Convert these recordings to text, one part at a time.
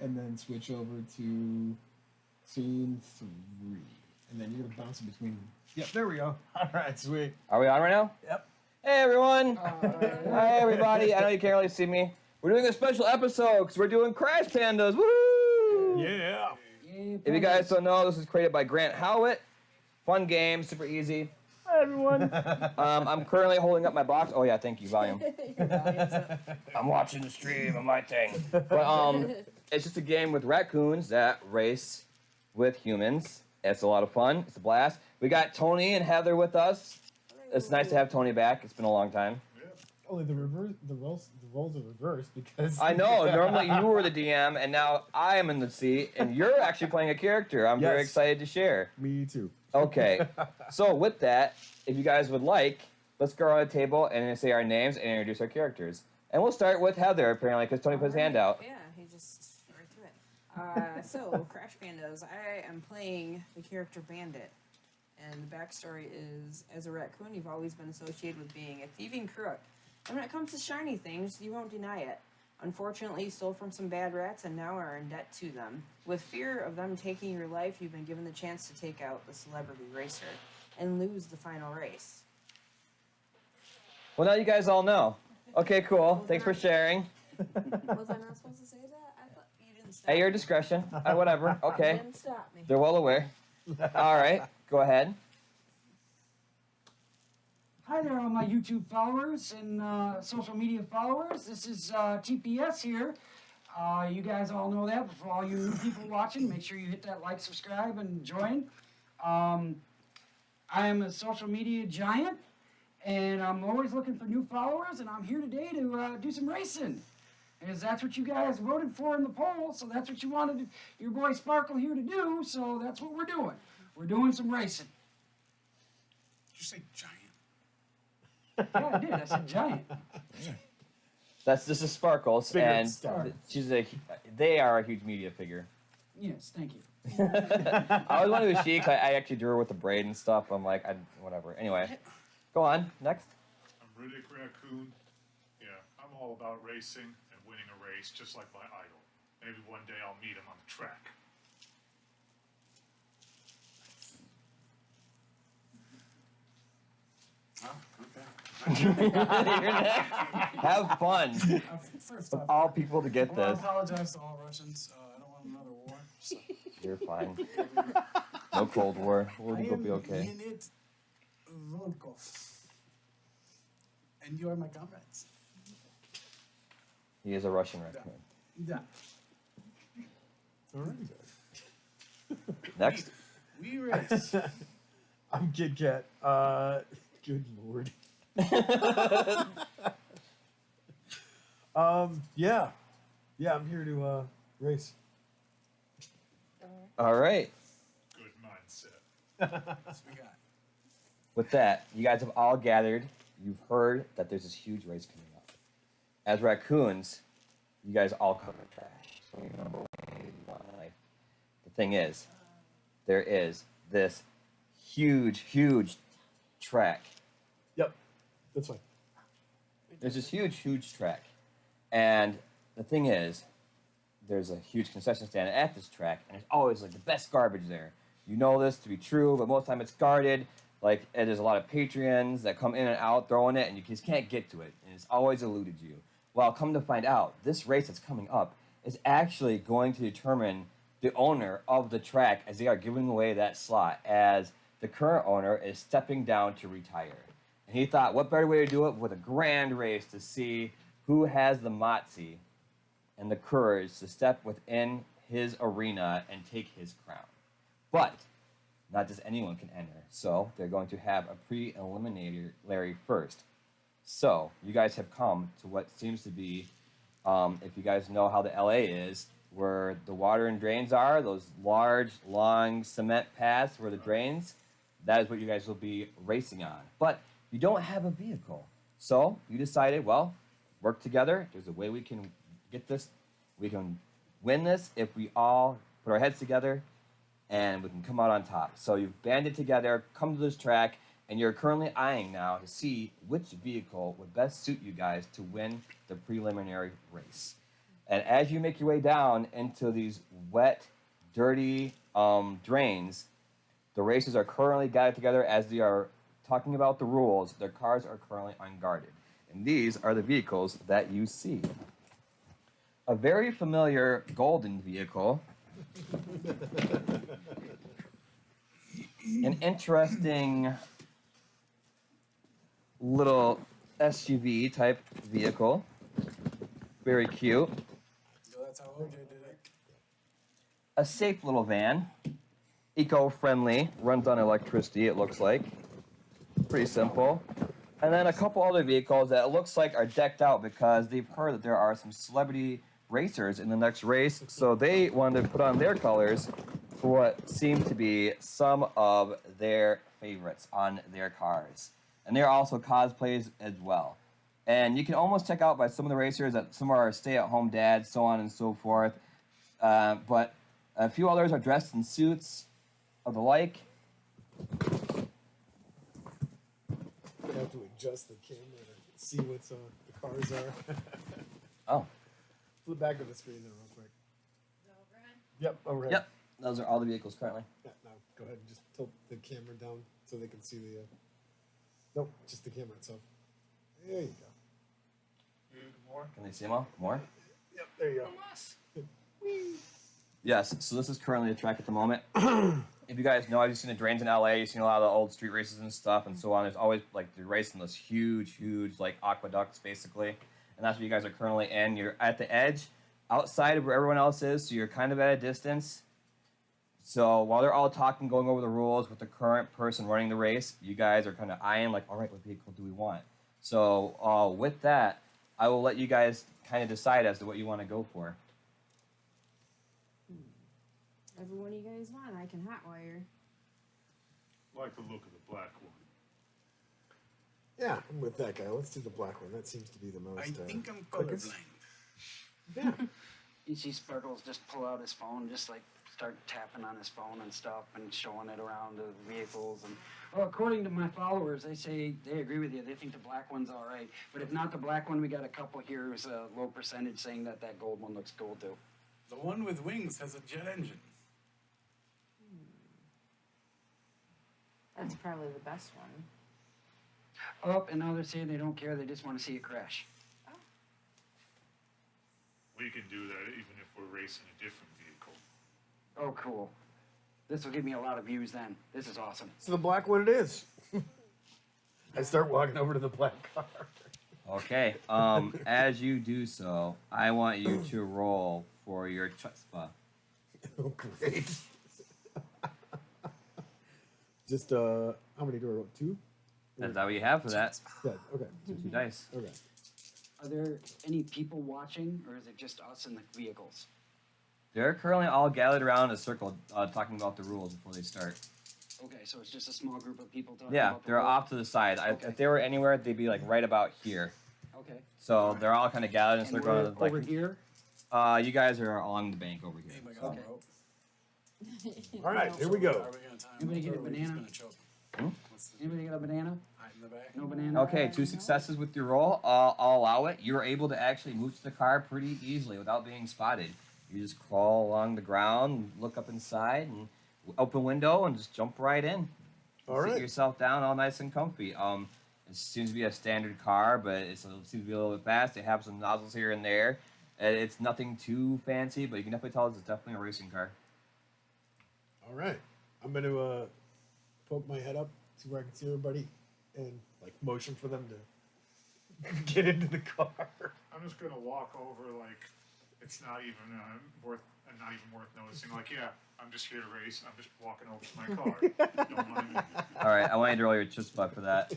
and then switch over to scene 3. And then you're going to bounce in between. Yep, there we go. All right, sweet. Are we on right now? Yep. Hey, everyone. Hi, everybody. I know you can't really see me. We're doing a special episode because we're doing Crash Pandas. Woo! Yeah. If you guys don't know, this is created by Grant Howitt. Fun game, super easy. Hi, everyone. I'm currently holding up my box. Oh, yeah, thank you, volume. I'm watching the stream on my thing. But it's just a game with raccoons that race with humans. It's a lot of fun. It's a blast. We got Tony and Heather with us. It's nice to have Tony back. It's been a long time. Only the roles are reversed because I know. Normally you were the DM, and now I am in the seat, and you're actually playing a character. I'm very excited to share. Me too. Okay. So with that, if you guys would like, let's go around the table and say our names and introduce our characters. And we'll start with Heather, apparently, because Tony put his hand out. Yeah, he just right through it. So, Crash Pandas, I am playing the character Bandit. And the backstory is, as a raccoon, you've always been associated with being a thieving crook. And when it comes to shiny things, you won't deny it. Unfortunately, you stole from some bad rats and now are in debt to them. With fear of them taking your life, you've been given the chance to take out the celebrity racer and lose the final race. Well, now you guys all know. Okay, cool. Thanks for sharing. Was I not supposed to say that? I thought you didn't stop At your me. discretion. Whatever. You Okay. didn't stop me. They're well aware. All right. Go ahead. Hi there, all my YouTube followers and social media followers. This is TPS here. You guys all know that, but for all you new people watching, make sure you hit that like, subscribe, and join. I am a social media giant, and I'm always looking for new followers, and I'm here today to do some racing. Because that's what you guys voted for in the poll, so that's what you wanted your boy Sparkle here to do, so that's what we're doing. We're doing some racing. Did you say giant? Yeah, I did. I said giant. This is Sparkles, Bigger and star. they are a huge media figure. Yes, thank you. I always wanted to she, 'cause I actually drew her with the braid and stuff. I'm like, whatever. Anyway, go on. Next. I'm Riddick Raccoon. Yeah, I'm all about racing and winning a race, just like my idol. Maybe one day I'll meet him on the track. You're next. Have fun. First Of off, all people to get I want this, to apologize to all Russians. I don't want another war. So. you're fine. No Cold War. We'll I be am okay. Leonid Volkov. And you are my comrades. He is a Russian raccoon. Yeah. All right. Next. We race. I'm Kid Kat. Good lord. Yeah, I'm here to race. All right. Good mindset. That's what we got. With that, you guys have all gathered. You've heard that there's this huge race coming up. As raccoons, you guys all cover trash. So you know what you want in life. The thing is, there is this huge track. Yep, that's fine. There's this huge track. And the thing is, there's a huge concession stand at this track, and there's always like the best garbage there. You know this to be true, but most of the time it's guarded. Like, and there's a lot of Patreons that come in and out throwing it, and you just can't get to it, and it's always eluded you. Well, come to find out, this race that's coming up is actually going to determine the owner of the track, as they are giving away that slot, as the current owner is stepping down to retire. And he thought, what better way to do it with a grand race to see who has the moxie and the courage to step within his arena and take his crown. But not just anyone can enter, so they're going to have a preliminary first. So you guys have come to what seems to be, if you guys know how the LA is, where the water and drains are, those large, long cement paths where the drains, that is what you guys will be racing on. But you don't have a vehicle. So you decided, well, work together. There's a way we can get this. We can win this if we all put our heads together and we can come out on top. So you've banded together, come to this track, and you're currently eyeing now to see which vehicle would best suit you guys to win the preliminary race. And as you make your way down into these wet, dirty drains, the racers are currently gathered together as they are talking about the rules. Their cars are currently unguarded. And these are the vehicles that you see. A very familiar golden vehicle. An interesting little SUV type vehicle. Very cute. So that's how OJ did it. A safe little van. Eco-friendly. Runs on electricity, it looks like. Pretty simple. And then a couple other vehicles that it looks like are decked out because they've heard that there are some celebrity racers in the next race. So they wanted to put on their colors for what seem to be some of their favorites on their cars. And they're also cosplays as well. And you can almost check out by some of the racers that some are stay-at-home dads, so on and so forth. But a few others are dressed in suits of the like. I have to adjust the camera to see what the cars are. Oh, Flip back to the screen there real quick. Yep, overhead. yep. Those are all the vehicles currently. Yeah, now go ahead and just tilt the camera down so they can see the. Nope, just the camera itself. There you go. More? Can they see them all? More? Yep, there you go. Yes, so this is currently a track at the moment. If you guys know, I've seen the drains in LA, you've seen a lot of the old street races and stuff and so on. There's always like they're racing those huge, like aqueducts basically. And that's what you guys are currently in. You're at the edge, outside of where everyone else is, so you're kind of at a distance. So while they're all talking, going over the rules with the current person running the race, you guys are kind of eyeing like, all right, what vehicle do we want? So with that, I will let you guys kind of decide as to what you want to go for. Whatever one you guys want, I can hotwire. Like the look of the black one. Yeah, I'm with that guy. Let's do the black one. That seems to be the most. I think I'm quickest. colorblind. Yeah. You see Sparkles just pull out his phone, just like start tapping on his phone and stuff and showing it around the vehicles. And well, according to my followers, they say they agree with you. They think the black one's all right. But if not the black one, we got a couple here who's a low percentage saying that that gold one looks cool too. The one with wings has a jet engine. That's probably the best one. Oh, and now they're saying they don't care. They just want to see it crash. We can do that even if we're racing a different vehicle. Oh, cool. This will give me a lot of views then. This is awesome. So the black one it is. I start walking over to the black car. Okay. As you do so, I want you to roll for your chutzpah. Oh, great. Just how many do I roll? 2? Is that what you have for that? Yeah. Okay. So 2 dice. Okay. Are there any people watching, or is it just us in the vehicles? They're currently all gathered around in a circle talking about the rules before they start. Okay, so it's just a small group of people talking Yeah, about the they're rules? off to the side. Okay. If they were anywhere, they'd be like right about here. Okay. So they're all kind of gathered in a And circle. we're Like, over here? you guys are along the bank over here. Anybody got Okay. a rope? All right. Here we go. Are we gonna time Anybody it, get a or are we just banana? gonna choke? Hmm? What's the Anybody got a banana? hide in the back? No banana? Okay, 2 successes with your roll. I'll allow it. You're able to actually move to the car pretty easily without being spotted. You just crawl along the ground, look up inside, and open window, and just jump right in. All Sit right. yourself down, all nice and comfy. It seems to be a standard car, but it seems to be a little bit fast. They have some nozzles here and there. It's nothing too fancy, but you can definitely tell it's definitely a racing car. All right. I'm going to poke my head up, see where I can see everybody, and like motion for them to get into the car. I'm just gonna walk over like it's not even worth noticing. Like, yeah, I'm just here to race. I'm just walking over to my car. Don't mind me. All right, I want you to roll your chutzpah for that.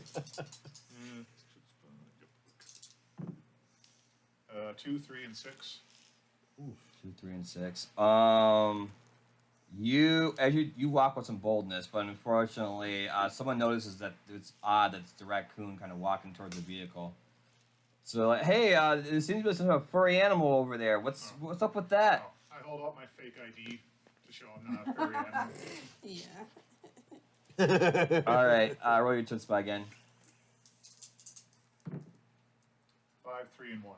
2, 3, and 6. 2, 3, and 6. You walk with some boldness, but unfortunately, someone notices that it's odd that it's the raccoon kind of walking towards the vehicle. So, like, hey, there seems to be some furry animal over there. What's up with that? Oh, I hold up my fake ID to show I'm not a furry animal. Yeah. All right, roll your chutzpah again. 5, 3, and 1.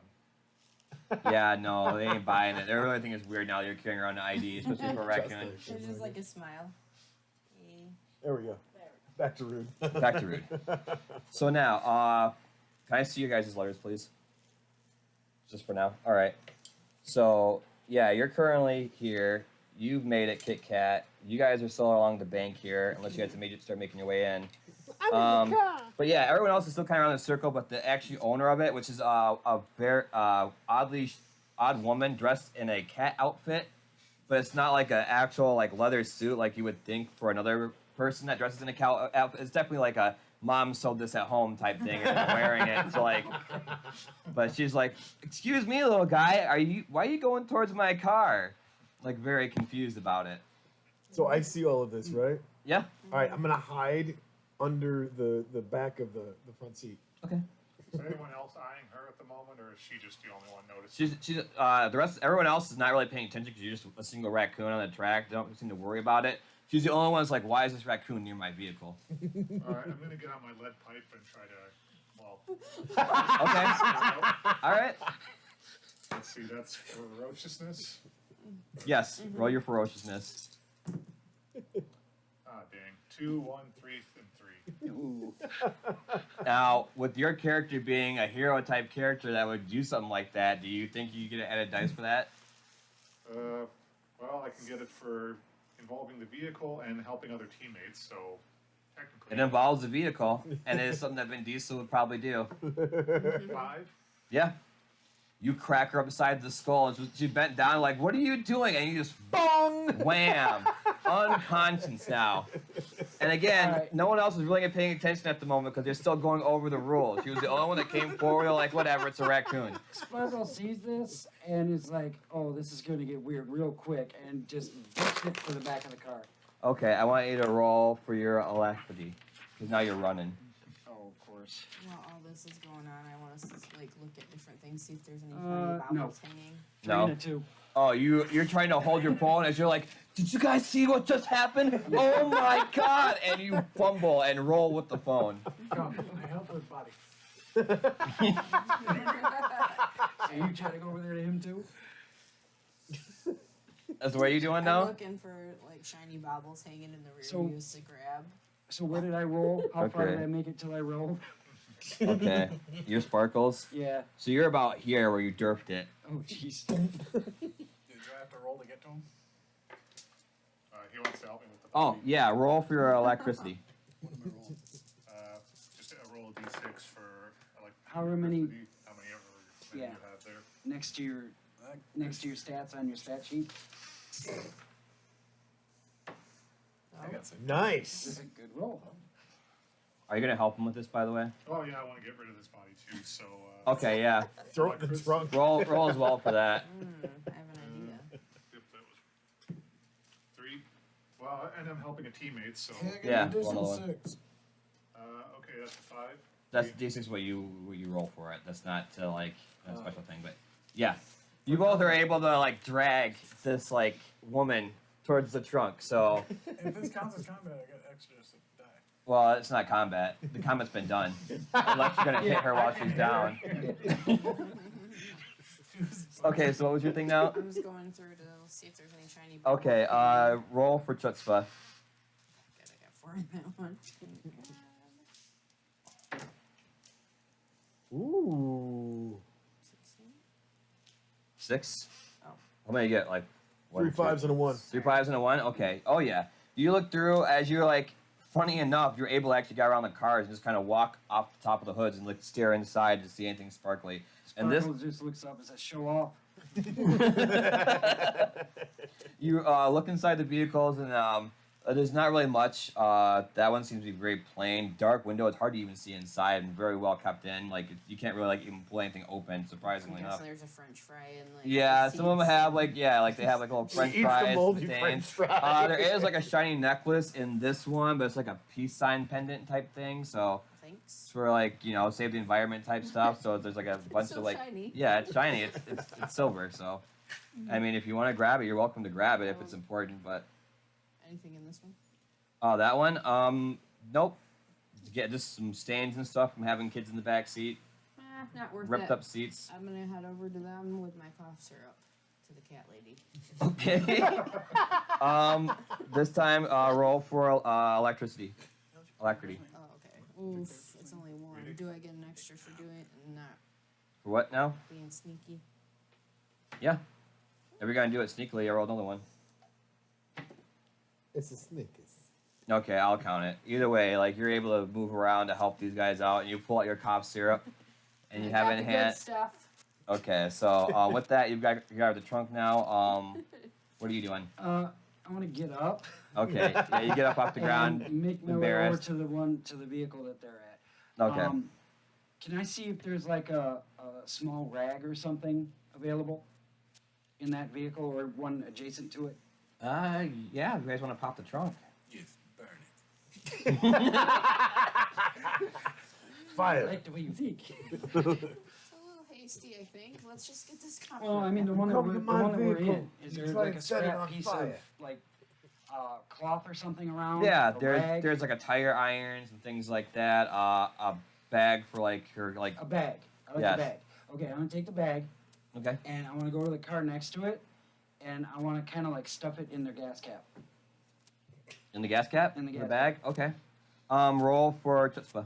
Yeah, no, they ain't buying it. They really think it's weird now that you're carrying around an ID, especially for a Just raccoon. like- There's just like a smile. Eh. There we go. Back to Rude. Back to Rude. So now, can I see you guys' letters, please? Just for now. All right. So yeah, you're currently here. You've made it, Kit Kat. You guys are still along the bank here, unless you guys start making your way in. But yeah, everyone else is still kind of around the circle. But the actual owner of it, which is a very odd woman dressed in a cat outfit, but it's not like an actual like leather suit like you would think for another person that dresses in a cat outfit. It's definitely like a mom sewed this at home type thing and wearing it. So like, but she's like, "Excuse me, little guy, why are you going towards my car?" Like very confused about it. So I see all of this, right? Yeah. All right, I'm gonna hide under the back of the front seat. Okay. Is anyone else eyeing her at the moment, or is she just the only one noticing? She's everyone else is not really paying attention because you're just a single raccoon on the track. They don't seem to worry about it. She's the only one that's like, why is this raccoon near my vehicle? All right, I'm gonna get out my lead pipe and try to, well, Okay. All right. let's see, that's ferociousness. Yes. Roll your ferociousness. Ah, dang. 2, 1, 3, and 3. Ooh. Now, with your character being a hero type character that would do something like that, do you think you get an added dice for that? Well, I can get it for involving the vehicle and helping other teammates, so technically. It involves the vehicle, and it is something that Vin Diesel would probably do. 5. Yeah. You crack her upside the skull, and she bent down like, "What are you doing?" And you just bong, wham, unconscious now. And again, Alright. no one else is really paying attention at the moment because they're still going over the rules. She was the only one that came forward. They're like, "Whatever, it's a raccoon." Sparkle sees this and is like, "Oh, this is going to get weird real quick," and just books it for the back of the car. Okay, I want you to roll for your alacrity because now you're running. Oh, of course. While all this is going on, I want us to like look at different things, see if there's any No. bobbles hanging. No. 3 and a 2. Oh, you're trying to hold your phone as you're like, "Did you guys see what just happened? Oh my god!" And you fumble and roll with the phone. Come, I help with body. So you try to go over there to him too? That's what you doing I'm now? looking for like shiny bobbles hanging in the rear So- views to grab. So where did I roll? How far Okay. did I make it till I rolled? Okay, your sparkles. Yeah. So you're about here where you derped it. Oh, jeez. Did I have to roll to get to him? He wants to help me with the Oh body. yeah, roll for your electricity. What am I rolling? Just a roll of d6 for like. However many- How many ever Yeah. you have there? Next to your stats on your stat sheet. I got 6. This Nice. is a good roll. Are you gonna help him with this, by the way? Oh yeah, I want to get rid of this body too. So. Okay, yeah. Throw it in the trunk. Roll as well for that. I have an idea. Yep, that was 3. Well, and I'm helping a teammate, so. Hey, I got Yeah, an additional one. 6. Okay, that's a 5. That's D6 what you roll for it. That's not like a special thing, but yeah. You both are able to like drag this like woman towards the trunk. So If this counts as combat, I got extra die. well, it's not combat. The combat's been done. Unless you're gonna hit her while she's down. Okay, so what was your thing now? I'm just going through to see if there's any shiny bobbles. Okay, roll for chutzpah. Good, I got 4 in that one. Ooh. 6. Oh. How many you get? Like 1, 3 5s and a 1. 3 5s and a 1. Okay. Oh yeah. You look through as you're like. Funny enough, you're able to actually get around the cars and just kind of walk off the top of the hoods and like stare inside to see anything sparkly. And this, Sparkle just looks up and says, "Show off." you look inside the vehicles and there's not really much. That one seems to be very plain. Dark window. It's hard to even see inside and very well kept in. Like you can't really like even pull anything open. Surprisingly Okay, enough. so there's a French fry and like. Yeah, the some of them seeds. have like they have like little French Eats the fries. moldy and French things. fries. There is like a shiny necklace in this one, but it's like a peace sign pendant type thing. So Thanks. it's for like save the environment type stuff. So there's like a bunch so of like shiny. yeah, it's shiny. It's silver. So I mean, if you want to grab it, you're welcome to grab it if it's important. But Anything in this one? oh, that one, nope. Get just some stains and stuff from having kids in the back seat. Not worth ripped it. up seats. I'm gonna head over to them with my cough syrup to the cat lady. Okay. This time, roll for electricity. Alacrity. Oh, okay. Oof, it's only one. Do I get an extra for doing it and not For what now? being sneaky? Yeah. If you're gonna do it sneakily, I roll another one. It's a snake. Okay, I'll count it. Either way, like you're able to move around to help these guys out, and you pull out your cough syrup, and you have it in the hand. good stuff. Okay, so with that, you got the trunk now. What are you doing? I want to get up. Okay, yeah, you get up off the ground. And make my way over embarrassed. to the vehicle that they're at. Okay. Can I see if there's like a small rag or something available in that vehicle or one adjacent to it? Yeah. You guys want to pop the trunk? Yes, burn it. I Fire. like the way you think. It's a little hasty, I think. Let's just get this covered. Well, I mean, the one that Come we're, to the my one that we're vehicle. in, is You there try like and a set it scrap on piece fire. of like cloth or something around? Yeah, A there's rag? there's like a tire irons and things like that. A bag for like your like. A bag. I like Yes. the bag. Okay, I'm gonna take the bag Okay. and I want to go to the car next to it, and I want to kind of like stuff it in their gas cap. In the gas cap. In the gas bag. Okay. Roll for chutzpah.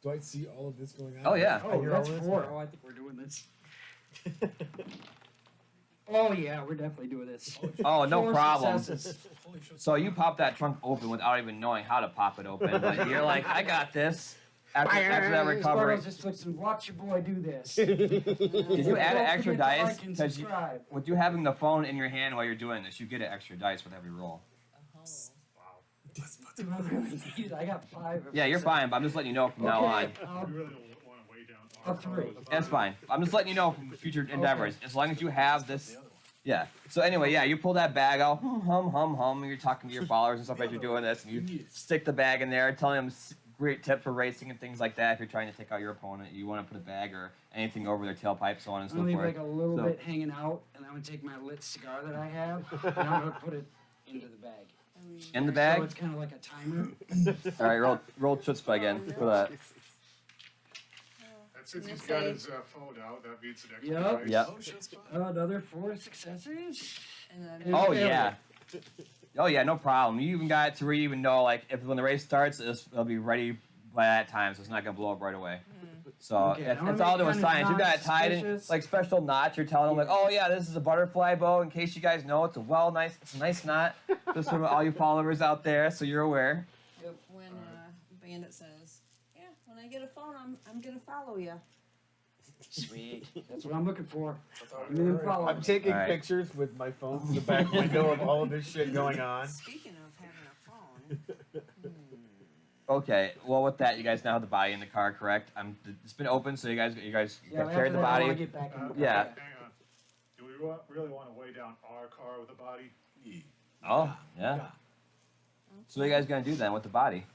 Do I see all of this going on? Oh, yeah. I Oh, hear that's all this? 4. Oh, I think we're doing this. Oh yeah, we're definitely doing this. Oh, no 4 problem. successes. Holy shit. So you pop that trunk open without even knowing how to pop it open, but you're like, I got this. After that recovery, Sparrows just looks and watch your boy do this. did you add an Don't extra forget to dice? like and Because you, subscribe. with you having the phone in your hand while you're doing this, you get an extra dice with every roll. Wow. Do I really need? I got 5. Yeah, you're fine, but I'm just letting you know from now on. We really don't want to weigh down A our 3. That's fine. I'm just letting you know from future endeavors. As long as you have this. The other one. Yeah. So anyway, yeah, you pull that bag out, hum, and you're talking to your followers and stuff as you're doing this, and you stick the bag in there, telling them great tip for racing and things like that. If you're trying to take out your opponent, you want to put a bag or anything over their tailpipe, so on and I'm so gonna leave forth. like a little So- bit hanging out, and I'm gonna take my lit cigar that I have, and I'm gonna put it into the bag. In the So bag. it's kind of like a timer. All right, roll chutzpah again for that. And since I'm he's gonna got say- his phone out, that beats an extra Yep. dice. Yep. Oh, shit's fine. Another 4 successes. And then And Oh failure. yeah. Oh yeah, no problem. You even got it to where you even know like if when the race starts, it'll be ready by that time, so it's not gonna blow up right away. So Okay, it's, I wanna it's all make doing kinda science. You got it tied in non-suspicious. like special knots. You're telling them like, oh yeah, this is a butterfly bow. In case you guys know, it's a nice knot. Just for all you followers out there, so you're aware. when Bandit says, "Yeah, when I get a phone, I'm gonna follow you." Sweet. That's what I'm looking for. I thought Give we me were the ready. follow. I'm taking All right. pictures with my phone from the back window of all of this shit going on. Speaking of having a phone, Okay. Well, with that, you guys now have the body in the car, correct? It's been open, so you guys Yeah, carried after the that, I wanna body. get back in the car. Yeah. Hang on. Do we really want to weigh down our car with a body? Yeah. Oh yeah. So what are you guys gonna do then with the body?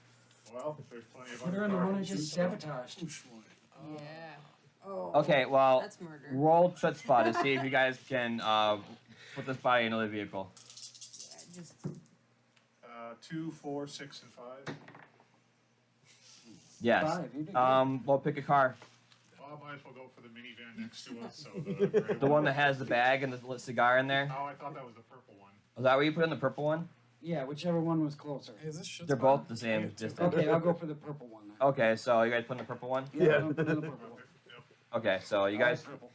Well, there's plenty of Put her other in the one I cars. just sabotaged. Push one. yeah. Oh. Okay. Well, That's murder. roll chutzpah to see if you guys can put this body in another vehicle. Yeah, just 2, 4, 6, and 5. Yes. 5. You did good. Well, pick a car. Well, I might as well go for the minivan next to us. So the gray The one that has the bag and the lit cigar in there. Oh, I thought that was the purple one. Is that where you put in the purple one? Yeah, whichever one was closer. Hey, is this shit's They're fine? both the same distance. Okay, I'll go for the purple one then. Okay, so you guys put in the purple one. Yeah. I'll put in the purple one. Okay, so you I like guys, purple.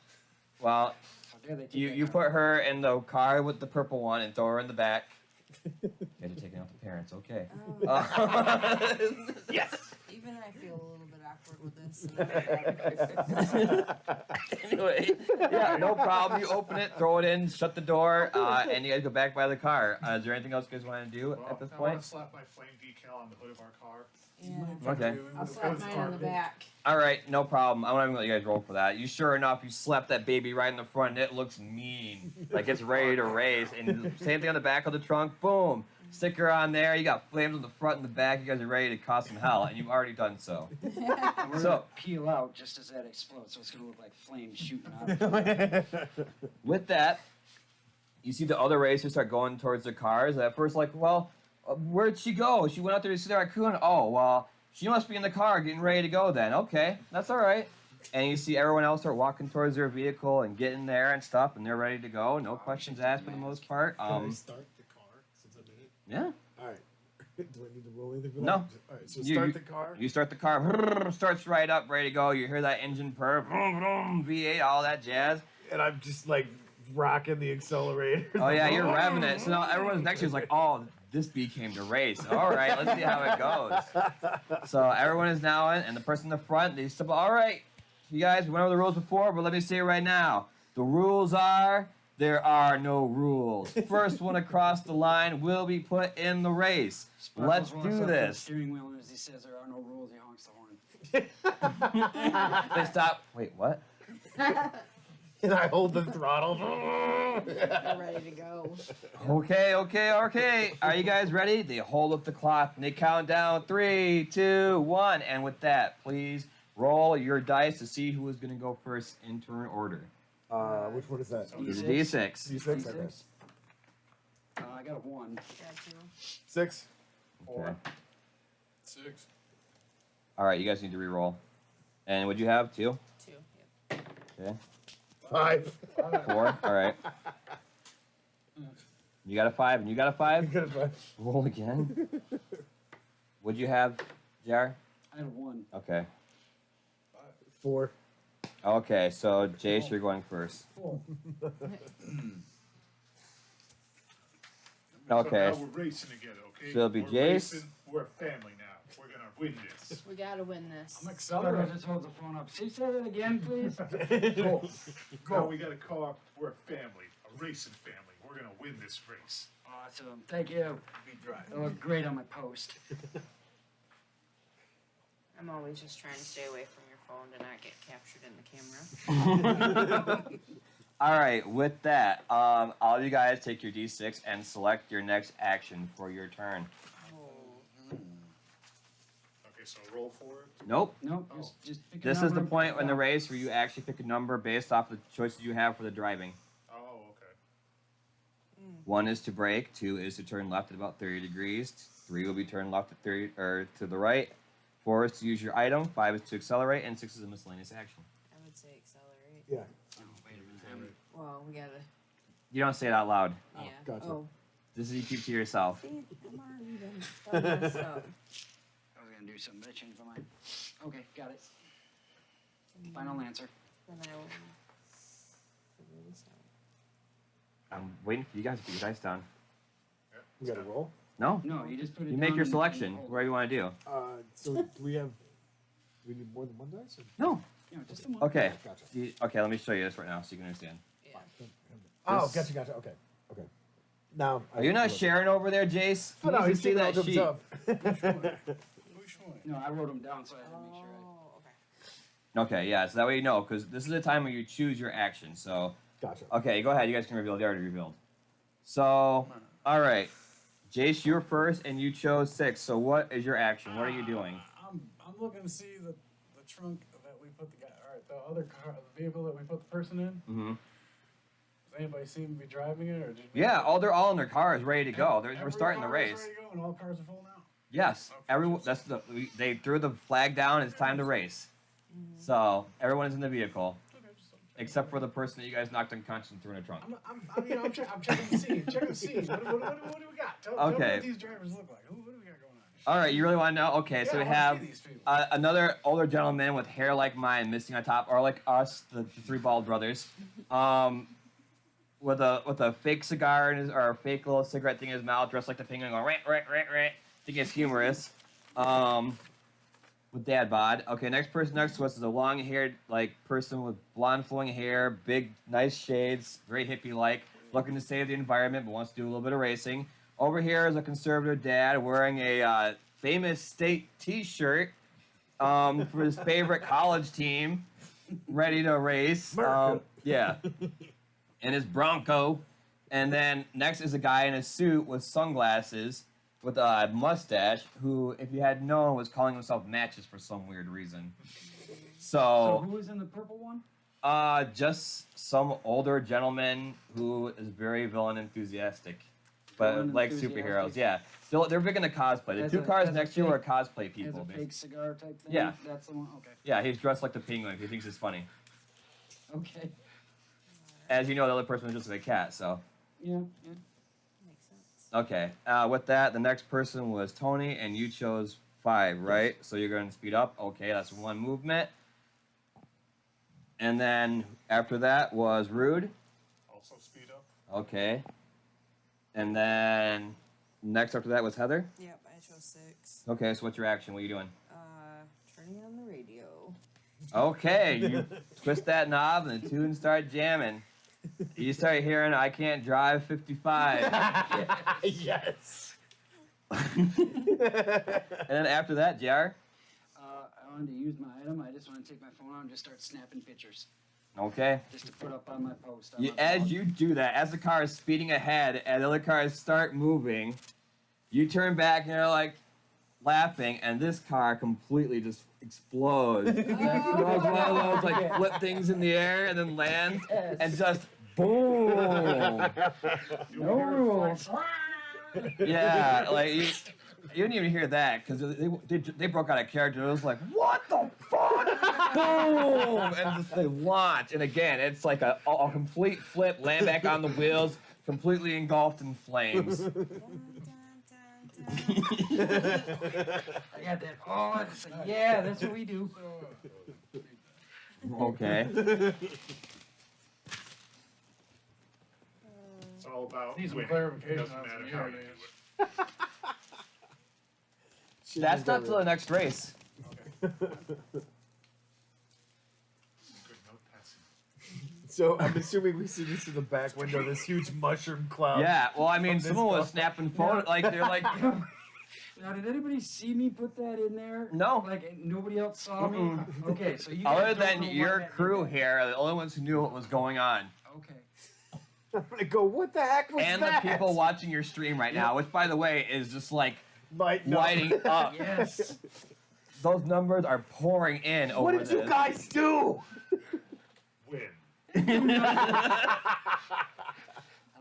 well, How dare they take you that you car. put her in the car with the purple one and throw her in the back. You guys are taking out the parents. Okay. Yes. even I feel a little bit awkward with this. Anyway, yeah, no problem. You open it, throw it in, shut the door, and you guys go back by the car. Is there anything else you guys want to do Well, at this I want point? to slap my flame decal on the hood of our car. Yeah. Okay. I'll slap mine on the back. All right, no problem. I'm not even gonna let you guys roll for that. You sure enough, you slap that baby right in the front, and it looks mean, like it's ready to race. And same thing on the back of the trunk. Boom, sticker on there. You got flames on the front and the back. You guys are ready to cause some hell, and you've already done so. And we're So- gonna peel out just as that explodes, so it's gonna look like flames shooting out. of it. With that, you see the other racers start going towards their cars. And at first, like, well, where'd she go? She went out there to see the raccoon. Oh, well, she must be in the car getting ready to go then. Okay, that's all right. And you see everyone else start walking towards their vehicle and getting there and stuff, and they're ready to go. No questions asked for the most part. Can I start the car since I'm in it? Yeah. All right. Do I need to roll anything for that? No. All right. So start the car. You start the car, starts right up, ready to go. You hear that engine purr, vroom, vroom, V8, all that jazz. And I'm just like rocking the accelerator. Oh yeah, you're revving it. So now everyone's next to you is like, oh, this became the race. All right, let's see how it goes. So everyone is now in, and the person in the front, they step. All right, you guys, we went over the rules before, but let me say it right now. The rules are there are no rules. First one across the line will be put in the race. Let's Sparkles walks do up to the this. steering wheel, and as he says there are no rules, he honks the horn. They stop. Wait, what? And I hold the throttle. We're ready to go. Okay. Are you guys ready? They hold up the clock and they count down 3, 2, 1. And with that, please roll your dice to see who is going to go first in turn order. Which one is that? It's D6. D6. D6. Okay. I got a 1. Got two. 6. Okay. 6. All right, you guys need to re-roll. And what'd you have? 2? Two. Yep. Okay. 5. 4. All right. You got a 5 and you got a 5? Good advice. Roll again. What'd you have, JR? I had a 1. Okay. 4. Okay, so Jace, you're going first. 4. Okay. So now we're racing together, okay? So it'll be we're Jace. Racing, we're a family now. We're gonna win this. We gotta win this. I'm accelerating. Just hold the phone up. Say that again, please. Go. Go. We got a car. We're a family. A racing family. We're gonna win this race. Awesome. Thank you. Be driving. That looked great on my post. I'm always just trying to stay away from your phone to not get captured in the camera. All right, with that, all of you guys take your D6 and select your next action for your turn. Oh. Okay, so roll for it. Nope. Nope. Just pick a This is the number. point in the race where you actually pick a number based off the choices you have for the driving. Oh, okay. 1 is to brake, 2 is to turn left at about 30 degrees, 3 will be turned left at 30 or to the right, 4 is to use your item, 5 is to accelerate, and 6 is a miscellaneous action. I would say accelerate. Yeah. Oh, wait a minute. Well, we gotta. You don't say it out loud. Oh, Yeah. gotcha. Oh. This is you keep to yourself. See, I'm already done. So, I was gonna do something, but I changed my mind. Okay, got it. Final answer. then I will figure this out. I'm waiting for you guys to put your dice down. We gotta roll. No? No, you just put it. You make down your and- selection, and- whatever you want to do. So do we have? Do we need more than one dice? Or? No. No, just the one. Okay. Gotcha. Okay, let me show you this right now so you can understand. Yeah. Oh, This- gotcha. Okay. Now. Are you not sharing over there, Jace? Oh, no, Who he's needs to see taking all that to sheet? himself. Which one? No, I wrote them down, so I had to make sure. Oh, Okay, yeah, so that way you know, because this is the time where you choose your action. So, Gotcha. okay, go ahead. You guys can reveal. They already revealed. So, all right. Jace, you're first, and you chose 6. So, what is your action? What are you doing? I'm looking to see the trunk that we put the guy. All right, the other car, the vehicle that we put the person in. Mm-hmm. Does anybody seem to be driving it, or did Yeah, they're all in their cars, ready to go. We're every starting the car is race. ready to go and all cars are full now. Yes, Okay. everyone. They threw the flag down. It's time to race. So everyone is in the vehicle, Okay, just except for the person that you guys knocked unconscious and threw in a trunk. I'm checking the scene. Checking the scene. What do we got? Tell me Okay. what these drivers look like. What do we got going on? All right, you really want to know? Okay, so Yeah, we I wanna have see these people. another older gentleman with hair like mine, missing on top, or like us, the 3 bald brothers, with a fake cigar in his, or a fake little cigarette thing in his mouth, dressed like the penguin, going rant, rant, rant, rant. Think it's humorous. With dad bod. Okay, next person next to us is a long-haired person with blonde flowing hair, big nice shades, very hippie-like, looking to save the environment but wants to do a little bit of racing. Over here is a conservative dad wearing a famous state T-shirt for his favorite college team, ready to race. America. Yeah, and his Bronco. And then next is a guy in a suit with sunglasses, with a mustache, who, if you had known, was calling himself Matches for some weird reason. So So, who was in the purple one? just some older gentleman who is very villain enthusiastic. but Fun, like enthusiastic. superheroes. Yeah, they're big into cosplay. The As two a- cars as a next to you are fake- cosplay As people. a basically. fake cigar type thing? Yeah. That's the one? Okay. Yeah, he's dressed like the penguin. He thinks it's funny. Okay. As you know, the other person is just a cat. So Yeah, Makes sense. okay. With that, the next person was Tony, and you chose 5, right? So you're going to speed up. Okay, that's 1 movement. And then after that was Rude. Also speed up. Okay. And then next after that was Heather. Yep, I chose 6. Okay, so what's your action? What are you doing? Turning on the radio. Okay, you twist that knob and the tunes start jamming. You start hearing "I Can't Drive 55." Yes. And then after that, JR. I wanted to use my item. I just want to take my phone out and just start snapping pictures. Okay. Just to put up on my post. on my As blog. you do that, as the car is speeding ahead and the other cars start moving, you turn back and you're like laughing, and this car completely just explodes. It does one of those like flip things in the air and then lands Yes. and just boom. No rules. Yeah, like you didn't even hear that because they broke out of character. It was like, what the fuck? Boom! And just, they launch, and again, it's like a complete flip, land back on the wheels, completely engulfed in flames. Dun, dun, dun, dun. I got that. Oh, it's like, yeah, that's what we do. Okay. It's all about Need some winning. clarification Doesn't on some matter how you units. do it. That's not till the next race. Good note passing. So I'm assuming we see this in the back window, this huge mushroom cloud. Yeah, well, I mean, From this someone was car. snapping photos, like, they're like, Now, did anybody see me put that in there? no. Like, nobody else saw me? Mm-mm. Okay, so you Other guys don't than know why your that did crew that. here, are the only ones who knew what was going on. Okay. I'm gonna go, what the heck was And that? the people watching your stream right now, which, by the way, is just like Lighting up. lighting up. Yes. Those numbers are pouring in over What did you this. guys do? Win.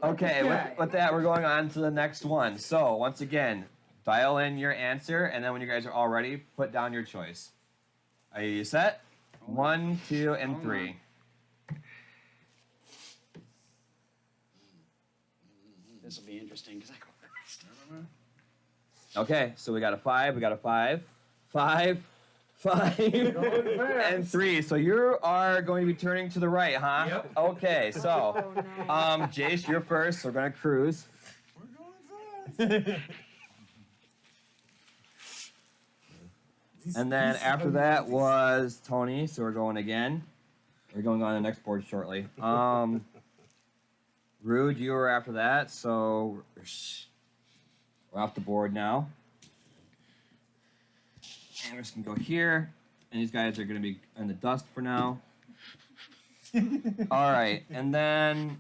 Okay, Yeah. with that, we're going on to the next one. So, once again, dial in your answer, and then when you guys are all ready, put down your choice. Are you set? 1, 2, and Hold 3. on. This will be interesting because I go first. Okay, so we got a 5, we got a 5, 5, 5, and 3. So you are going to be turning to the right, huh? Yep. Okay, so Oh, no. Jace, you're first. So we're gonna cruise. We're going fast. And then after that was Tony, so we're going again. We're going on the next board shortly. Rude, you were after that, so we're off the board now. And we're just gonna go here, and these guys are gonna be in the dust for now. All right, and then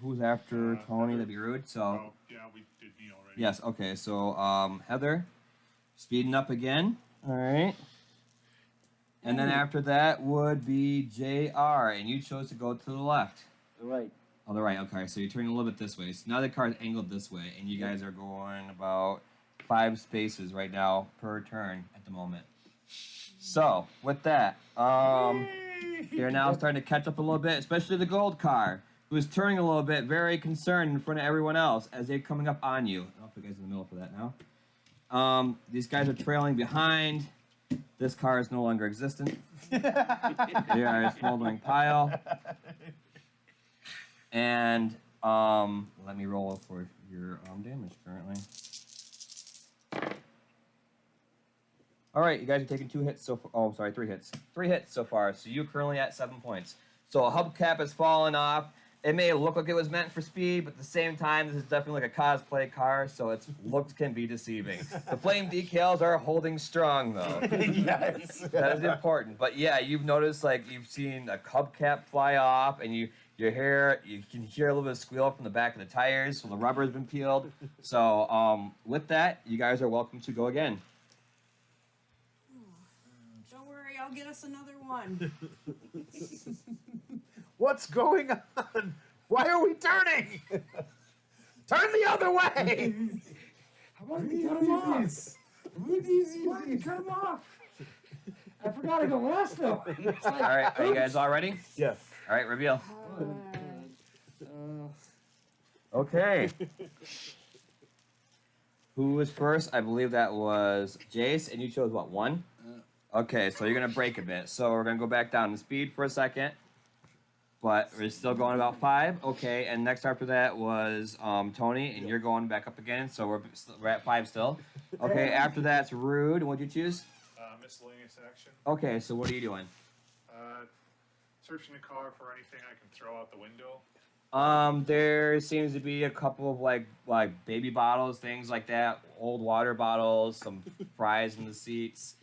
who's after Tony? That'd be Rude. So Oh, yeah, we did me already. yes, okay. So Heather, speeding up again. All right. And then after that would be JR, and you chose to go to the left. Right. Oh, the right. Okay, so you're turning a little bit this way. So now the car's angled this way, and you guys are going about 5 spaces right now per turn at the moment. So with that, they're now starting to catch up a little bit, especially the gold car, who is turning a little bit, very concerned in front of everyone else as they're coming up on you. I'll put you guys in the middle for that now. These guys are trailing behind. This car is no longer existent. They are a smoldering pile. And let me roll for your damage currently. All right, you guys are taking 2 hits so far. Oh, sorry, 3 hits. 3 hits so far. So you're currently at 7 points. So a hubcap has fallen off. It may look like it was meant for speed, but at the same time, this is definitely like a cosplay car, so its looks can be deceiving. The flame decals are holding strong, though. Yes. That is important. But yeah, you've noticed like you've seen a hubcap fly off, and you can hear a little bit of squeal from the back of the tires, so the rubber's been peeled. So with that, you guys are welcome to go again. Don't worry, I'll get us another one. What's going on? Why are we turning? Turn the other way! How about you cut him off? Why don't you cut him off? I forgot to go last though. It's like, All right, are you guys oops. all ready? Yeah. All right, reveal. Uh, Okay. Who was first? I believe that was Jace, and you chose what, 1? Okay, so you're gonna break a bit. So we're gonna go back down to speed for a second, but we're still going about 5. Okay, and next after that was Tony, and you're going back up again. So we're at 5 still. Okay, after that's Rude. And what'd you choose? Miscellaneous action. Okay, so what are you doing? Searching the car for anything I can throw out the window. There seems to be a couple of like baby bottles, things like that, old water bottles, some fries in the seats,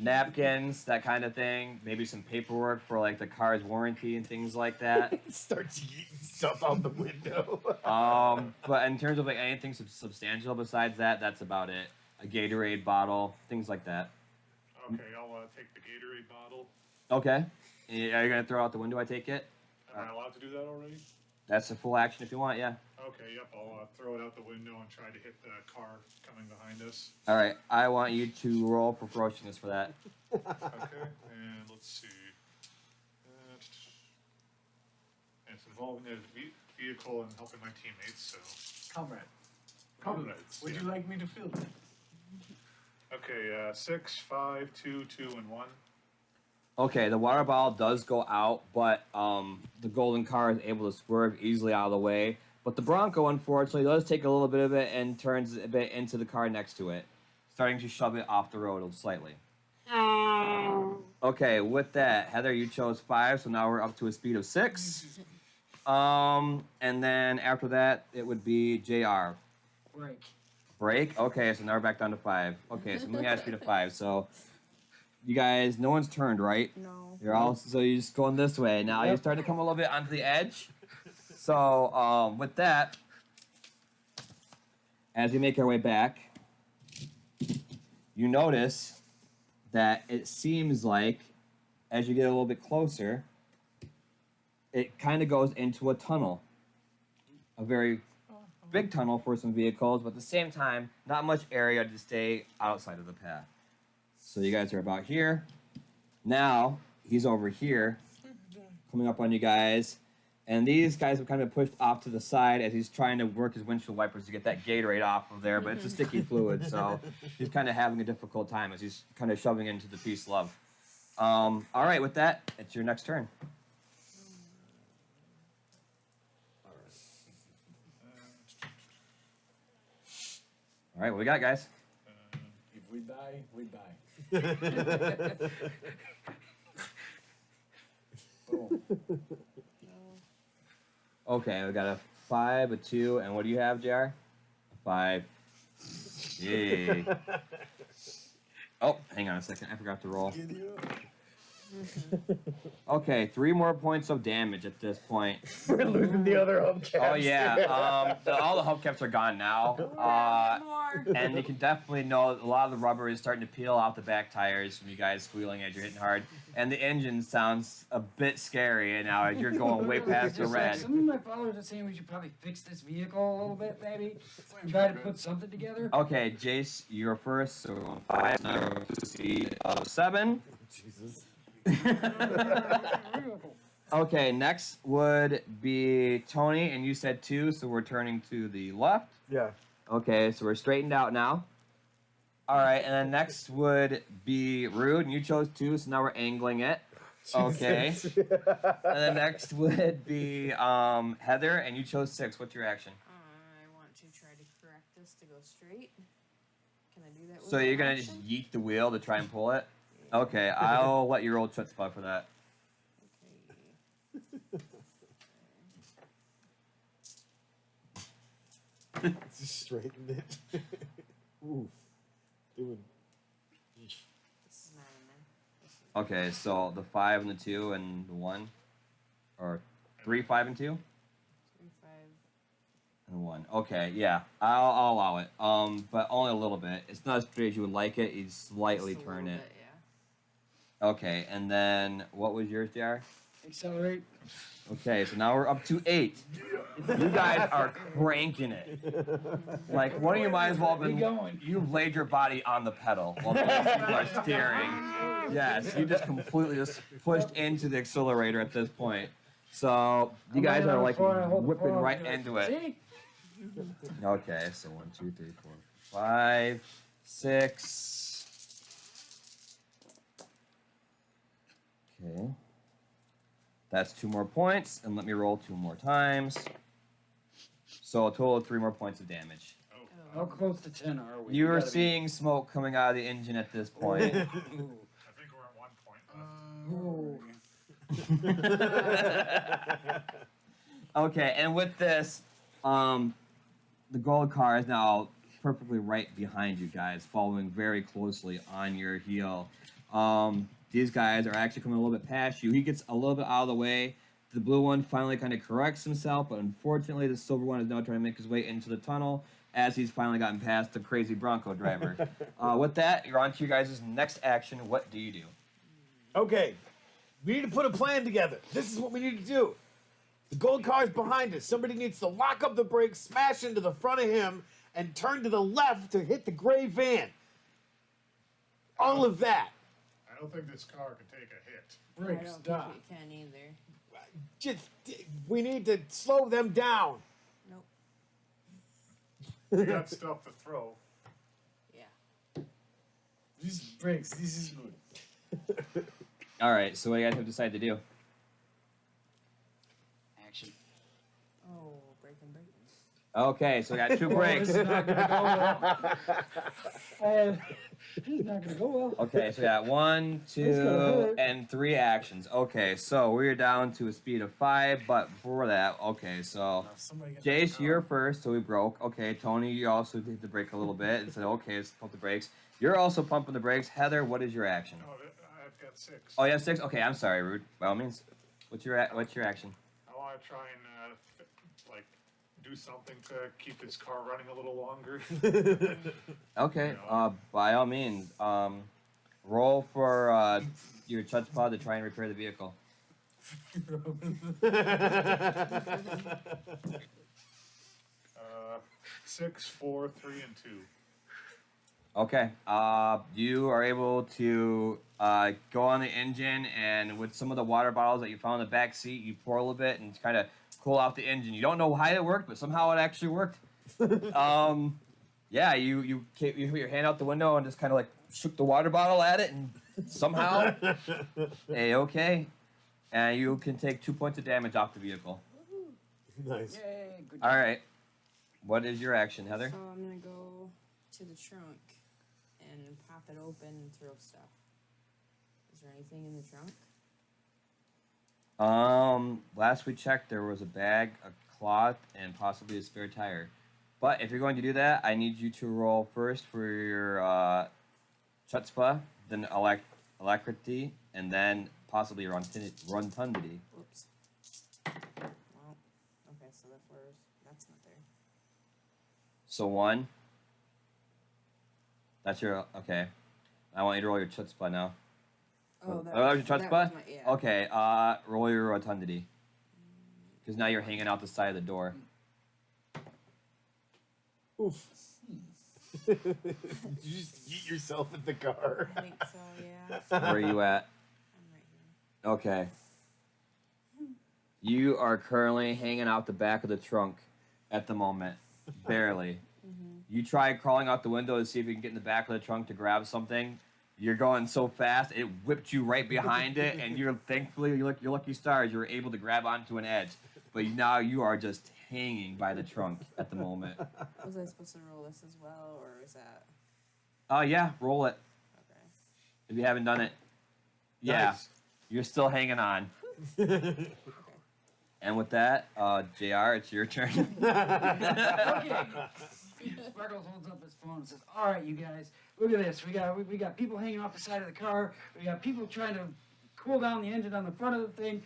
napkins, that kind of thing. Maybe some paperwork for like the car's warranty and things like that. Starts yeeting stuff out the window. But in terms of like anything substantial besides that, that's about it. A Gatorade bottle, things like that. Okay, I'll take the Gatorade bottle. Okay. Are you gonna throw out the window? I take it. Am I allowed to do that already? That's a full action if you want. Yeah. Okay, yep, I'll throw it out the window and try to hit the car coming behind us. All right. I want you to roll for ferociousness for that. Okay, and let's see. And it's involving a vehicle and helping my teammates, so... Comrade. Comrades, Would yeah. you like me to fill it? Okay, 6, 5, 2, 2, and 1. Okay, the water bottle does go out, but the golden car is able to swerve easily out of the way. But the Bronco, unfortunately, does take a little bit of it and turns a bit into the car next to it, starting to shove it off the road slightly. Okay, with that, Heather, you chose 5, so now we're up to a speed of 6. And then after that, it would be JR. Break. Break? Okay, so now we're back down to 5. Okay, so moving at a speed of 5. So, you guys, no one's turned, right? no. You're all, so you're just going this way. Now you're starting to come a little bit onto the edge. So, with that, as we make our way back, you notice that it seems like, as you get a little bit closer, it kind of goes into a tunnel. A very big tunnel for some vehicles, but at the same time, not much area to stay outside of the path. So you guys are about here. Now, he's over here, coming up on you guys. And these guys have kind of pushed off to the side as he's trying to work his windshield wipers to get that Gatorade off of there, but it's a sticky fluid, so he's kind of having a difficult time as he's kind of shoving into the peace love. All right, with that, it's your next turn. All right, what we got, guys? If we die, we die. Boom. Okay, we got a 5, a 2, and what do you have, JR? A 5. Yay. Oh, hang on a second. I forgot to roll. Okay, 3 more points of damage at this point. We're losing the other hubcaps. Oh, yeah. All the hubcaps are gone now. More. And you can definitely know a lot of the rubber is starting to peel off the back tires from you guys squealing as you're hitting hard. And the engine sounds a bit scary now as you're going way past the Just like red. some of my followers are saying we should probably fix this vehicle a little bit, maybe. Try to put something together. Okay, Jace, you're first. So we're on 5. Now we're to speed of 7. Jesus. Okay, next would be Tony, and you said 2, so we're turning to the left. Yeah. Okay, so we're straightened out now. All right, and then next would be Rude, and you chose 2, so now we're angling it. Okay. Jesus. And then next would be Heather, and you chose 6. What's your action? I want to try to correct this to go straight. Can I do that with So you're one gonna just action? yeet the wheel to try and pull it? Okay, I'll let you roll chutzpah for that. Okay. Just straighten it. Oof. Doing. This is not in there. This is Okay, so the 5 and the 2 and the 1, or 3, 5, and 2, 3, 5. and 1. Okay, yeah, I'll allow it. But only a little bit. It's not as straight as you would like it. You slightly Just a turn little it. bit, yeah. Okay, and then what was yours, JR? Accelerate. Okay, so now we're up to 8. You guys are cranking it. Like, one of you might as well have Keep been. going. You've laid your body on the pedal while the other people are steering. Yes, you just completely just pushed into the accelerator at this point. So you guys are like whipping right into it. See? Okay, so 1, 2, 3, 4, 5, 6. Okay. That's 2 more points, and let me roll 2 more times. So a total of 3 more points of damage. How close to 10 are we? You We are gotta be- seeing smoke coming out of the engine at this point. I think we're at 1 point left. Okay, and with this, the gold car is now perfectly right behind you guys, following very closely on your heel. These guys are actually coming a little bit past you. He gets a little bit out of the way. The blue one finally kind of corrects himself, but unfortunately, the silver one is now trying to make his way into the tunnel as he's finally gotten past the crazy Bronco driver. With that, you're on to your guys' next action. What do you do? Okay, we need to put a plan together. This is what we need to do. The gold car's behind us. Somebody needs to lock up the brakes, smash into the front of him, and turn to the left to hit the gray van. All of that. I don't think this car can take a hit. I Break, don't stop. think it can either. Just, we need to slow them down. Nope. We got stuff to throw. Yeah. These breaks, this is good. All right, so what do you guys have decided to do? Action. Oh, breaking. Okay, so we got 2 Oh, breaks. this is not gonna go well. This is not gonna go well. Okay, so we got 1, It's gonna 2, hurt. and 3 actions. Okay, so we're down to a speed of 5, but before that, okay, so Now, somebody get the Jace, car. you're first, so we broke. Okay, Tony, you also hit the brake a little bit and said, okay, let's pump the brakes. You're also pumping the brakes. Heather, what is your action? Oh, I've got 6. Oh, you have 6? Okay, I'm sorry, Rude. By all means. What's your action? I want to try and like do something to keep this car running a little longer. Okay, by all means, roll for your chutzpah to try and repair the vehicle. 6, 4, 3, and 2. Okay, you are able to go on the engine, and with some of the water bottles that you found in the back seat, you pour a little bit and kind of cool off the engine. You don't know how it worked, but somehow it actually worked. Yeah, you put your hand out the window and just kind of like shook the water bottle at it, and somehow, hey, okay, and you can take 2 points of damage off the vehicle. Nice. Yay, good All right, what is your action, Heather? So I'm gonna go to the trunk and pop it open and throw stuff. Is there anything in the trunk? Last we checked, there was a bag, a cloth, and possibly a spare tire. But if you're going to do that, I need you to roll first for your chutzpah, then alacrity, and then possibly your rotundity. Oops. Well, okay, so that's not there. So 1. That's your okay. I want you to roll your chutzpah now. Oh, that was your that chutzpah? was my, yeah. Okay, roll your rotundity. Because now you're hanging out the side of the door. Oof. Did you just eat yourself in the car? I think so, yeah. Where are you at? I'm right here. Okay. You are currently hanging out the back of the trunk at the moment. Barely. You try crawling out the window to see if you can get in the back of the trunk to grab something. You're going so fast, it whipped you right behind it, and you're thankfully, your lucky stars, you were able to grab onto an edge. But now you are just hanging by the trunk at the moment. Was I supposed to roll this as well, or is that Yeah, roll it okay? if you haven't done it. Yeah, Nice. you're still hanging on. Okay. And with that, JR, it's your turn. Okay. Sparkles holds up his phone and says, "All right, you guys, look at this. We got people hanging off the side of the car. We got people trying to cool down the engine on the front of the thing.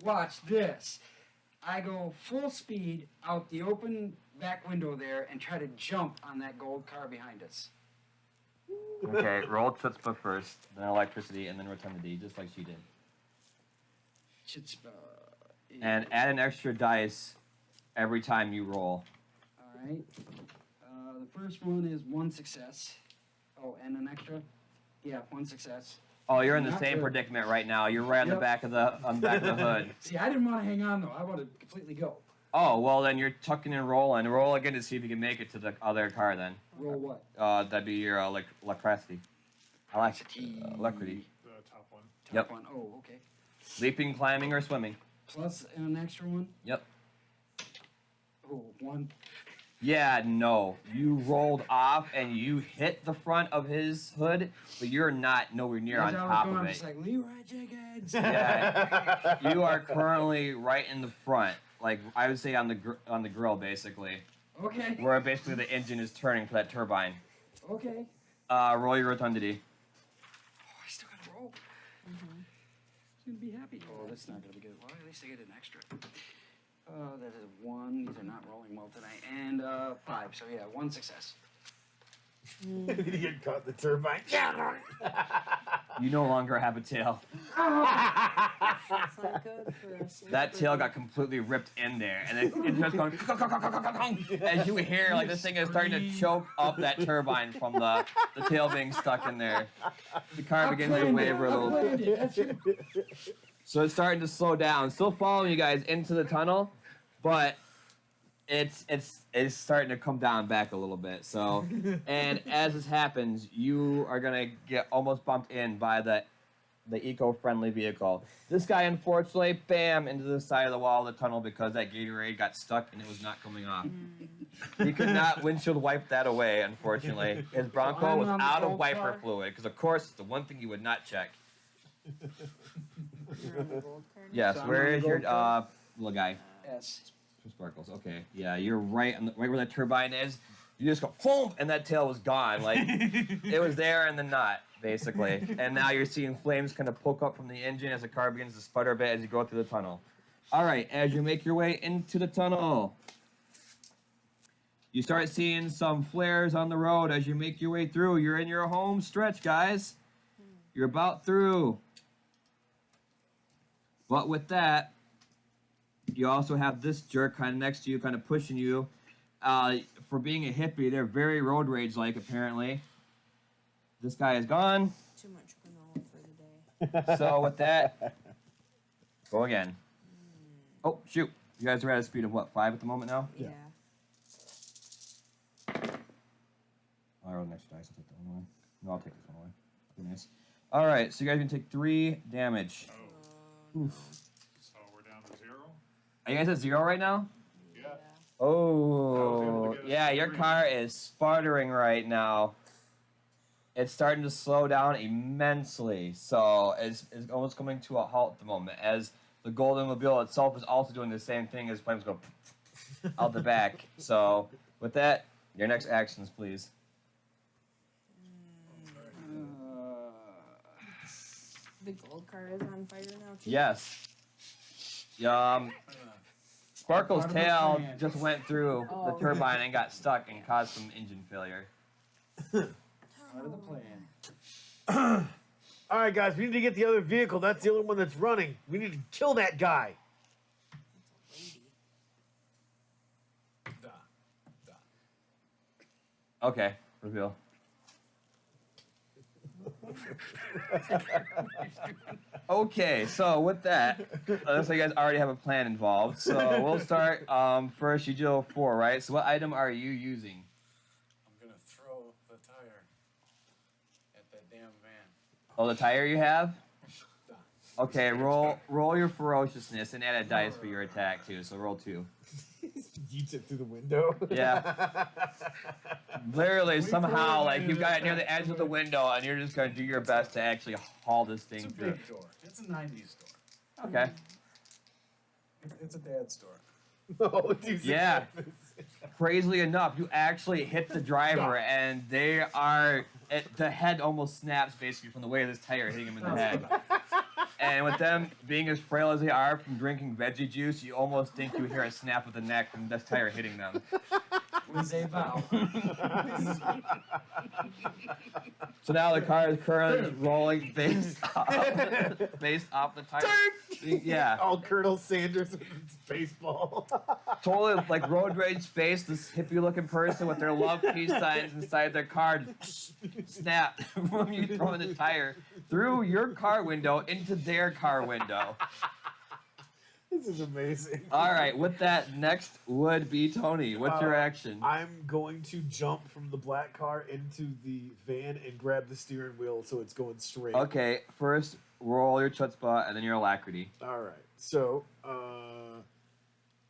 Watch this. I go full speed out the open back window there and try to jump on that gold car behind us. Okay, roll chutzpah first, then electricity, and then rotundity, just like she did. And add an extra dice every time you roll. All right. The first one is 1 success. Oh, and an extra? Yeah, 1 success. Oh, you're in the Not same good. predicament right now. You're right on the Yep. back of the hood. See, I didn't want to hang on though. I want to completely go. Oh, well then you're tucking and rolling. Roll again to see if you can make it to the other car then. Roll what? That'd be your electricity. Alacrity. The top one. Top Yep. one. Oh, okay. Leaping, climbing, or swimming. Plus an extra one. Yep. Oh, 1. Yeah, no. You rolled off and you hit the front of his hood, but you're not nowhere near on As I was top going, of I'm it. just like Leroy Jenkins. Yeah, you are currently right in the front, like I would say on the grill, basically, Okay. where basically the engine is turning for that turbine. Okay. Roll your rotundity. Oh, I still gotta roll. He's gonna be happy. Oh, that's not gonna be good. Well, at least I get an extra. That is 1. These are not rolling well tonight. And 5. So yeah, 1 success. You get caught in the turbine. You no longer have a tail. That's not good for us. That tail got completely ripped in there, and it just going as you hear like this thing is starting to choke up that turbine from the tail being stuck in there. The car begins to waver a little bit. So it's starting to slow down. Still following you guys into the tunnel, but it's starting to come down back a little bit. So, and as this happens, you are gonna get almost bumped in by the eco-friendly vehicle. This guy, unfortunately, bam, into the side of the wall of the tunnel because that Gatorade got stuck and it was not coming off. He could not windshield wipe that away, unfortunately. His Bronco I'm was on the out of gold wiper car. fluid because, of course, it's the one thing you would not check. You're on the gold card. Yes, So I'm where on is the your gold card? little guy? S. Sparkles. Okay, yeah, you're right right where that turbine is. You just go boom, and that tail was gone. Like it was there and then not, basically. And now you're seeing flames kind of poke up from the engine as the car begins to sputter a bit as you go through the tunnel. All right, as you make your way into the tunnel, you start seeing some flares on the road as you make your way through. You're in your home stretch, guys. You're about through. But with that, you also have this jerk kind of next to you, kind of pushing you. For being a hippie, they're very road rage-like, apparently. This guy is gone. Too much granola for the day. So with that, go again. Oh, shoot. You guys are at a speed of what, 5 at the moment now? Yeah. Oh, I rolled an extra dice. I'll take that one away. No, I'll take this one away. Goodness. All right, so you guys can take 3 damage. Oh, so we're down to 0. Are you guys at 0 right now? Yeah. Oh, to get us yeah, to your 3. car is sputtering right now. It's starting to slow down immensely, so it's almost coming to a halt at the moment, as the Golden Mobile itself is also doing the same thing as flames go out the back. So, with that, your next actions, please. The gold car is on fire now too. Yes. Sparkle's Part of the tail plan. just went through Oh. the turbine and got stuck and caused some engine failure. Part of the plan. All right, guys, we need to get the other vehicle. That's the only one that's running. We need to kill that guy. Lady. Da. Okay, reveal. Okay, so with that, looks like you guys already have a plan involved. So we'll start. First, you do 4, right? So what item are you using? I'm gonna throw the tire at that damn van. Oh, the tire you have? Okay, roll your ferociousness and add a dice for your attack too. So roll 2. Yeets it through the window. Yeah. Literally, We somehow, put it like in you've got it the near the back edge of door. the window, and you're just gonna do your best to actually haul this thing It's a through. big door. It's a 90s door. Okay. It's a dad's door. Oh, dude, Yeah. Crazily enough, you actually hit the driver, and they are. The head almost snaps basically from the weight of this tire hitting him in the head. And with them being as frail as they are from drinking veggie juice, you almost think you hear a snap of the neck from this tire hitting them. was a vow. So now the car is currently rolling based off the tire. Yeah, All Colonel Sanders with his baseball. totally like road rage face. This hippie-looking person with their love peace signs inside their car. Snap from you throwing the tire through your car window into their car window. This is amazing. All right, with that, next would be Tony. What's your action? I'm going to jump from the black car into the van and grab the steering wheel so it's going straight. Okay, first roll your chutzpah and then your alacrity. All right. So,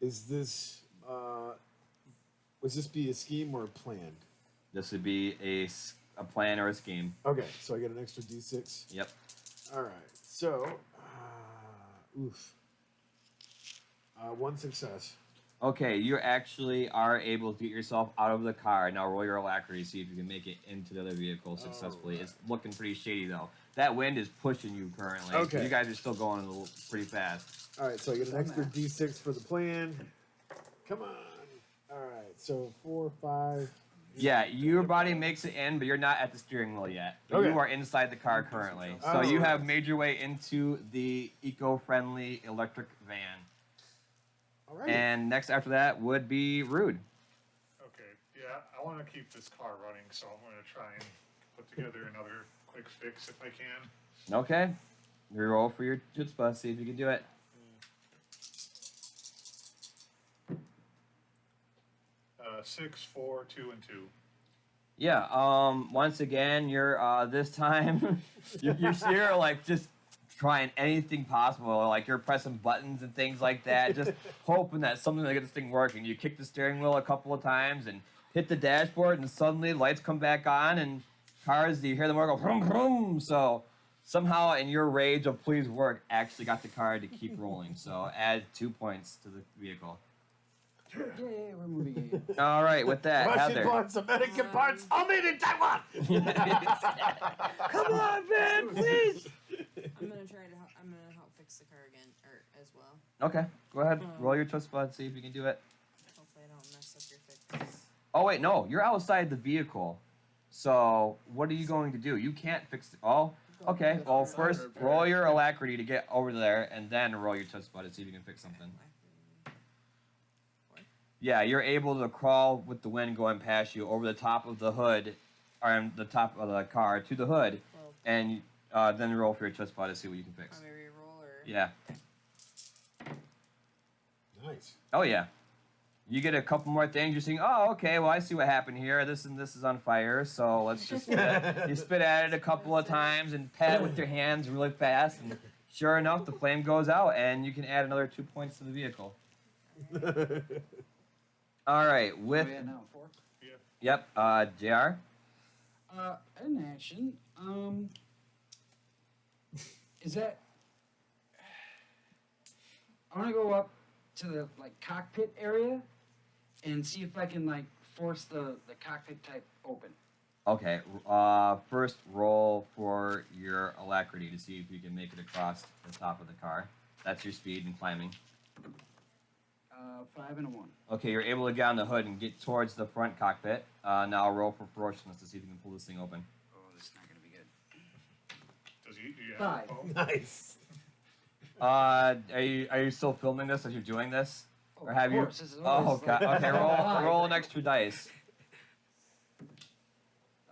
is this was this be a scheme or a plan? This would be a plan or a scheme. Okay, so I get an extra D6. Yep. All right. So, oof. One success. Okay, you actually are able to get yourself out of the car. Now roll your alacrity, see if you can make it into the other vehicle successfully. Alright. It's looking pretty shady though. That wind is pushing you currently. Okay. You guys are still going a little pretty fast. All right, so I get an extra D6 for the plan. Come on. All right, so 4, 5. Yeah, your body makes it in, but you're not at the steering wheel yet. But Okay. You are inside the car currently. So you have made your way into the eco-friendly electric van. All right. And next after that would be Rude. Okay, yeah, I want to keep this car running, so I'm going to try and put together another quick fix if I can. Okay. Reroll for your chutzpah, see if you can do it. 6, 4, 2, and 2. Yeah, once again, you're, this time, you're like, just trying anything possible. Like, you're pressing buttons and things like that, just hoping that something will get this thing working. You kick the steering wheel a couple of times and hit the dashboard, and suddenly lights come back on, and cars, you hear the motor go, vroom, vroom. So, somehow, in your rage of please work, actually got the car to keep rolling. So, add 2 points to the vehicle. Yay, we're moving again. All right, with that, Russian Heather. parts, American parts, all made in Taiwan. Come on, man, please. I'm gonna help fix the car again, or as well. Okay, go ahead. Roll your chutzpah and see if you can do it. Hopefully I don't mess up your fix. Oh wait, no, you're outside the vehicle. So what are you going to do? You can't fix it. Oh, okay. Well, first roll your alacrity to get over there, and then roll your chutzpah to see if you can fix something. Yeah, you're able to crawl with the wind going past you over the top of the hood, or the top of the car to the hood, Well, and then roll for your chutzpah to see what you can fix. want me to reroll or? Yeah. Nice. Oh yeah. You get a couple more things. You're saying, "Oh, okay. Well, I see what happened here. This and this is on fire. So let's just you spit at it a couple of times and pat it with your hands really fast, and sure enough, the flame goes out, and you can add another 2 points to the vehicle. All right. With Oh, yeah, now 4. yep. Jr. In action, is that? I want to go up to the cockpit area and see if I can force the cockpit type open. Okay. First roll for your alacrity to see if you can make it across the top of the car. That's your speed and climbing. 5 and a 1. Okay, you're able to get on the hood and get towards the front cockpit. Now roll for ferociousness to see if you can pull this thing open. Oh, this is not gonna be good. Does you have 5. a phone? Nice. Are you still filming this as you're doing this? Oh, Or have of you? course, this is Oh, always okay. Okay, roll an extra dice.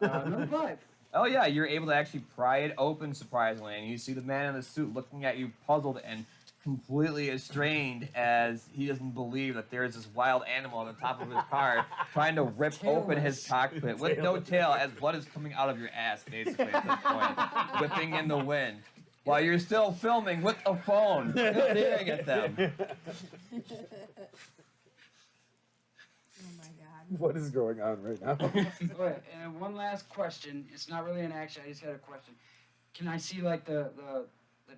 Number 5. Oh yeah, you're able to actually pry it open surprisingly, and you see the man in the suit looking at you, puzzled and completely estranged as he doesn't believe that there is this wild animal on the top of his car trying to rip open his cockpit with no tail, as blood is coming out of your ass basically at this point, whipping in the wind. While you're still filming with a phone, staring at them. Oh my god. What is going on right now? Okay, and one last question. It's not really an action. I just had a question. Can I see the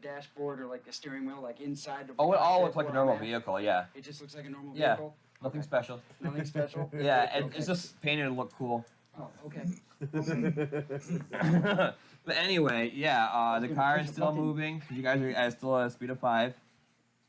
dashboard or the steering wheel inside the? Oh, it all cockpit looks like a where I'm normal at? vehicle, yeah. It just looks like a normal Yeah. vehicle. Nothing Okay. special. Nothing special. Yeah, and Okay. it's just painted to look cool. Oh, okay. But anyway, yeah, the gonna car push is a still button. moving. You guys are still at a speed of 5.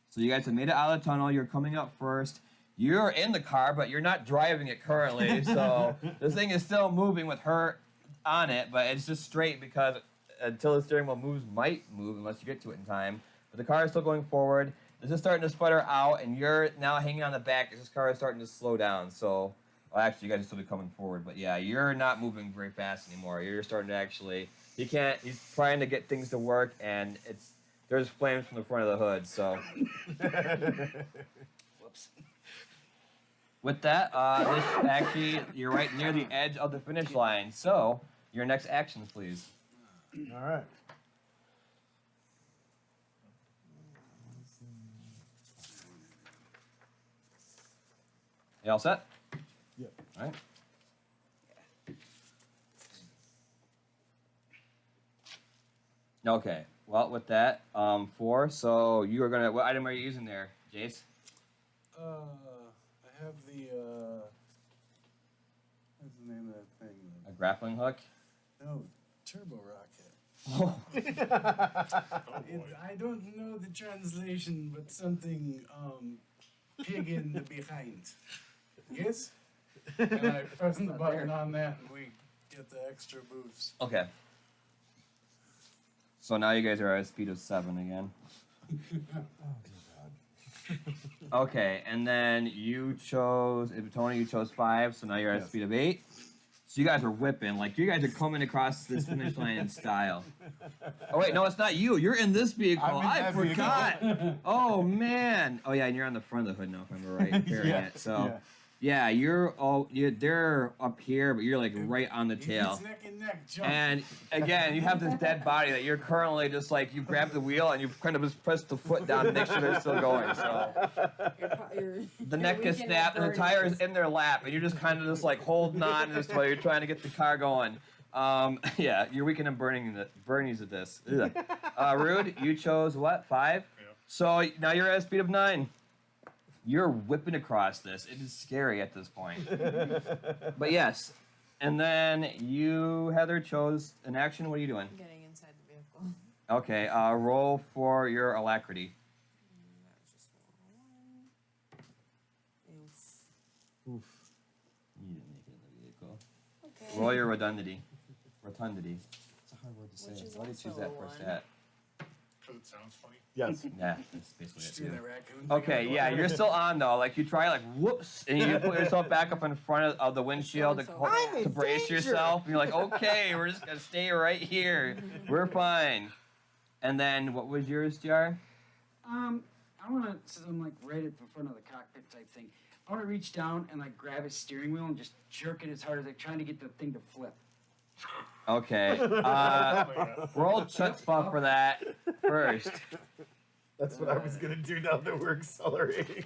So you guys have made it out of the tunnel. You're coming up first. You're in the car, but you're not driving it currently. So this thing is still moving with her on it, but it's just straight because until the steering wheel moves, might move unless you get to it in time. But the car is still going forward. This is starting to sputter out, and you're now hanging on the back as this car is starting to slow down. So, well, actually, you guys are still coming forward, but yeah, you're not moving very fast anymore. You're starting to actually. He can't. He's trying to get things to work, and there's flames from the front of the hood. So. Whoops. With that, this actually, you're right near the edge of the finish line. So, your next actions, please. All right. You all set? Yep. All right. Okay. Well, with that, 4. So you are gonna. What item are you using there, Jace? I have the, what's the name of that thing? A grappling hook. No, turbo rocket. Oh. Oh boy. I don't know the translation, but something, pig in the behind. Yes? And I press the button on that and we get the extra boost. Okay. So now you guys are at a speed of 7 again. Okay, and then you chose, Tony, you chose 5, so now you're at a Yes. speed of 8. So you guys are whipping, like you guys are coming across this finish line in style. Oh wait, no, it's not you. You're in this vehicle. I'm in I that forgot. Oh man. Oh yeah, and you're on the front of the hood now, if I remember right, carrying Yeah, it. So yeah, they're up here, but you're like right on the If tail. it's neck and neck, jump. And again, you have this dead body that you're currently just like you grab the wheel and you kind of just press the foot down to make sure they're still going. So the neck is snapped and the tire is in their lap, and you're just kind of just like holding on just while you're trying to get the car going. Yeah, you're weakening Bernie's at this. Ugh. Rude, you chose what? 5? Yeah. So now you're at a speed of 9. You're whipping across this. It is scary at this point. But yes. And then you, Heather, chose an action. What are you doing? I'm getting inside the vehicle. Okay, roll for your alacrity. That was just one. Oof. Oof. You didn't make it in the vehicle. Okay. Roll your rotundity. Rotundity. It's a hard word to say. Which is Why did you choose also that a for a 1. stat? Because it sounds funny. Yes. Yeah, that's basically Just it do too. that raccoon thing Okay, on the yeah, bottom. you're still on though. Like you try, like whoops, and you put yourself back up in front of the windshield It's to, going so fast. to brace danger. yourself. And you're like, okay, we're just gonna stay right here. We're fine. And then what was yours, JR? I want to, since I'm like right at the front of the cockpit type thing, I want to reach down and like grab his steering wheel and just jerk it as hard as like trying to get the thing to flip. Okay. Roll chutzpah for that first. That's what I was gonna do now that we're accelerating.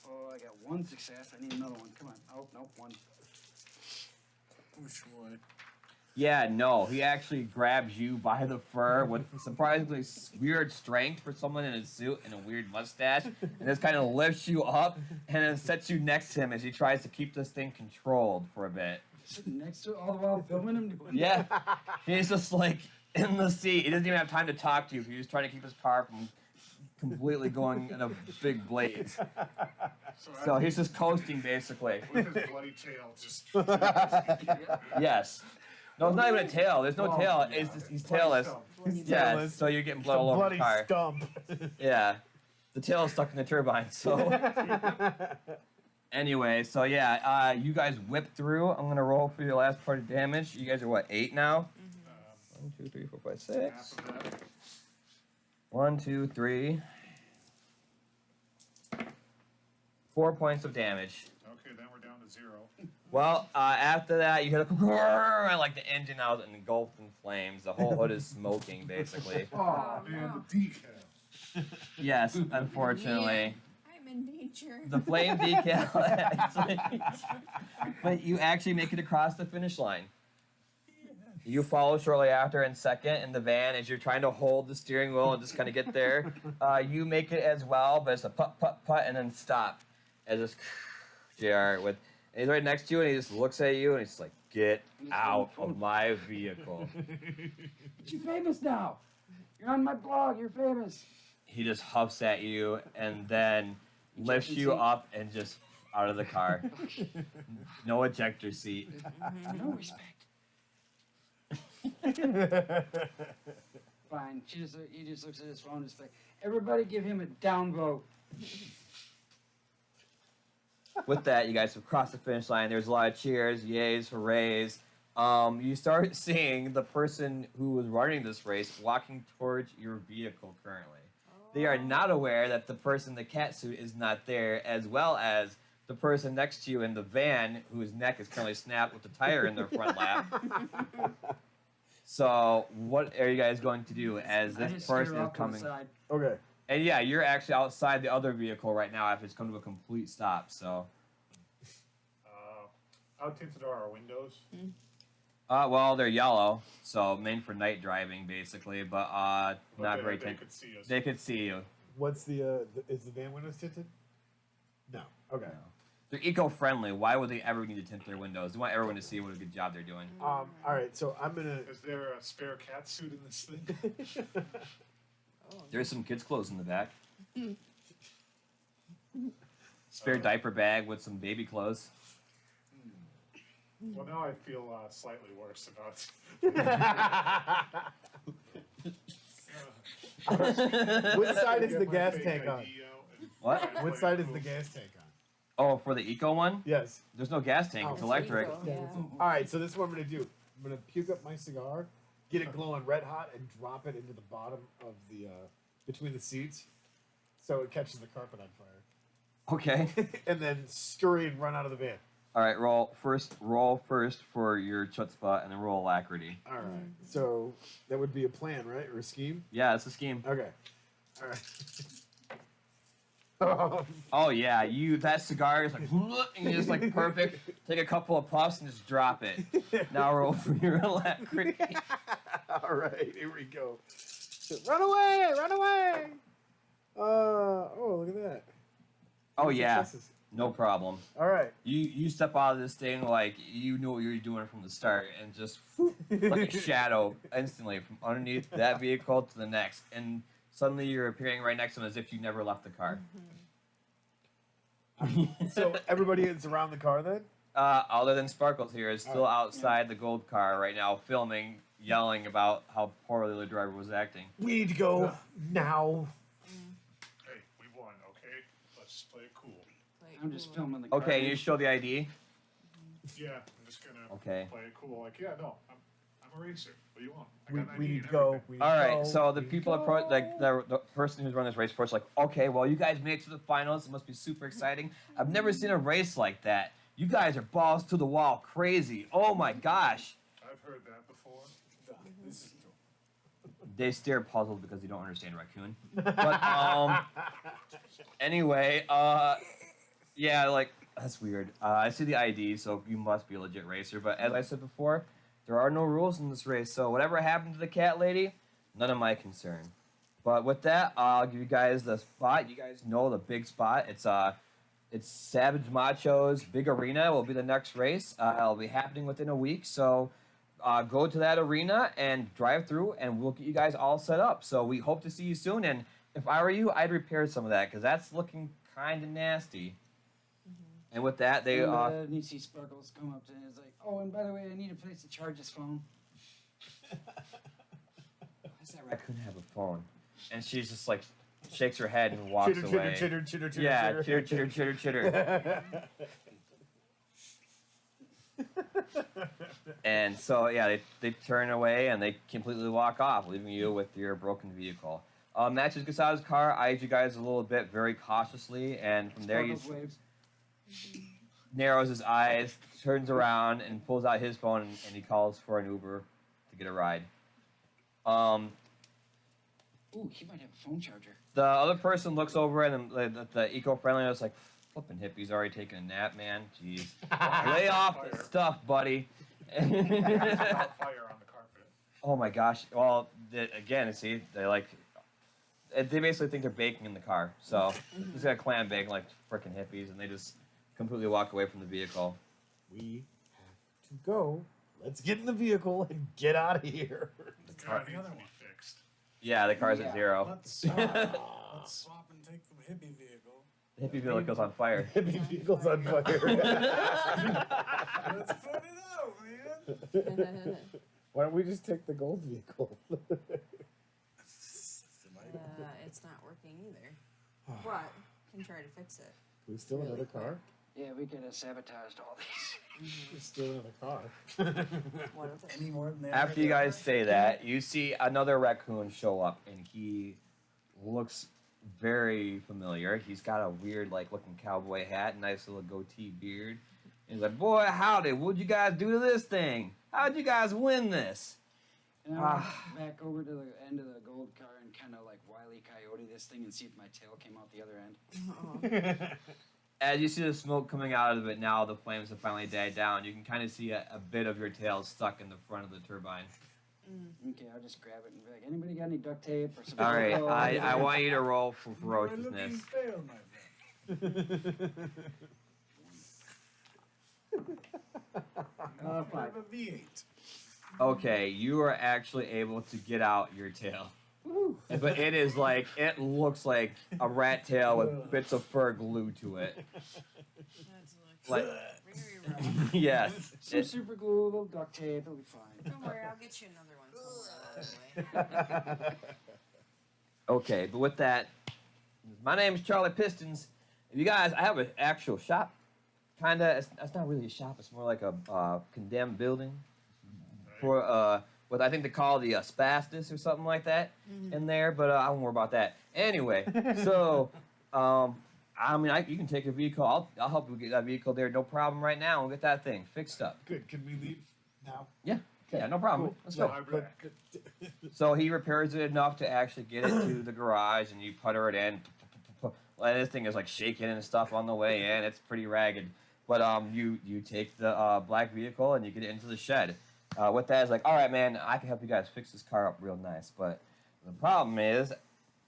Oh, I got 1 success. I need another one. Come on. Oh, nope, 1. Push one. Yeah, no, he actually grabs you by the fur with surprisingly weird strength for someone in a suit and a weird mustache, and just kind of lifts you up and then sets you next to him as he tries to keep this thing controlled for a bit. Sitting next to it all the while filming him doing Yeah, he's just like in the seat. He doesn't even have time to talk to you. He's trying to keep his car from completely going in a big blaze. So he's just coasting basically. With his bloody tail, just. Yes. No, it's not even a tail. There's no Well, tail. yeah, It's just, he's bloody tailless. stump. Yeah, tailless. so you're getting The blood all over bloody the car. stump. Yeah. The tail is stuck in the turbine, so. Anyway, so yeah, you guys whip through. I'm gonna roll for your last part of damage. You guys are what, 8 now? 1, 2, 3, 4, 5, 6. Half of that. 1, 2, 3. 4 points of damage. Okay, then we're down to 0. Well, after that, you hear the and like the engine out and engulfed in flames. The whole hood is smoking, basically. Oh, man, the decal. Yes, unfortunately. I'm in danger. The flame decal actually, but you actually make it across the finish line. You follow shortly after in second in the van as you're trying to hold the steering wheel and just kind of get there. You make it as well, but it's a putt, putt, putt, and then stop. As this JR with, And he's right next to you, and he just looks at you, and he's like, "Get He's out going, of my vehicle." But you're famous now. You're on my blog. You're famous. He just huffs at you, and then lifts you seat. up and just out of the car. No ejector seat. No respect. Fine. He just looks at his phone and is like, everybody give him a downvote. With that, you guys have crossed the finish line. There's a lot of cheers, yays, hoorays. You start seeing the person who was running this race walking towards your vehicle currently. They are not aware that the person in the cat suit is not there, as well as the person next to you in the van whose neck is currently snapped with the tire in their front lap. So, what are you guys going to do as I this just steer person is off to the coming? side. Okay. And yeah, you're actually outside the other vehicle right now after it's come to a complete stop. So, How tinted are our windows? well, they're yellow, so made for night driving basically, but not they, very they tinted. could see us. They could see you. What's the is the van windows tinted? No. Okay. They're eco-friendly. Why would they ever need to tint their windows? They want everyone to see what a good job they're doing. All right. So I'm gonna. Is there a spare cat suit in this thing? There's some kids' clothes in the back. Spare diaper bag with some baby clothes. Well, now I feel slightly worse about. What side is Get the my gas fake tank ID on? out and What? try and What play side it is the cool. gas tank on? Oh, for the eco one? Yes. There's no gas tank. Oh, It's it's electric. eco. Yeah. All right. So this is what I'm gonna do. I'm gonna puke up my cigar, get it glowing red hot, and drop it into the bottom of the between the seats, so it catches the carpet on fire, Okay. and then scurry and run out of the van. All right. Roll first for your chutzpah, and then roll alacrity. All right. So that would be a plan, right, or a scheme? Yeah, that's the scheme. Okay. All right. Oh yeah, that cigar is like, and you just like perfect. Take a couple of puffs and just drop it. Now roll for your alacrity. All right, here we go. Run away! Run away! Oh, look at that. Oh Two yeah, successes. no problem. All right. You step out of this thing like you knew what you were doing from the start, and just like a shadow instantly from underneath that vehicle to the next, and suddenly you're appearing right next to them as if you never left the car. So everybody is around the car then? Other than Sparkles here is still outside the gold car right now, filming, yelling about how poorly the driver was acting. We need to go now. Hey, we won, okay? Let's just play it cool. Like, I'm just ooh. filming the car. Okay, you show the ID. Yeah, I'm just gonna Okay. play it cool. Like, yeah, no, I'm a racer. What do you want? I We, got an we ID need and to go. everything. We need All to right, go, so the we need people to approach, go. like the person who's running this race approach, like, okay, well, you guys made it to the finals. It must be super exciting. I've never seen a race like that. You guys are balls to the wall, crazy. Oh my gosh. I've heard that before. This is true. They stare puzzled because they don't understand raccoon. But anyway, yeah, like that's weird. I see the ID, so you must be a legit racer. But as I said before, there are no rules in this race. So whatever happened to the cat lady, none of my concern. But with that, I'll give you guys the spot. You guys know the big spot. It's Savage Macho's big arena. Will be the next race. It'll be happening within a week. So go to that arena and drive through, and we'll get you guys all set up. So we hope to see you soon. And if I were you, I'd repair some of that because that's looking kind of nasty. And with that, they And you see Sparkles come up to him and is like, oh, and by the way, I need a place to charge this phone. why does that raccoon have a phone? And she's just like shakes her head and walks Chitter, away. chitter, chitter, chitter, Yeah, chitter, chitter, chitter, chitter, chitter. And so yeah, they turn away and they completely walk off, leaving you with your broken vehicle. Matches gets out of his car, eyes you guys a little bit very cautiously, and from there Sparkles you waves. narrows his eyes, turns around, and pulls out his phone and he calls for an Uber to get a ride. Ooh, he might have a phone charger. The other person looks over and the eco-friendly is like, flipping hippie's already taking a nap, man. Jeez. Lay off the stuff, buddy. About fire on the carpet. Oh my gosh. Well, again, see, they basically think they're baking in the car. So he's got a clam bake like freaking hippies, and they just completely walk away from the vehicle. we have to go. Let's get in the vehicle and get out of here. The car needs to be fixed. Yeah, the car's at 0. Let's swap and take the hippie vehicle. The hippie vehicle's on fire. Heavy vehicle's on fire. Let's put it out, man. Why don't we just take the gold vehicle? It's not working either. But can try to fix it. Can we steal another car? Yeah, we could have sabotaged all these. We steal another car. What if it? Any more than that? After you guys say that, you see another raccoon show up, and he looks very familiar. He's got a weird, like, looking cowboy hat, nice little goatee beard. And he's like, "Boy, howdy, what'd you guys do to this thing? How'd you guys win this?" And I went back over to the end of the gold car and kind of like Wile E. Coyote this thing and see if my tail came out the other end. As you see the smoke coming out of it now, the flames have finally died down. You can kind of see a bit of your tail stuck in the front of the turbine. Okay, I'll just grab it and be like, anybody got any duct tape or something? All right, I want you to roll for ferociousness. Looking fail, my friend. 5. I have a V8. Okay, you are actually able to get out your tail. But it is like, it looks like a rat tail with bits of fur glued to it. That's Like, very rough. yes. Some super glue, a little duct tape, it'll be fine. Don't worry, I'll get you another one somewhere along the way. Okay, but with that, my name is Charlie Pistons. If you guys, I have an actual shop. Kinda, it's not really a shop, it's more like a condemned building. For, what I think they call the asbestos or something like that in there, but I won't worry about that. Anyway, so, I mean, you can take a vehicle. I'll help you get that vehicle there, no problem right now. We'll get that thing fixed up. Good. Can we leave now? Yeah, yeah, no problem. Cool. Let's So, go. So he repairs it enough to actually get it to the garage, and you putter it in. And this thing is like shaking and stuff on the way in. It's pretty ragged. But you take the black vehicle and you get it into the shed. With that is like, all right, man, I can help you guys fix this car up real nice. But the problem is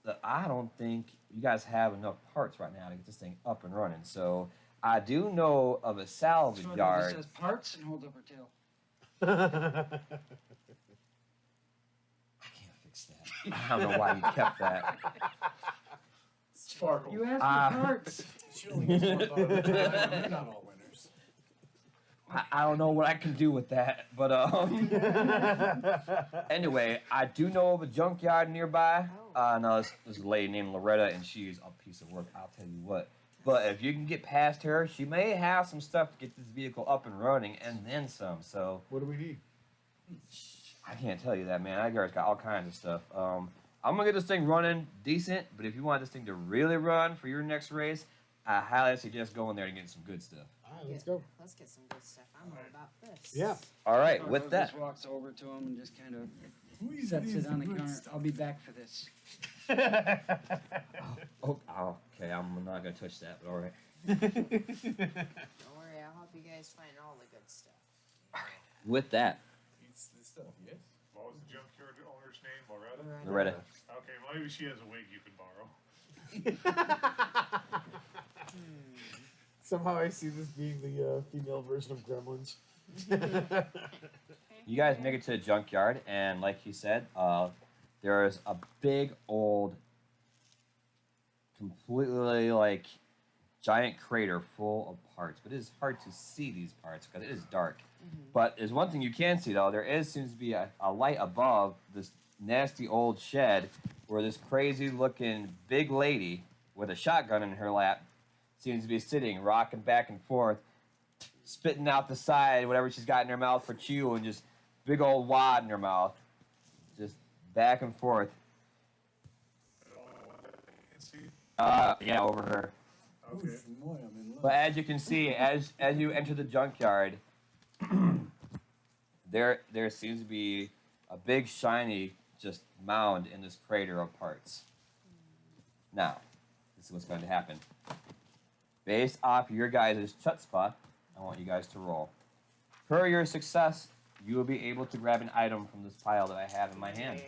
that I don't think you guys have enough parts right now to get this thing up and running. So I do know of a salvage So it yard. says parts and holds up her tail. I can't fix that. I don't know why you kept that. Sparkle. You asked for parts. She only gets one thought at a time. We're not all winners. I don't know what I can do with that, but anyway, I do know of a junkyard nearby. No, there's a lady named Loretta, and she's a piece of work. I'll tell you what. But if you can get past her, she may have some stuff to get this vehicle up and running, and then some. So What do we need? I can't tell you that, man. That guy's got all kinds of stuff. I'm gonna get this thing running decent, but if you want this thing to really run for your next race, I highly suggest going there and getting some good stuff. All right, let's go. Let's get some good stuff. I'm all about this. Yeah. All right, So with Rose that. just walks over to him and just kind of Who sets it on the counter. I'll be back for this. Oh, okay, I'm not gonna touch that, but all right. Don't worry, I'll help you guys find all the good stuff. With that, It's the stuff, yes? What was the junkyard owner's name? Loretta? Loretta. Okay, well, maybe she has a wig you can borrow. Somehow I see this being the female version of Gremlins. You guys make it to the junkyard, and like he said, there's a big old, completely like giant crater full of parts. But it is hard to see these parts because it is dark. But there's one thing you can see though. There seems to be a light above this nasty old shed where this crazy looking big lady with a shotgun in her lap seems to be sitting, rocking back and forth, spitting out the side whatever she's got in her mouth for chew, and just big old wad in her mouth, just back and forth. Yeah, over her. Okay. Oof, boy, I'm in love. But as you can see, as you enter the junkyard, there seems to be a big shiny just mound in this crater of parts. Now, this is what's going to happen. Based off your guys' chutzpah, I want you guys to roll. Per your success, you will be able to grab an item from this pile that I have in my hand.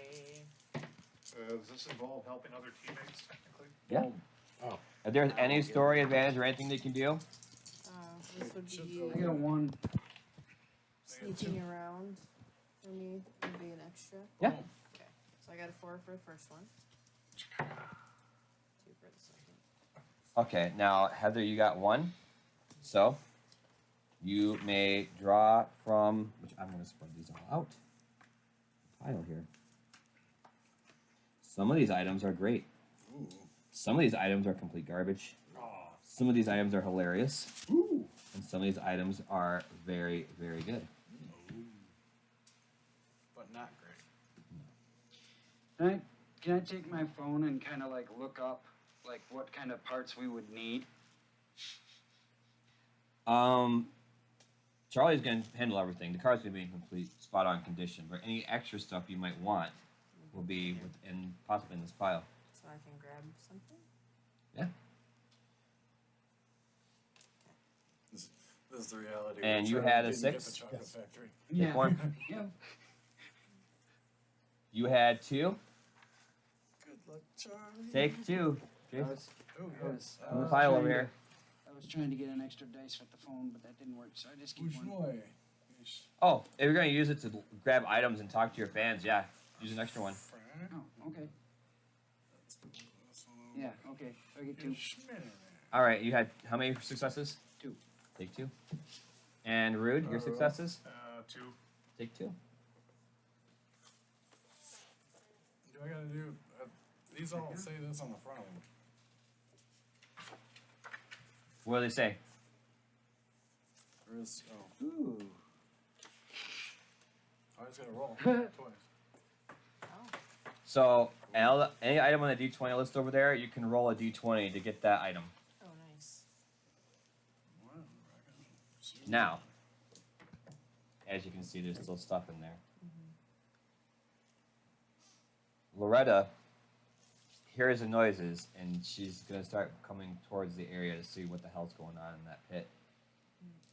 Does this involve helping other teammates, technically? Yeah. Oh. If there's any story advantage or anything they can do, So this would be I got a 1. sneaking around for me would be an extra. Yeah. Okay. So I got a 4 for the first one. 2 for the second. Okay, now Heather, you got 1. So you may draw from, which I'm going to spread these all out. Pile here. Some of these items are great. Ooh. Some of these items are complete garbage. Some of these items are hilarious. Ooh. And some of these items are very, very good. But not great. Can I take my phone and kind of like look up like what kind of parts we would need? Charlie's gonna handle everything. The car's gonna be in complete, spot-on condition. But any extra stuff you might want will be within, possibly in this pile. So I can grab something. Yeah. This is the reality. And We're you trying had to a get 6? the chocolate Yes. factory. Take one. Yeah. You had 2. Good luck, Charlie. Take 2. I Okay. was, Oh, I yeah. was, I On the was pile trying over to- here. I was trying to get an extra dice with the phone, but that didn't work, so I just keep Which one. way? Yes. Oh, if you're gonna use it to grab items and talk to your fans, yeah, use an extra one. Frank. Oh, okay. Let's do this one. Yeah, okay. So I get 2. All right, you had how many successes? 2. Take 2. And Rude, your successes? 2. Take 2. Do I gotta do? These all say this on the front of them. What do they say? Or is, oh, Ooh. I was gonna roll twice. Oh. So, any item on the D20 list over there, you can roll a D20 to get that item. Oh, nice. Wow, I got- Now, as you can see, there's still stuff in there. Loretta hears the noises, and she's gonna start coming towards the area to see what the hell's going on in that pit.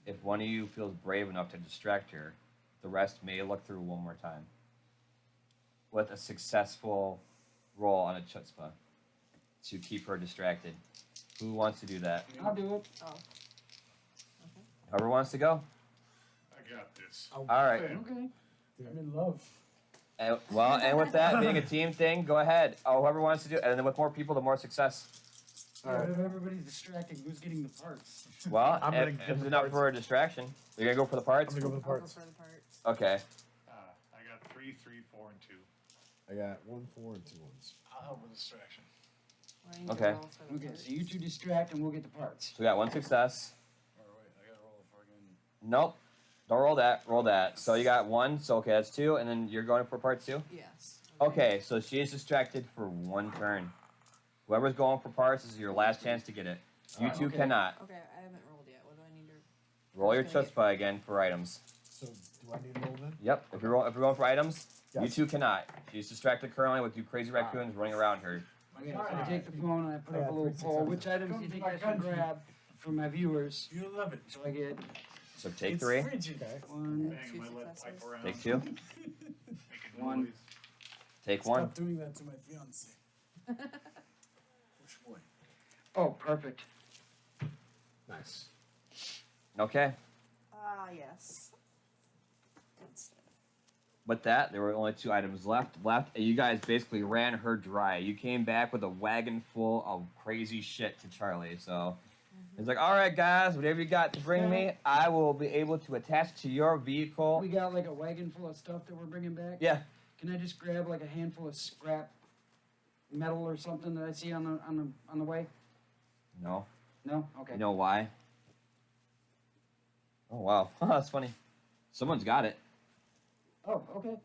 If one of you feels brave enough to distract her, the rest may look through one more time with a successful roll on a chutzpah to keep her distracted. Who wants to do that? I'll do it. Oh. Whoever wants to go. I got this. All right. Fail. Okay. I'm in love. And with that being a team thing, go ahead. Oh, whoever wants to do it, and then with more people, the more success. All right. If everybody's distracting, who's getting the parts? Well, I'm gonna if give it's the enough parts. for a distraction, you're gonna go for the parts. I'm gonna go for the I'll go parts. for the parts. Okay. I got 3, 3, 4, and 2. I got 1, 4, and 2 ones. I'll help with distraction. Well, I need to Okay. roll for the Okay, parts. so you 2 distract and we'll get the parts. So we got 1 success. Or wait, I gotta roll for again. Nope. Don't roll that. Roll that. So you got 1. So okay, that's 2, and then you're going for parts 2. Yes. Okay. So she is distracted for 1 turn. Whoever's going for parts this is your last chance to get it. You two Okay. cannot. Okay, I haven't rolled yet. What do I need to? Roll your Okay. chutzpah again for items. So, do I need to roll then? Yep. If you're going for items, you Yes. two cannot. She's distracted currently with you crazy raccoons running around her. Okay, so I take the phone and I put I up got a little 3 poll. Which successes. items do you Come think to I my should country. grab for my viewers? You love it. So I get So take It's 3. frigid. Okay. 1, Banging my Two lead pipe successes. around. Take 2. Making One. noise. Take Stop 1. doing that to my fiance. Which boy? oh, perfect. Nice. Okay. Ah, yes. Good stuff. With that, there were only 2 items left, and you guys basically ran her dry. You came back with a wagon full of crazy shit to Charlie. So he's like, "All right, guys, whatever you got to bring me, I will be able to attach to your vehicle." We got like a wagon full of stuff that we're bringing back. Yeah. Can I just grab like a handful of scrap metal or something that I see on the way? No. No. Okay. You know why? Oh wow, that's funny. Someone's got it. Oh, okay.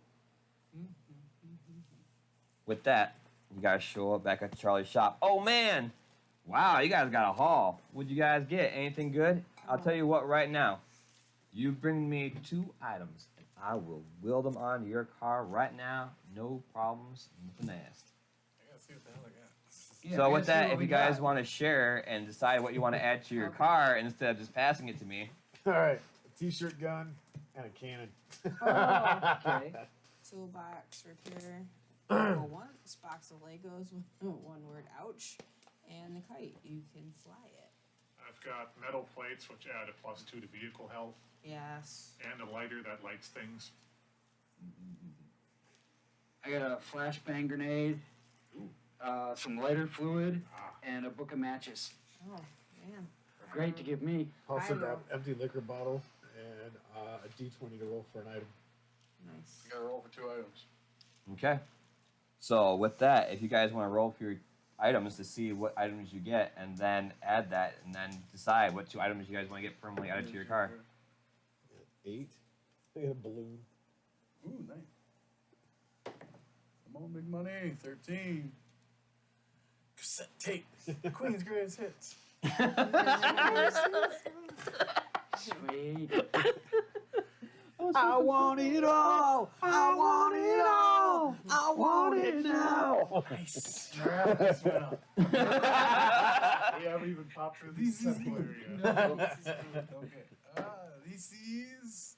With that, you guys show up back at Charlie's shop. Oh man! Wow, you guys got a haul. What'd you guys get? Anything good? I'll tell you what right now. You bring me 2 items, and I will wheel them onto your car right now. No problems. Nothing asked. I gotta see what the hell I got. Yeah, So we with gotta see that, what if we you guys got. want to share and decide what you want to add to your Okay. car instead of just passing it to me, All right. A t-shirt gun and a cannon. Oh, okay. Toolbox repair. Well, one box of Legos with one word "ouch," and the kite. You can fly it. I've got metal plates, which add a +2 to vehicle health, Yes. and a lighter that lights things. I got a flashbang grenade, some lighter fluid, Ah. and a book of matches. Oh man. Great to give me. Also I got roll. empty liquor bottle and a D20 to roll for an item. Nice. You gotta roll for 2 items. Okay. So with that, if you guys want to roll for your items to see what items you get, and then add that, and then decide what 2 items you guys want to get permanently added to your car. 8. I got a balloon. Ooh, nice. Come on, big money. 13. Cassette tape. Queen's greatest hits. Sweet. I want it all. I want it all. I want it now. Nice. Morale just went up. We haven't even popped through the sample area. Okay. This is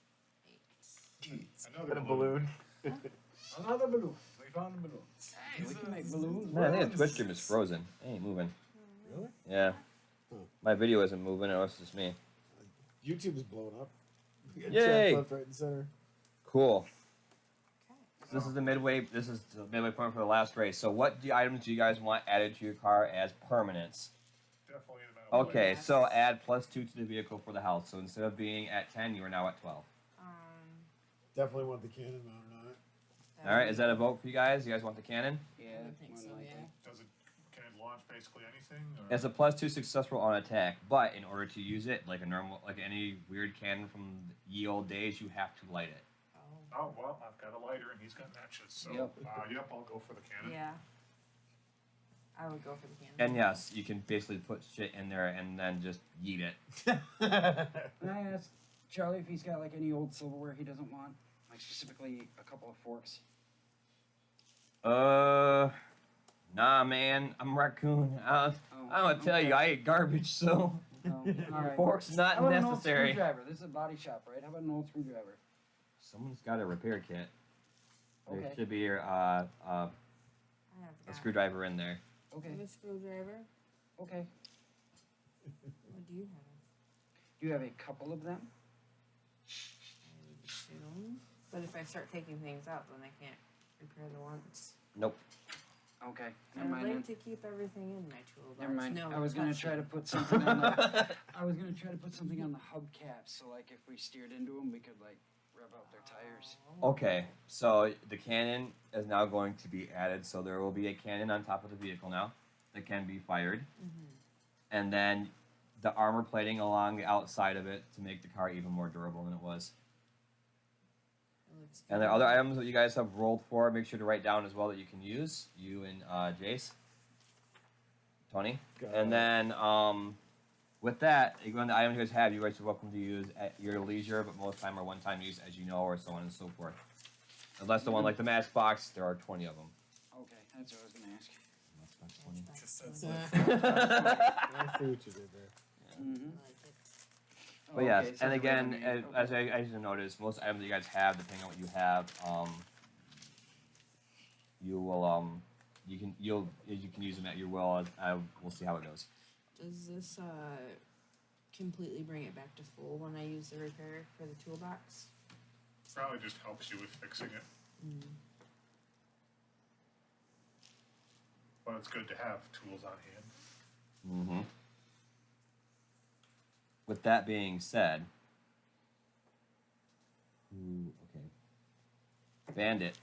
8. Another Got a balloon. Another balloon. We found a balloon. Hey, we can make balloons. Man, I think the Twitch stream is frozen. It ain't moving. Really? Yeah. Huh. My video isn't moving. It was just me. YouTube is blowing up. We got Yay. chat left, right, and center. Cool. Okay. So this is the midway. This is the midway point for the last race. So what items do you guys want added to your car as permanents? Definitely the metal Okay, Yes. so add +2 to the vehicle for the house. So instead of being at 10, you are now at 12. Definitely want the cannon mounted on it. All right, is that a vote for you guys? You guys want the cannon? Yeah, I would think so. more Yeah. likely. Does it, can it launch basically anything? Or? It's a +2 successful on attack, but in order to use it, like a normal, like any weird cannon from ye old days, you have to light it. Oh. Oh, well, I've got a lighter and he's got matches. So, Yep. yep, I'll go for the cannon. Yeah. I would go for the cannon. And yes, you can basically put shit in there and then just yeet it. Can I ask Charlie if he's got like any old silverware he doesn't want? Like specifically a couple of forks. Nah, man, I'm raccoon. I'm gonna tell you, I eat garbage, so No. All right. fork's not How about an old necessary. screwdriver? This is a body shop, right? How about an old screwdriver? Someone's got a repair kit. There Okay. should be I have a screwdriver in there. Okay. You have a screwdriver. Okay. What do you have? Do you have a couple of them? I assume. But if I start taking things out, then I can't repair the ones. Nope. Okay. I Never would mind. like then. to keep everything in my toolbox. Never mind. No, I was gonna touch try it. to put something on the. I was gonna try to put something on the hubcaps, so like if we steered into them, we could like rev out their tires. Okay, so the cannon is now going to be added. So there will be a cannon on top of the vehicle now that can be fired, and then the armor plating along the outside of it to make the car even more durable than it was. It looks And there are good. other items that you guys have rolled for. Make sure to write down as well that you can use. You and Jace, Tony, Got and it. then with that, you go on the items you guys have. You guys are welcome to use at your leisure, but most time are one-time use, as you know, or so on and so forth. Unless the one like the matchbox, there are 20 of them. Okay, that's what I was gonna ask. Matchbox 20. I see what you did there. Mm-hmm. I like it. But yes, and again, as you notice, most items that you guys have, depending on what you have, you will you can use them at your will. We'll see how it goes. Does this completely bring it back to full when I use the repair for the toolbox? Probably just helps you with fixing it. But it's good to have tools on hand. Mm-hmm. With that being said, okay, Bandit.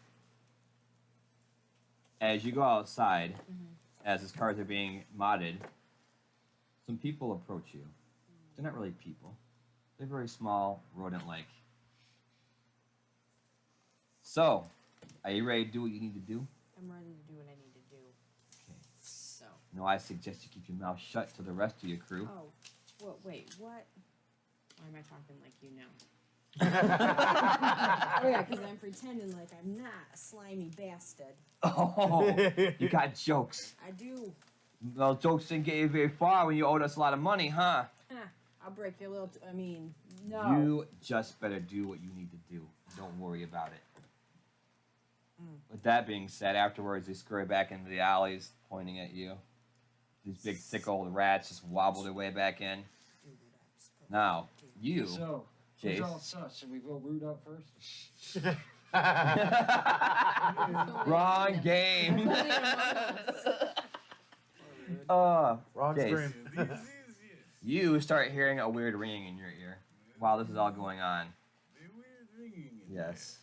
As you go outside, as his cars are being modded, some people approach you. They're not really people. They're very small, rodent-like. So, are you ready to do what you need to do? I'm ready to do what I need to do. Okay. So. No, I suggest you keep your mouth shut to the rest of your crew. Oh, well, wait, what? Why am I talking like you know? Oh yeah, because I'm pretending like I'm not a slimy bastard. Oh, you got jokes. I do. Well, jokes didn't get you very far when you owed us a lot of money, huh? Huh, I'll break your little. I mean, no. You just better do what you need to do. Don't worry about it. With that being said, afterwards they scurry back into the alleys, pointing at you. These big, thick old rats just wobble their way back in. Now, you, So, who's Chase. all sus? Should we vote Root out first? Wrong game. Wrong Chase, screen. Yes. you start hearing a weird ringing in your ear while this is all going on. The weird ringing in Yes.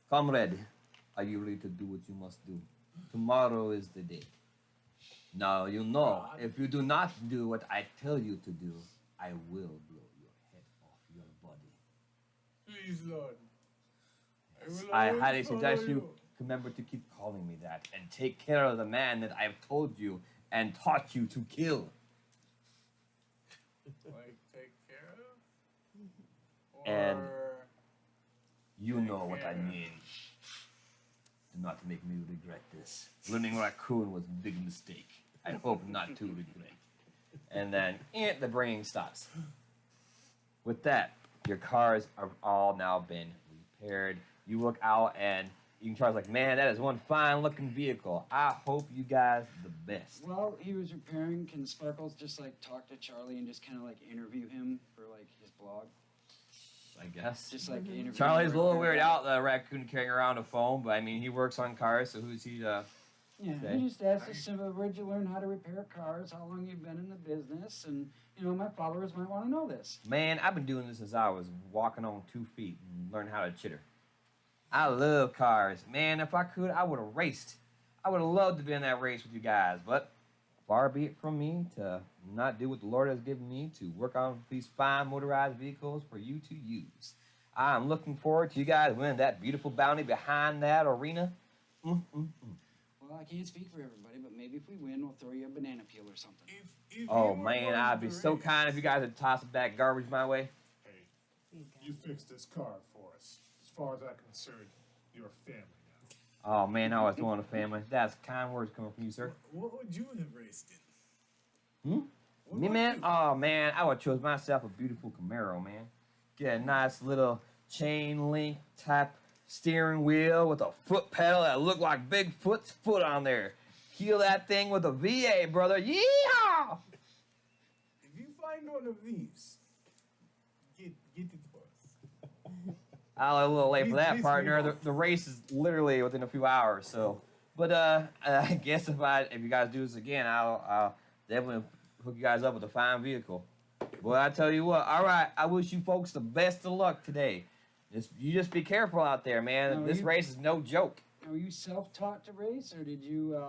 Comrade, are you ready to do what you must do? Tomorrow is the day. Now, you know, if you do not do what I tell you to do, I will blow your head off your body. there. Please, Lord. will I always highly follow suggest you remember to keep calling me that and take care of the man that I've told you and taught you to kill. Like, take care of? And- Or You know what I mean. Do not make me regret this. Learning raccoon was a big mistake. I hope not to regret. And then the bringing stops. With that, your cars have all now been repaired. You look out and you can Charles like, man, that is one fine looking vehicle. I hope you guys the best. While he was repairing, can Sparkles just like talk to Charlie and just kind of like interview him for like his blog? I guess. Just like interview. Charlie's a him little right weird there. out the raccoon carrying around a phone, but I mean he works on cars, so who's he to Yeah, Okay. he just asked us where'd you learn how to repair cars, how long you've been in the business, and you know my followers might want to know this. Man, I've been doing this since I was walking on 2 feet and learned how to chitter. I love cars. Man, if I could, I would have raced. I would have loved to be in that race with you guys, but far be it from me to not do what the Lord has given me to work on these fine motorized vehicles for you to use. I'm looking forward to you guys winning that beautiful bounty behind that arena. Well, I can't speak for everybody, but maybe if we win, we'll throw you a banana peel or something. if Oh you were man, going I'd be to so race, kind if you guys had tossed back garbage my way. Hey, you fixed this car for us. As far as I'm concerned, you're family now. Oh man, I always want a family. That's kind words coming from you, sir. What would you have raced in? Hmm? What Me, would man? you- Oh, man, I would chose myself a beautiful Camaro, man. Get a nice little chain link type steering wheel with a foot pedal that looked like Bigfoot's foot on there. Keel that thing with a VA, brother. Yeehaw! If you find one of these, get it for us. I'm a little late for Please- that, please partner. move The race is literally within a few hours, so. But I guess if you guys do this again, I'll definitely hook you guys up with a fine vehicle. Well, I tell you what. All right, I wish you folks the best of luck today. You just be careful out there, man. No, This you- race is no joke. Are you self-taught to race, or did you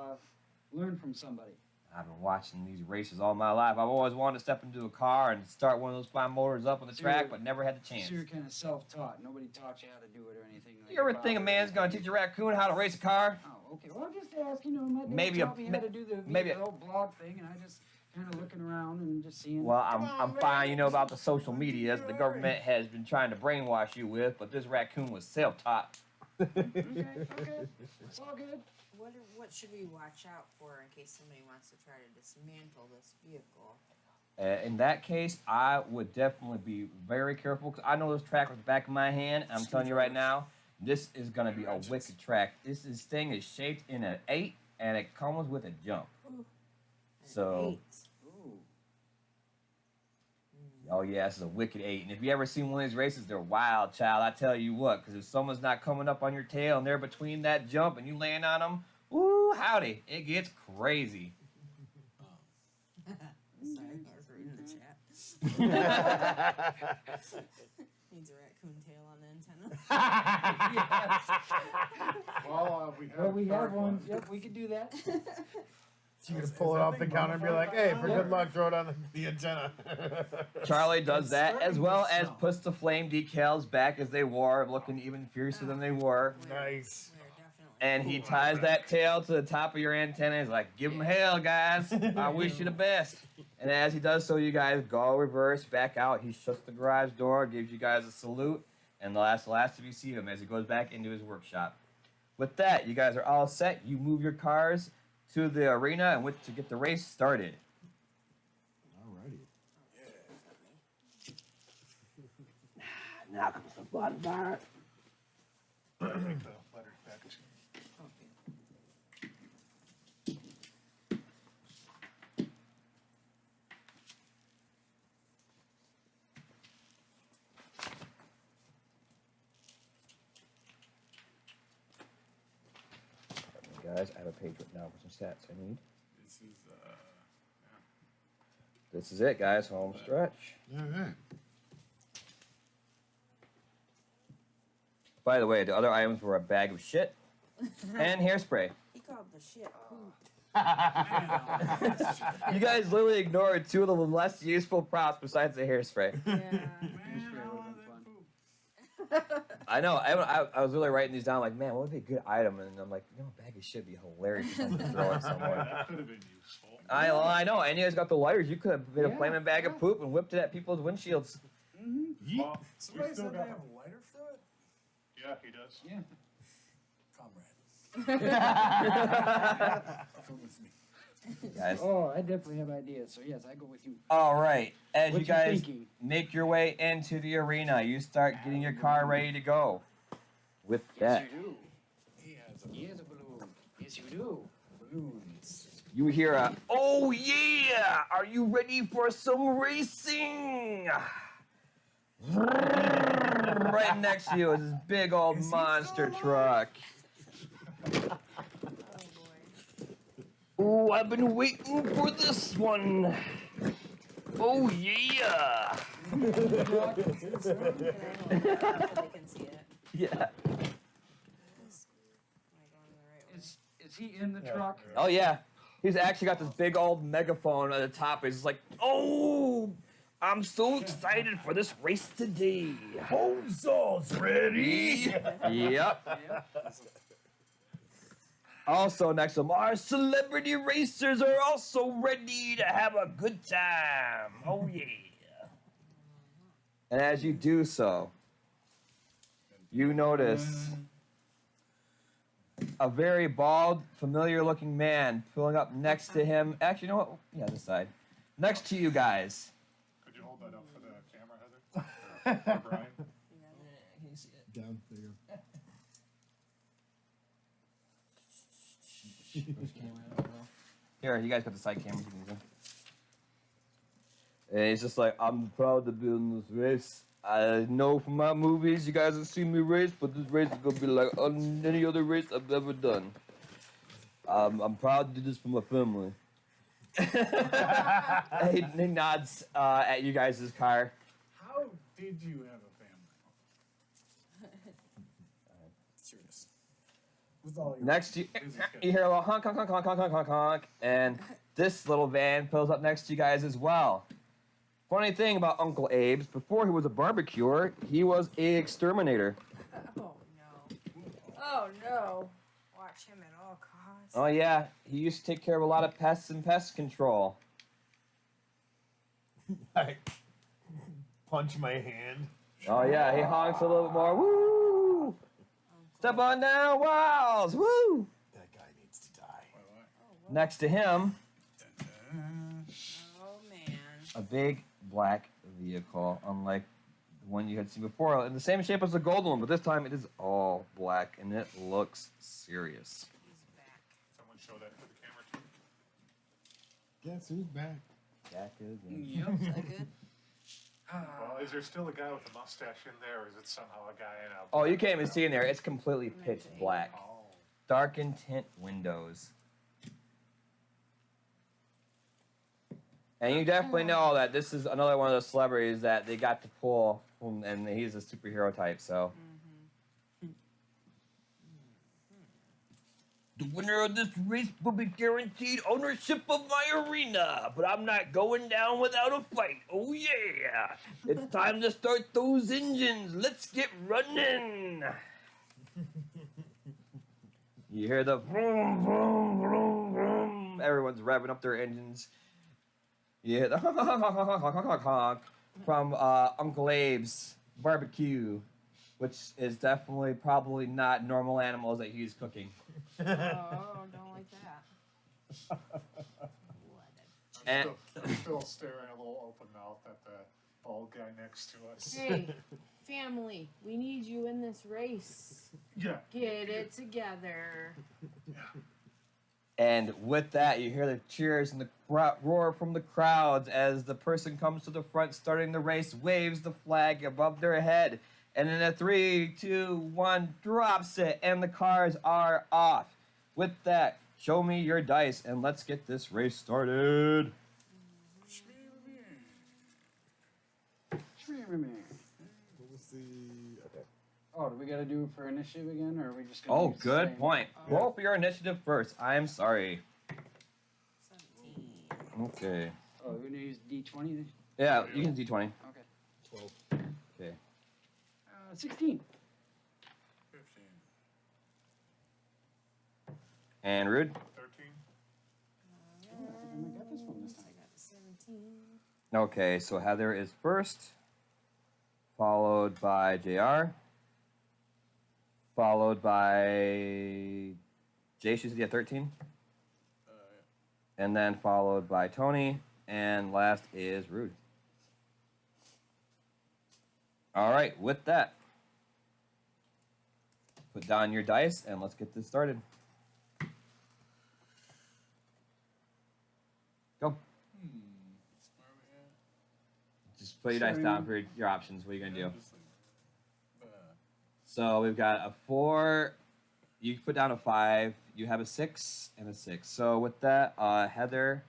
learn from somebody? I've been watching these races all my life. I've always wanted to step into a car and start one of those fine motors up on the So track, you're- but never had the chance. So you're kind of self-taught. Nobody taught you how to do it or anything. Like You ever your think a father man's or gonna anything? teach a raccoon how to race a car? Oh, okay. Well, I'm just asking. You know, my dad Maybe taught me how to do the maybe- whole blog thing, and I just kind of looking around and just seeing. Well, Come I'm on, fine, you know, man. about the social medias the government has been trying to brainwash you with, but this raccoon was self-taught. Okay. It's all good. What should we watch out for in case somebody wants to try to dismantle this vehicle? In that case, I would definitely be very careful because I know this track with the back of my hand. I'm telling you right now, this is going to be a wicked track. This thing is shaped in an 8, and it comes with a jump. An So- 8. Ooh. Oh yeah, this is a wicked 8. And if you ever seen one of these races, they're wild, child. I tell you what, because if someone's not coming up on your tail and they're between that jump and you land on them, woo, howdy, it gets crazy. Sorry, I was reading the chat. Needs a raccoon tail on the antenna. Well, we have, Well, we have card one. left. Yep, we could do that. You just pull it off the counter and be like, hey, for good luck, throw it on the antenna. Charlie does that starting as well to as smell. puts the flame decals back as they were, looking even fiercer than they were. Nice. We're definitely. And he ties that tail to the top of your antenna. He's like, give him hell, guys. I wish you the best. And as he does so, you guys go reverse, back out. He shuts the garage door, gives you guys a salute. And the last of you see him as he goes back into his workshop. With that, you guys are all set. You move your cars to the arena and went to get the race started. Alrighty. Now comes the fun part. Make the letter package. guys. I have a page written down for some stats I need. This is it, guys. Home stretch. All right. By the way, the other items were a bag of shit and hairspray. He called the shit poop. You guys literally ignored two of the less useful props besides the hairspray. Yeah. Man, I want that poop. I know. I was really writing these down like, man, what would be a good item? And I'm like, a bag of shit would be hilarious if I could throw it somewhere. That could have been useful. I know. And you guys got the lighters. You could have made a Yeah, flaming bag of poop and whipped it at people's windshields. Mm-hmm. Well, Somebody we still said they got. have a lighter for it? Yeah, he does. Yeah. Comrade, come with me. Guys. Oh, I definitely have ideas. So yes, I go with you. All right. As What you you guys thinking? make your way into the arena, you start getting your car ready to go. With that, Yes, you do. He has He has a balloon. Yes, you do. balloons. you hear a, oh yeah! Are you ready for some racing? Right next to you is this big old monster truck. Oh boy. Oh, I've been waiting for this one. Oh yeah! Can I hold it up so they can see it? Yeah. Am I going the right way? Is he in the truck? Oh yeah. He's actually got this big old megaphone at the top. He's like, oh, I'm so excited for this race today. Home sauce ready. Yep. Yep. Also next to him, our celebrity racers are also ready to have a good time. Oh yeah. And as you do so, you notice a very bald, familiar-looking man pulling up next to him. Actually, you know what? Yeah, this side. Next to you guys. Could you hold that up for the camera, Heather? For Brian? Can you see it? Down there. Here, you guys got the side cameras. You can use them. And he's just like, I'm proud to be in this race. I know from my movies you guys have seen me race, but this race is gonna be like any other race I've ever done. I'm proud to do this for my family. And he nods at you guys' car. How did you have a family? Serious. With all your Next to you, busy you hear a little honk, honk, honk, honk, honk, honk, honk, honk, and this little van pulls up next to you guys as well. Funny thing about Uncle Abe's, before he was a barbecuer, he was a exterminator. Oh no. Oh no. Watch him at all costs. Oh yeah, he used to take care of a lot of pests and pest control. I punch my hand. Oh yeah, he honks a little bit more. Woo! Step on down, Walls! Woo! That guy needs to die. Next to him, Oh man. a big black vehicle, unlike the one you had seen before, in the same shape as the golden one, but this time it is all black and it looks serious. He's back. Someone show that to the camera too. Guess who's back? Jack is in. Yep. Is that good? Well, is there still a guy with a mustache in there, or is it somehow a guy in a... Oh, you can't even see in there. It's completely pitch black. Oh. Darkened tint windows. And you definitely know that this is another one of those celebrities that they got to pull, and he's a superhero type, so. The winner of this race will be guaranteed ownership of my arena, but I'm not going down without a fight. Oh yeah! It's time to start those engines. Let's get running. You hear the vroom, vroom, vroom, vroom. Everyone's revving up their engines. You hear the honk, honk, honk, honk, honk, honk, honk, honk from Uncle Abe's barbecue, which is definitely probably not normal animals that he's cooking. Oh, don't like that. And- I'm still staring a little open mouth at the bald guy next to us. Hey, family, we need you in this race. Yeah. Get it together. And with that, you hear the cheers and the roar from the crowds as the person comes to the front starting the race, waves the flag above their head, and in a 3, 2, 1, drops it, and the cars are off. with that, show me your dice and let's get this race started. What was the? Okay. Oh, do we gotta do it for initiative again, or are we just gonna Oh, use the good same? point. Yeah. Roll for your initiative first. I'm sorry. 17. Okay. Oh, we're gonna use D20? Yeah, you can D20. Okay. 12. Okay. 16. 15. And Rude? 13. I think I got this one this I time. got 17. Okay, so Heather is first, followed by JR, followed by Jay, she's at 13, and then followed by Tony, and last is Rude. All right, with that, put down your dice and let's get this started. Go. Where are we at? Just put your dice down for your options. What are you going to do? Just like, So we've got a 4. You can put down a 5. You have a 6 and a 6. So with that, Heather,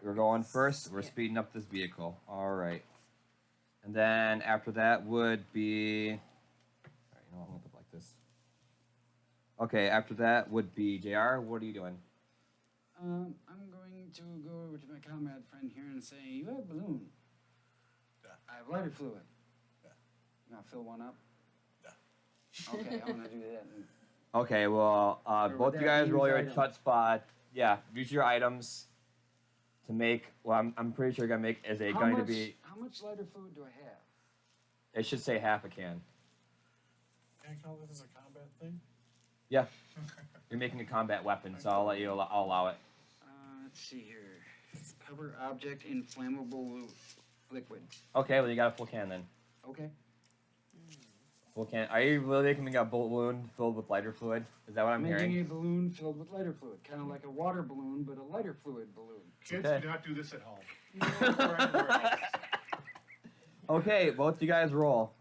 we're going first. We're Yeah. speeding up this vehicle. All right. And then after that would be. All right, you know what? I'm going to put it like this. Okay, after that would be JR. What are you doing? I'm going to go over to my comrade friend here and say, you have a balloon. Yeah. I have lighter fluid. Yeah. Now fill one up. Yeah. Okay, I'm gonna do that. Okay, well, Or both would you that guys use roll your item? touch spot. Yeah, use your items to make. Well, I'm pretty sure you're gonna make. Is it going to be? How much lighter fluid do I have? It should say half a can. can I call this as a combat thing? Yeah. You're making a combat weapon, so I'll let you. I'll allow it. Let's see here. Cover object in flammable liquid. Okay, well you got a full can then. Okay. Full can. Are you really making a balloon filled with lighter fluid? Is that what I'm Making hearing? a balloon filled with lighter fluid, kind of like a water balloon, but a lighter fluid balloon. Kids, Okay. do not do this at home. Or anywhere else. Okay, both you guys roll.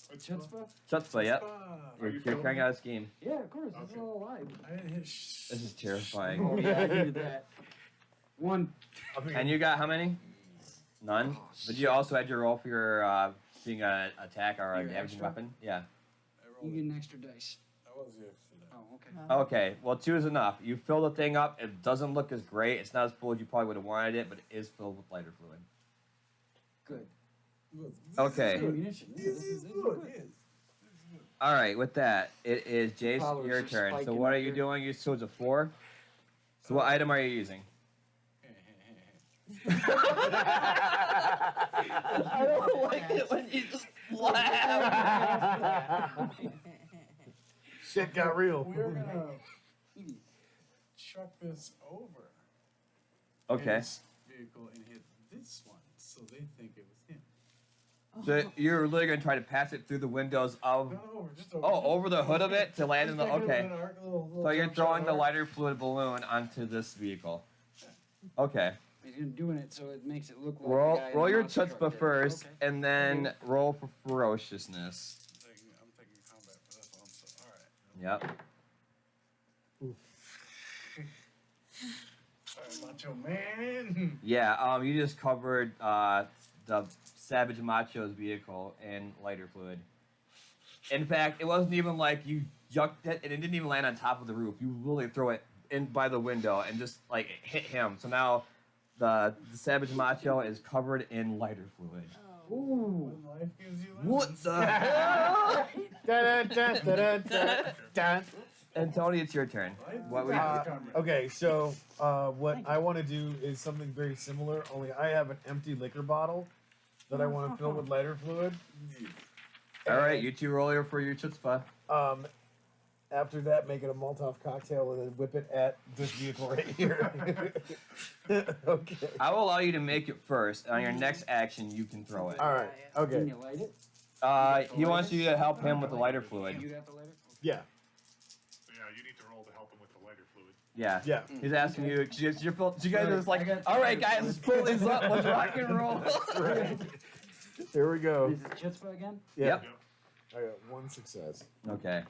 What's Chutzpah? Chutzpah, yep. Are You're, you you're carrying out a scheme. Yeah, of course. This is Okay. all alive. I didn't hit This is terrifying. Oh yeah, I knew that. One. And you got how many? None. Oh, But you also had your roll for your being an attack or a Your damaging extra? weapon. Yeah. I You rolled get it. an extra dice. That was the extra. Oh, okay. Okay. Well, 2 is enough. You fill the thing up. It doesn't look as great. It's not as full as you probably would have wanted it, but it is filled with lighter fluid. Good. Good. Okay. Ammunition. Yeah, This is good. Yes. All right, with that, it is Jace, Followers your are turn. So spiking what up are you here. doing? You so it's a 4. So what item are you using? I don't like it when you just laugh. Shit got real. We're gonna chuck this over Okay. his vehicle and hit this one, so they think it was him. So you're literally gonna try to pass it through the windows of. No, over, just over. Oh, over the hood of it to land in the. Just take it Okay. with an arc, little So you're jump throwing shot the arc. lighter fluid balloon onto this vehicle. Okay. He's doing it so it makes it look like Roll the guy in roll the your monster truck chutzpah did. first, Okay. and then roll for ferociousness. I'm taking combat for this one, so alright. Yep. Alright, macho man. Yeah. You just covered the Savage Macho's vehicle in lighter fluid. In fact, it wasn't even like you jucked it, and it didn't even land on top of the roof. You really throw it in by the window and just like it hit him. So now the Savage Macho is covered in lighter fluid. Oh. Ooh. When life gives you What lemons. the hell? Dun. And Tony, it's your turn. Life What gives would you you- comrade. Okay, so what I want to do is something very similar, only I have an empty liquor bottle that I want to fill with lighter fluid. All right, you two roll for your chutzpah. After that, make it a Molotov cocktail and then whip it at this vehicle right here. Okay. I will allow you to make it first, and on your next action, you can throw it. All right. Can Okay. you light it? He wants you to help him with the lighter fluid. You got the lighter? Yeah. So yeah, you need to roll to help him with the lighter fluid. Yeah. Yeah. He's asking you. You guys are just like, I got- all right, guys, let's pull these up. Let's rock and roll. Right. Here we go. Is it chutzpah again? Yeah. Yep. Yep. I got one success. Okay.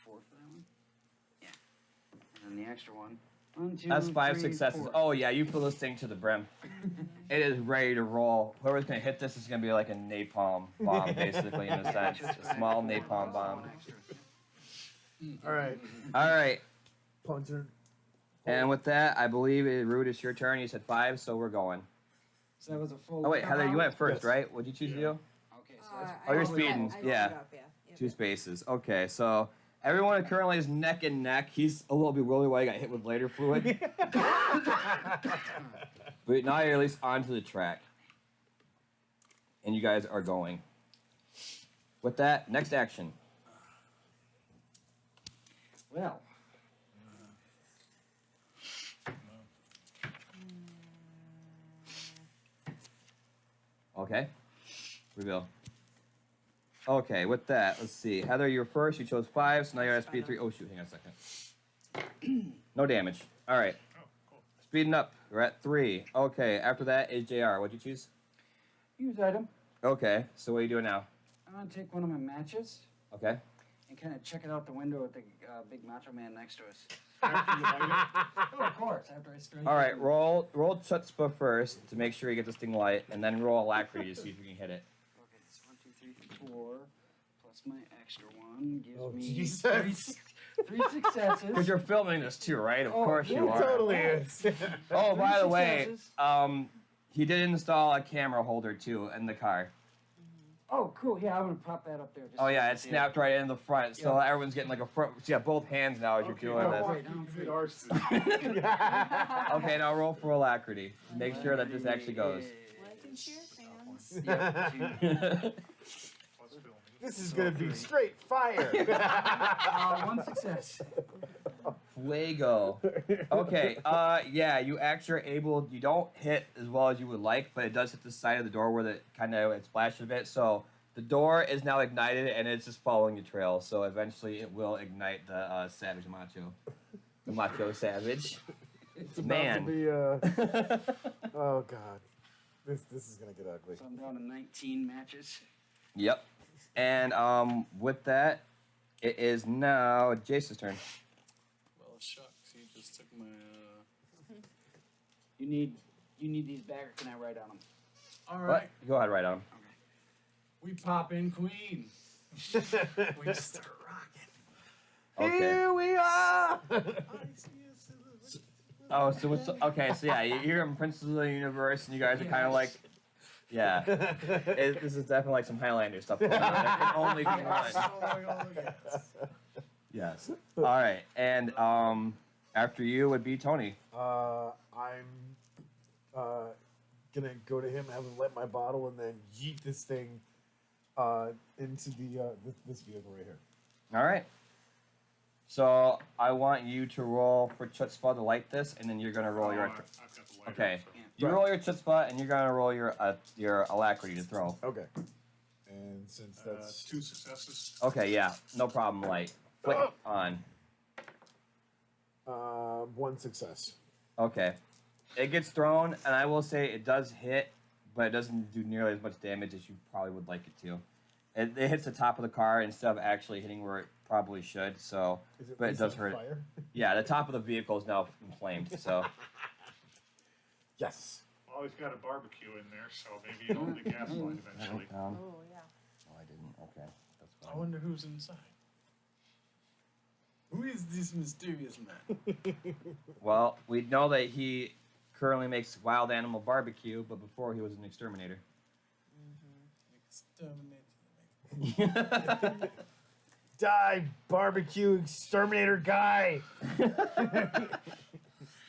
4 for that one. Yeah. And then the extra one. 1, 2, That's 5 3, successes. 4. Oh yeah, you fill this thing to the brim. It is ready to roll. Whoever's gonna hit this is gonna be like a napalm bomb, basically, in a sense. A small napalm bomb. All right. All right. Punter. And with that, I believe, Rude, it's your turn. You said 5, so we're going. So that was a full. Oh wait, Heather, you went first, Yes. right? What'd you choose to do? Okay, so that's Oh, you're I speeding, screwed yeah. up, yeah. Yep. 2 spaces. Okay, so everyone currently is neck and neck. He's a little bewildered why he got hit with lighter fluid. But now you're at least onto the track. And you guys are going. With that, next action. Well. Okay. Reveal. Okay, with that, let's see. Heather, you were first. You chose 5, so now you're at speed 3. Oh, shoot, hang on a second. No damage. All right. Oh, cool. Speeding up. We're at 3. Okay, after that is JR. What'd you choose? Use item. Okay, so what are you doing now? I'm gonna take one of my matches Okay. and kind of check it out the window with the big macho man next to us. After you light Oh, of course. After I strike. All right, roll chutzpah first to make sure you get this thing light, and then roll alacrity to see if you can hit it. Okay, it's 1, 2, 3, 4, plus my extra one gives Oh, me Jesus. 3 successes. Because you're filming this too, right? Of course yeah, you are. Totally is. Oh, by the way, successes. he did install a camera holder too in the car. Oh, cool. Yeah, I'm gonna pop that up there. Just Oh so yeah, you it can see snapped right in the front, so Yeah. everyone's getting like a front. So yeah, both hands now as you're Okay, doing now this. walk Wait, you I'm through free. ours. Okay, now roll for alacrity. Make sure that this actually goes. Like and share, fans. Yeah, 2. Plus filming. This is gonna be straight fire. 1 success. Fuego. Okay, yeah, you actually are able, you don't hit as well as you would like, but it does hit the side of the door where it splashes a bit, so the door is now ignited and it's just following the trail, so eventually it will ignite the Savage Macho. The Macho Savage. It's about Man. to be, oh god, this is gonna get ugly. So I'm down to 19 matches. Yep. And with that, it is now Jason's turn. Well, shucks, he just took my. You need these back, or can I write on them? All What? right, Go ahead, right on. we pop in Queen. We start rocking. Okay. Here we are. Oh, so what's okay? So yeah, you're in Princes of the Universe, and you guys are kind of like, yeah. This is definitely like some Highlander stuff going on. There can only be one. Yes. All right, and after you would be Tony. I'm gonna go to him, have him light my bottle, and then yeet this thing into this vehicle right here. All right. So I want you to roll for chutzpah to light this, and then you're gonna roll your. I've got the lighter, Okay. so- You roll your chutzpah, and you're gonna roll your alacrity to throw. Okay. And since that's 2 successes. Okay, yeah, no problem. Light. Flick on. 1 success. Okay. It gets thrown, and I will say it does hit, but it doesn't do nearly as much damage as you probably would like it to. It hits the top of the car instead of actually hitting where it probably should. So, but it is does on hurt. Fire? Yeah, the top of the vehicle is now inflamed. So, Yes. Well, he's got a barbecue in there, so maybe you open the gas line eventually. oh, Oh, yeah. I didn't. Okay, that's I fine. wonder who's inside. Who is this mysterious man? Well, we know that he currently makes wild animal barbecue, but before he was an exterminator. Exterminate. Die, barbecue exterminator guy.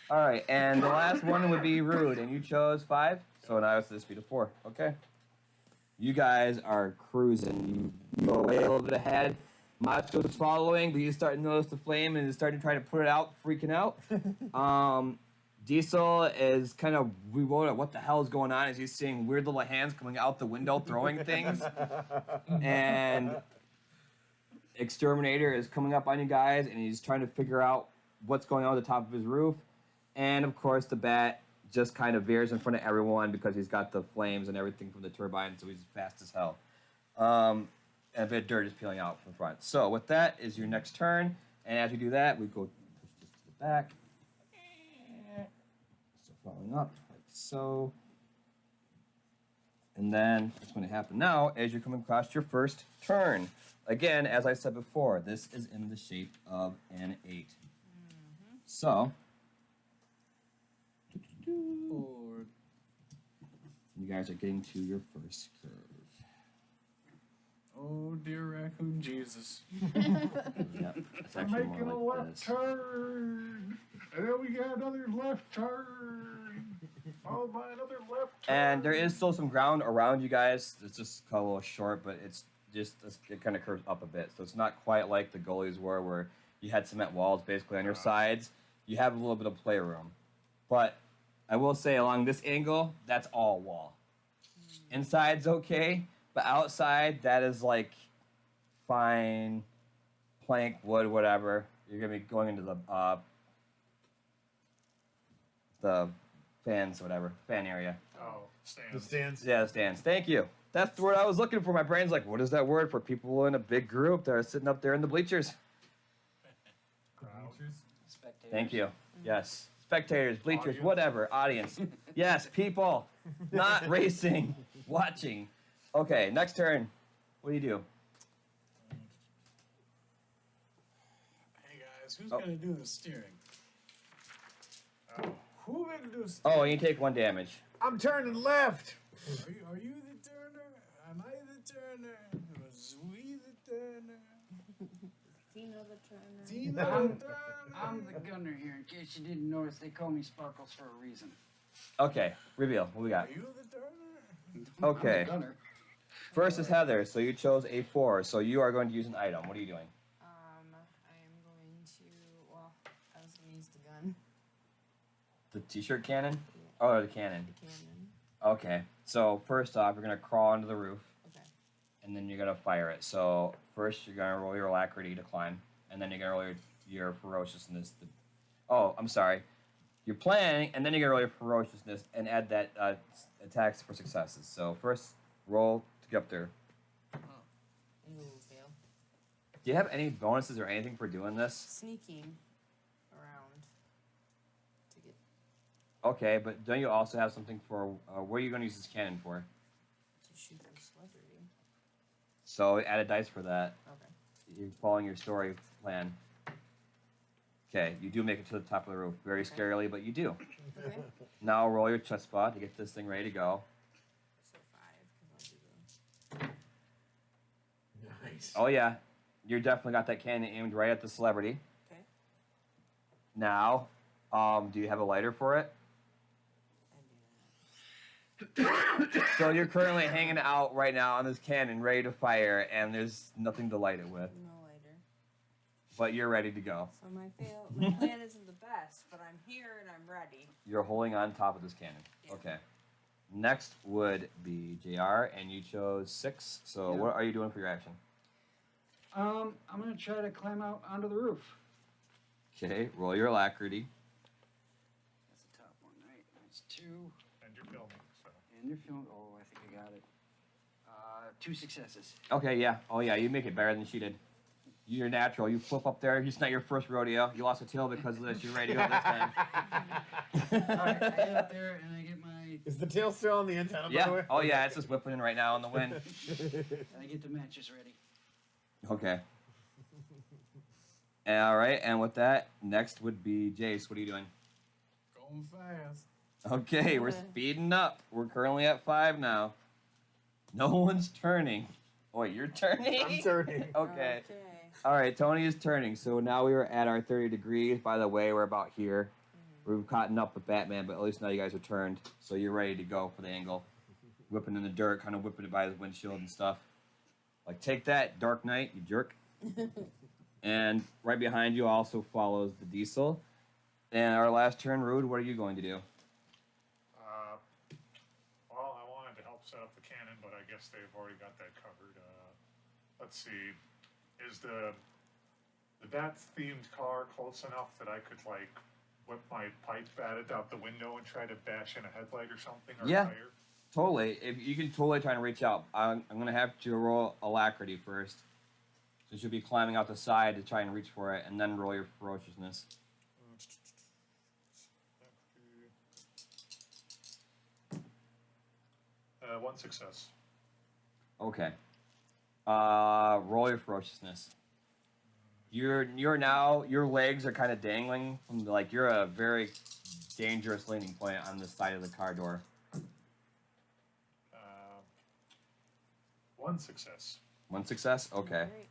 All right, and the last one would be Rude, and you chose 5, so now it's the speed of 4. Okay. You guys are cruising. You go way a little bit ahead. Macho's following, but you start to notice the flame and is starting to try to put it out, freaking out. Diesel is kind of rewound at what the hell is going on as he's seeing weird little hands coming out the window throwing things. And Exterminator is coming up on you guys, and he's trying to figure out what's going on at the top of his roof. And of course, the bat just kind of veers in front of everyone because he's got the flames and everything from the turbine, so he's fast as hell. and a bit of dirt is peeling out from the front. So with that is your next turn, and as we do that, we go push this to the back. So following up like so. And then what's going to happen now is you're coming across your first turn. Again, as I said before, this is in the shape of an 8. So, Or you guys are getting to your first curve. oh dear raccoon Jesus. Yep, it's We're actually making a more like left this. turn. And then we got another left turn. Followed by another left turn. And there is still some ground around you guys. It's just cut a little short, but it's just it kind of curves up a bit. So it's not quite like the goalies were, where you had cement walls basically on your sides. You have a little bit of playroom. But I will say along this angle, that's all wall. Inside's okay, but outside, that is like fine plank, wood, whatever. You're gonna be going into the fans, whatever, fan area. Oh, The stands. stands. Yeah, the stands. Thank you. That's the word I was looking for. My brain's like, what is that word for people in a big group that are sitting up there in the bleachers? Crowd. Spectators. Thank you. Yes. Spectators, bleachers, Audience. whatever. Audience. Yes, people. Not racing. Watching. Okay, next turn. What do you do? Hey guys, who's Oh. gonna do the steering? Oh. Who gonna do the Oh, steering? and you take 1 damage. I'm turning left. Are you the turner? Am I the turner? Was we the turner? Tina the Turner. Tina I'm- the turner? I'm the gunner here. In case you didn't notice, they call me Sparkles for a reason. Okay, reveal. What we got? Are you the turner? Okay. I'm the gunner. First is Heather, so you chose a 4, so you are going to use an item. What are you doing? I am going to. Well, I was going to use the gun, The t-shirt cannon? Yeah. Oh, the cannon. the cannon. Okay, so first off, you're going to crawl onto the roof, Okay. and then you're going to fire it. So first you're going to roll your alacrity to climb, and then you're going to roll your ferociousness. Oh, I'm sorry. You're planning, and then you're going to roll your ferociousness and add that attacks for successes. So first, roll to get up there. Ooh, fail. Do you have any bonuses or anything for doing this? Sneaking around to get Okay, but don't you also have something for what are you going to use this cannon for? to shoot the celebrity. So add a dice for that. Okay. You're following your story plan. Okay, you do make it to the top of the roof. Very Okay. scarily, but you do. Okay. Now roll your chest spot to get this thing ready to go. So 5, because I'll do the. Nice. Oh yeah, you definitely got that cannon aimed right at the celebrity. Okay. Now, do you have a lighter for it? I do that. So you're currently hanging out right now on this cannon, ready to fire, and there's nothing to light it with. No lighter. But you're ready to go. So my plan isn't the best, but I'm here and I'm ready. You're holding on top of this cannon. Yeah. Okay. Next would be JR, and you chose 6. So Yeah. what are you doing for your action? I'm gonna try to climb out onto the roof. Okay, roll your alacrity. That's the top one, right? That's 2. And you're filming, so. And you're feeling. Oh, I think I got it. 2 successes. Okay, yeah. Oh, yeah, you make it better than she did. You're natural. You flip up there. It's not your first rodeo. You lost a tail because of this. You're ready to go this time. All right, I get up there and I get my. Is the tail still on the antenna, by the Yeah. way? Oh, yeah, it's just whipping right now in the wind. I get the matches ready. Okay. All right, and with that, next would be Jace. What are you doing? Going fast. Okay, we're speeding up. We're currently at 5 now. No one's turning. Oh, wait, you're turning? I'm turning. Okay. Okay. All right, Tony is turning. So now we are at our 30 degrees. By the way, we're about here. We've caught up with Batman, but at least now you guys are turned. So you're ready to go for the angle. Whipping in the dirt, kind of whipping it by the windshield and stuff. Like, take that, Dark Knight, you jerk. And right behind you also follows the diesel. And our last turn, Rude, what are you going to do? Well, I wanted to help set up the cannon, but I guess they've already got that covered. Let's see. Is the Bat-themed car close enough that I could, like, whip my pipe at it out the window and try to bash in a headlight or something? Or Yeah. a tire? Totally. If you can totally try and reach out. I'm gonna have to roll alacrity first. So you'll be climbing out the side to try and reach for it, and then roll your ferociousness. One success. Okay. Roll your ferociousness. You're now your legs are kind of dangling from like you're a very dangerous landing point on the side of the car door. One success. One success. Okay. Alright.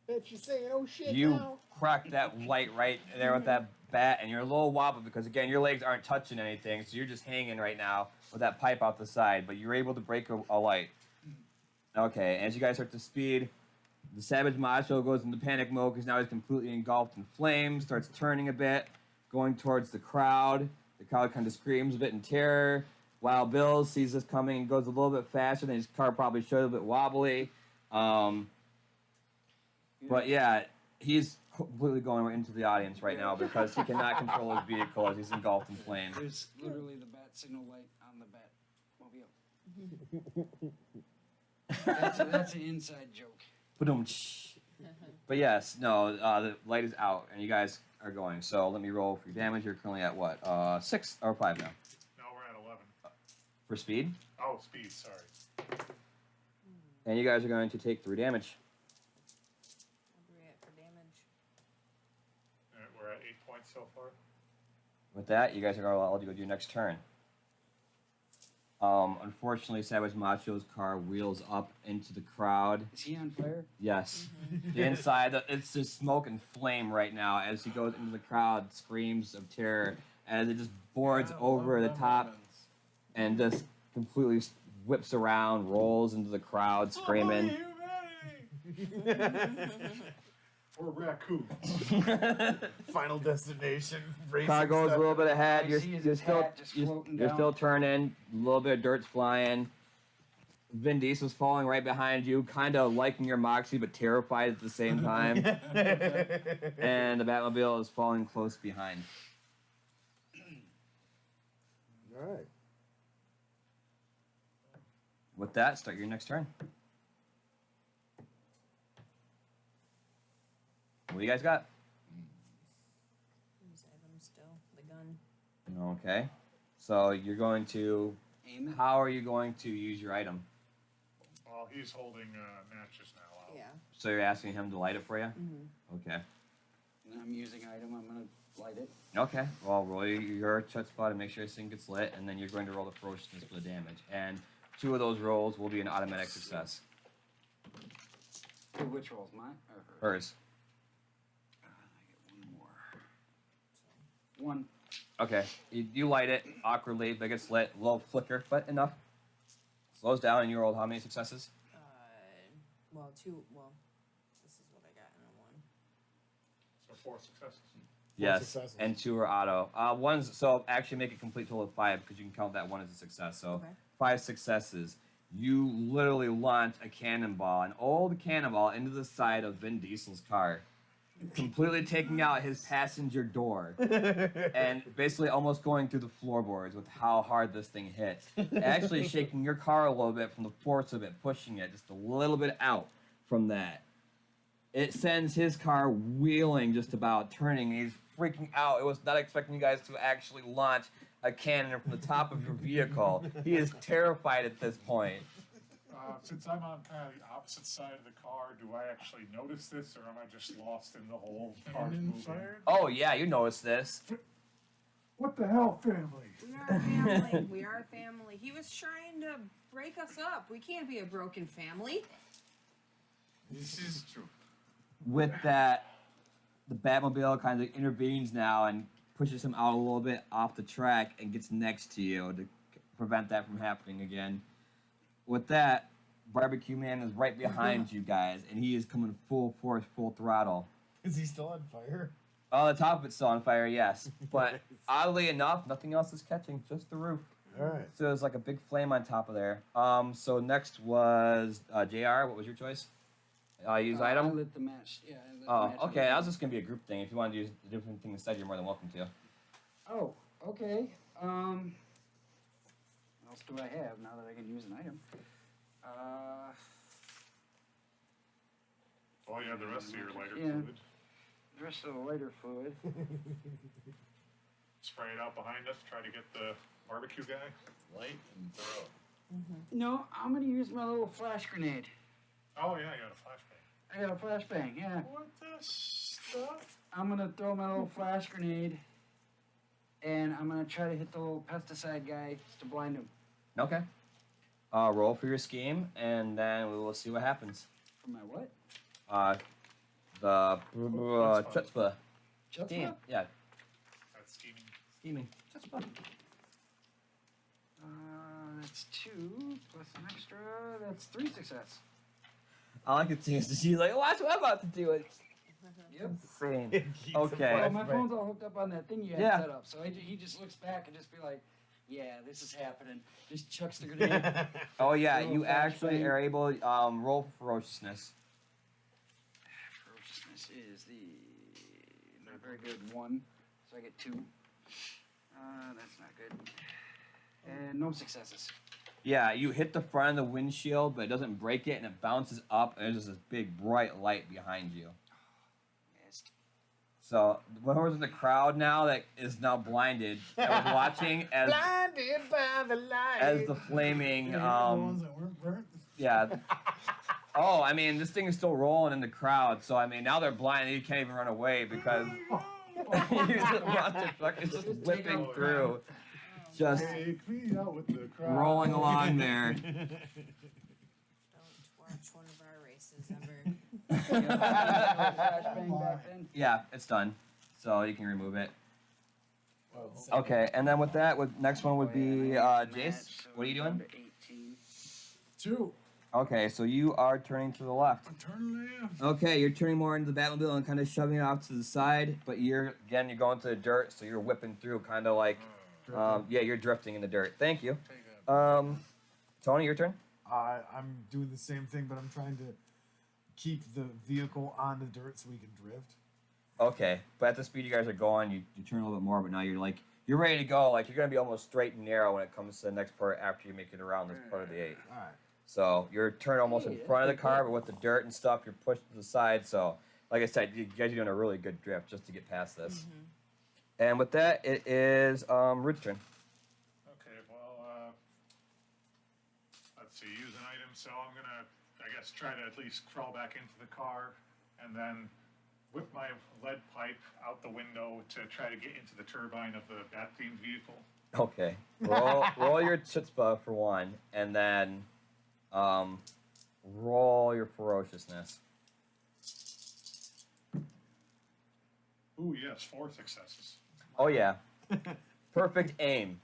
Bet you're saying, oh shit, You now. crack that light right there with that bat, and you're a little wobbled because again your legs aren't touching anything, so you're just hanging right now with that pipe out the side. But you're able to break a light. Okay, as you guys start to speed, the Savage Macho goes into panic mode because now he's completely engulfed in flames, starts turning a bit, going towards the crowd. The crowd kind of screams a bit in terror. Wild Bill sees this coming and goes a little bit faster than his car probably should, a bit wobbly. But yeah, he's completely going right into the audience right now because he cannot control his vehicle as he's engulfed in flames. There's literally the bat signal light on the bat mobile. That's an inside joke. But yes, no, the light is out and you guys are going. So let me roll for your damage. You're currently at what? 6 or 5 now. No, we're at 11. For speed. Oh, speed, sorry. And you guys are going to take 3 damage. What do we get for damage? We're at 8 points so far. With that, you guys are allowed to go do your next turn. Unfortunately, Savage Macho's car wheels up into the crowd. Is he on fire? Yes. The inside, it's just smoke and flame right now as he goes into the crowd, screams of terror as it just boards over the top and just completely whips around, rolls into the crowd, screaming. Or raccoons. Final destination. Car goes a little bit ahead. I see his You're still hat just floating you're down. still turning. A little bit of dirt's flying. Vin Diesel's falling right behind you, kind of liking your moxie but terrified at the same time. And the Batmobile is falling close behind. All right. With that, start your next turn. What do you guys got? Who's item still? The gun. Okay. So you're going to. Aim it. How are you going to use your item? Well, he's holding matches now out. Yeah. So you're asking him to light it for you? Mm-hmm. Okay. And I'm using item. I'm gonna light it. Okay. Well, roll your chut spot and make sure this thing gets lit, and then you're going to roll the ferociousness for the damage. And 2 of those rolls will be an automatic success. So which rolls? Mine or hers? Hers. I get one more. One. Okay. You light it awkwardly, but it gets lit. A little flicker, but enough. Slows down, and you rolled how many successes? Well, 2. Well, this is what I got in a 1. So 4 successes. Yes. successes. And 2 are auto. One's so actually make a complete total of 5 because you can count that one as a success. So Okay. 5 successes. You literally launch a cannonball, an old cannonball, into the side of Vin Diesel's car, completely taking out his passenger door, and basically almost going through the floorboards with how hard this thing hit. Actually shaking your car a little bit from the force of it, pushing it just a little bit out from that. It sends his car wheeling just about, turning. He's freaking out. It was not expecting you guys to actually launch a cannon from the top of your vehicle. He is terrified at this point. Since I'm on kind of the opposite side of the car, do I actually notice this, or am I just lost in the whole car's Cannon moving? fired? Oh yeah, you noticed this. What the hell, family? We are a family. We are a family. He was trying to break us up. We can't be a broken family. This is true. With that, the Batmobile kind of intervenes now and pushes him out a little bit off the track and gets next to you to prevent that from happening again. With that, Barbecue Man is right behind you guys, and he is coming full force, full throttle. Is he still on fire? Oh, the top of it's still on fire, yes. But oddly enough, nothing else is catching, just the roof. All right. So there's like a big flame on top of there. So next was JR. What was your choice? Use I item? lit the match. Yeah. I lit the Oh, match okay. with That was just gonna be a group thing. If you want to use a different thing instead, you're more than welcome to. Oh, okay. else do I have now that I can use an item? Well, you have the rest of your lighter Yeah. fluid. The rest of the lighter fluid. Spray it out behind us. Try to get the barbecue guy. Light and throw. No, I'm gonna use my little flash grenade. Oh yeah, you got a flashbang. I got a flashbang, yeah. What the stuff? I'm gonna throw my little flash grenade, and I'm gonna try to hit the little pesticide guy to blind him. Okay. Roll for your scheme, and then we will see what happens. For my what? The chutzpah Chutzpah? scheme. Yeah, That's scheming. scheming. Chutzpah. That's 2 plus an extra. That's 3 success. I like it too. So she's like, watch what I'm about to do. It's Yep. insane. Keeps Okay. Well, it my flash- phone's all hooked up on that thing you had Yeah. set up, so he just looks back and just be like, "Yeah, this is happening." Just chucks the grenade. Oh yeah, Little you actually flashbang. are able roll for ferociousness. Ferociousness is the not very good 1, so I get 2. That's not good. And no successes. Yeah, you hit the front of the windshield, but it doesn't break it, and it bounces up, and there's just this big bright light behind you. Missed. So whoever's in the crowd now that is now blinded, that was watching as Blinded by the light. as the flaming The ones that weren't burnt. yeah. Oh, I mean, this thing is still rolling in the crowd, so I mean, now they're blind and you can't even run away because you just watch the truck is just whipping through, just Take me out with the crowd. rolling along there. Don't watch one of our races ever. Flashbang back then. Yeah, it's done, so you can remove it. Well, Okay, and then with that, next one would be Jace. Match, so What are you down doing? to 18. 2. Okay, so you are turning to the left. I'm turning left. Okay, you're turning more into the Batmobile and kind of shoving it off to the side, but you're going to the dirt, so you're whipping through, kind of like, yeah, you're drifting in the dirt. Thank you. Take that. Tony, your turn. I'm doing the same thing, but I'm trying to keep the vehicle on the dirt so we can drift. Okay, but at the speed you guys are going, you turn a little bit more, but now you're ready to go. Like you're gonna be almost straight and narrow when it comes to the next part after you make it around this part of the 8. All right. So you're turned almost in Hey, front of the that's car, pretty but with the dirt and stuff, you're pushed to the side. So, like I said, you guys are doing a really good drift just to get past this. And with that, it is Ruth's turn. Okay, well, let's see, use an item, so I'm gonna, I guess, try to at least crawl back into the car, and then whip my lead pipe out the window to try to get into the turbine of the bat-themed vehicle. Okay, roll your chutzpah for one, and then roll your ferociousness. Ooh, yes, 4 successes. Oh yeah, perfect aim.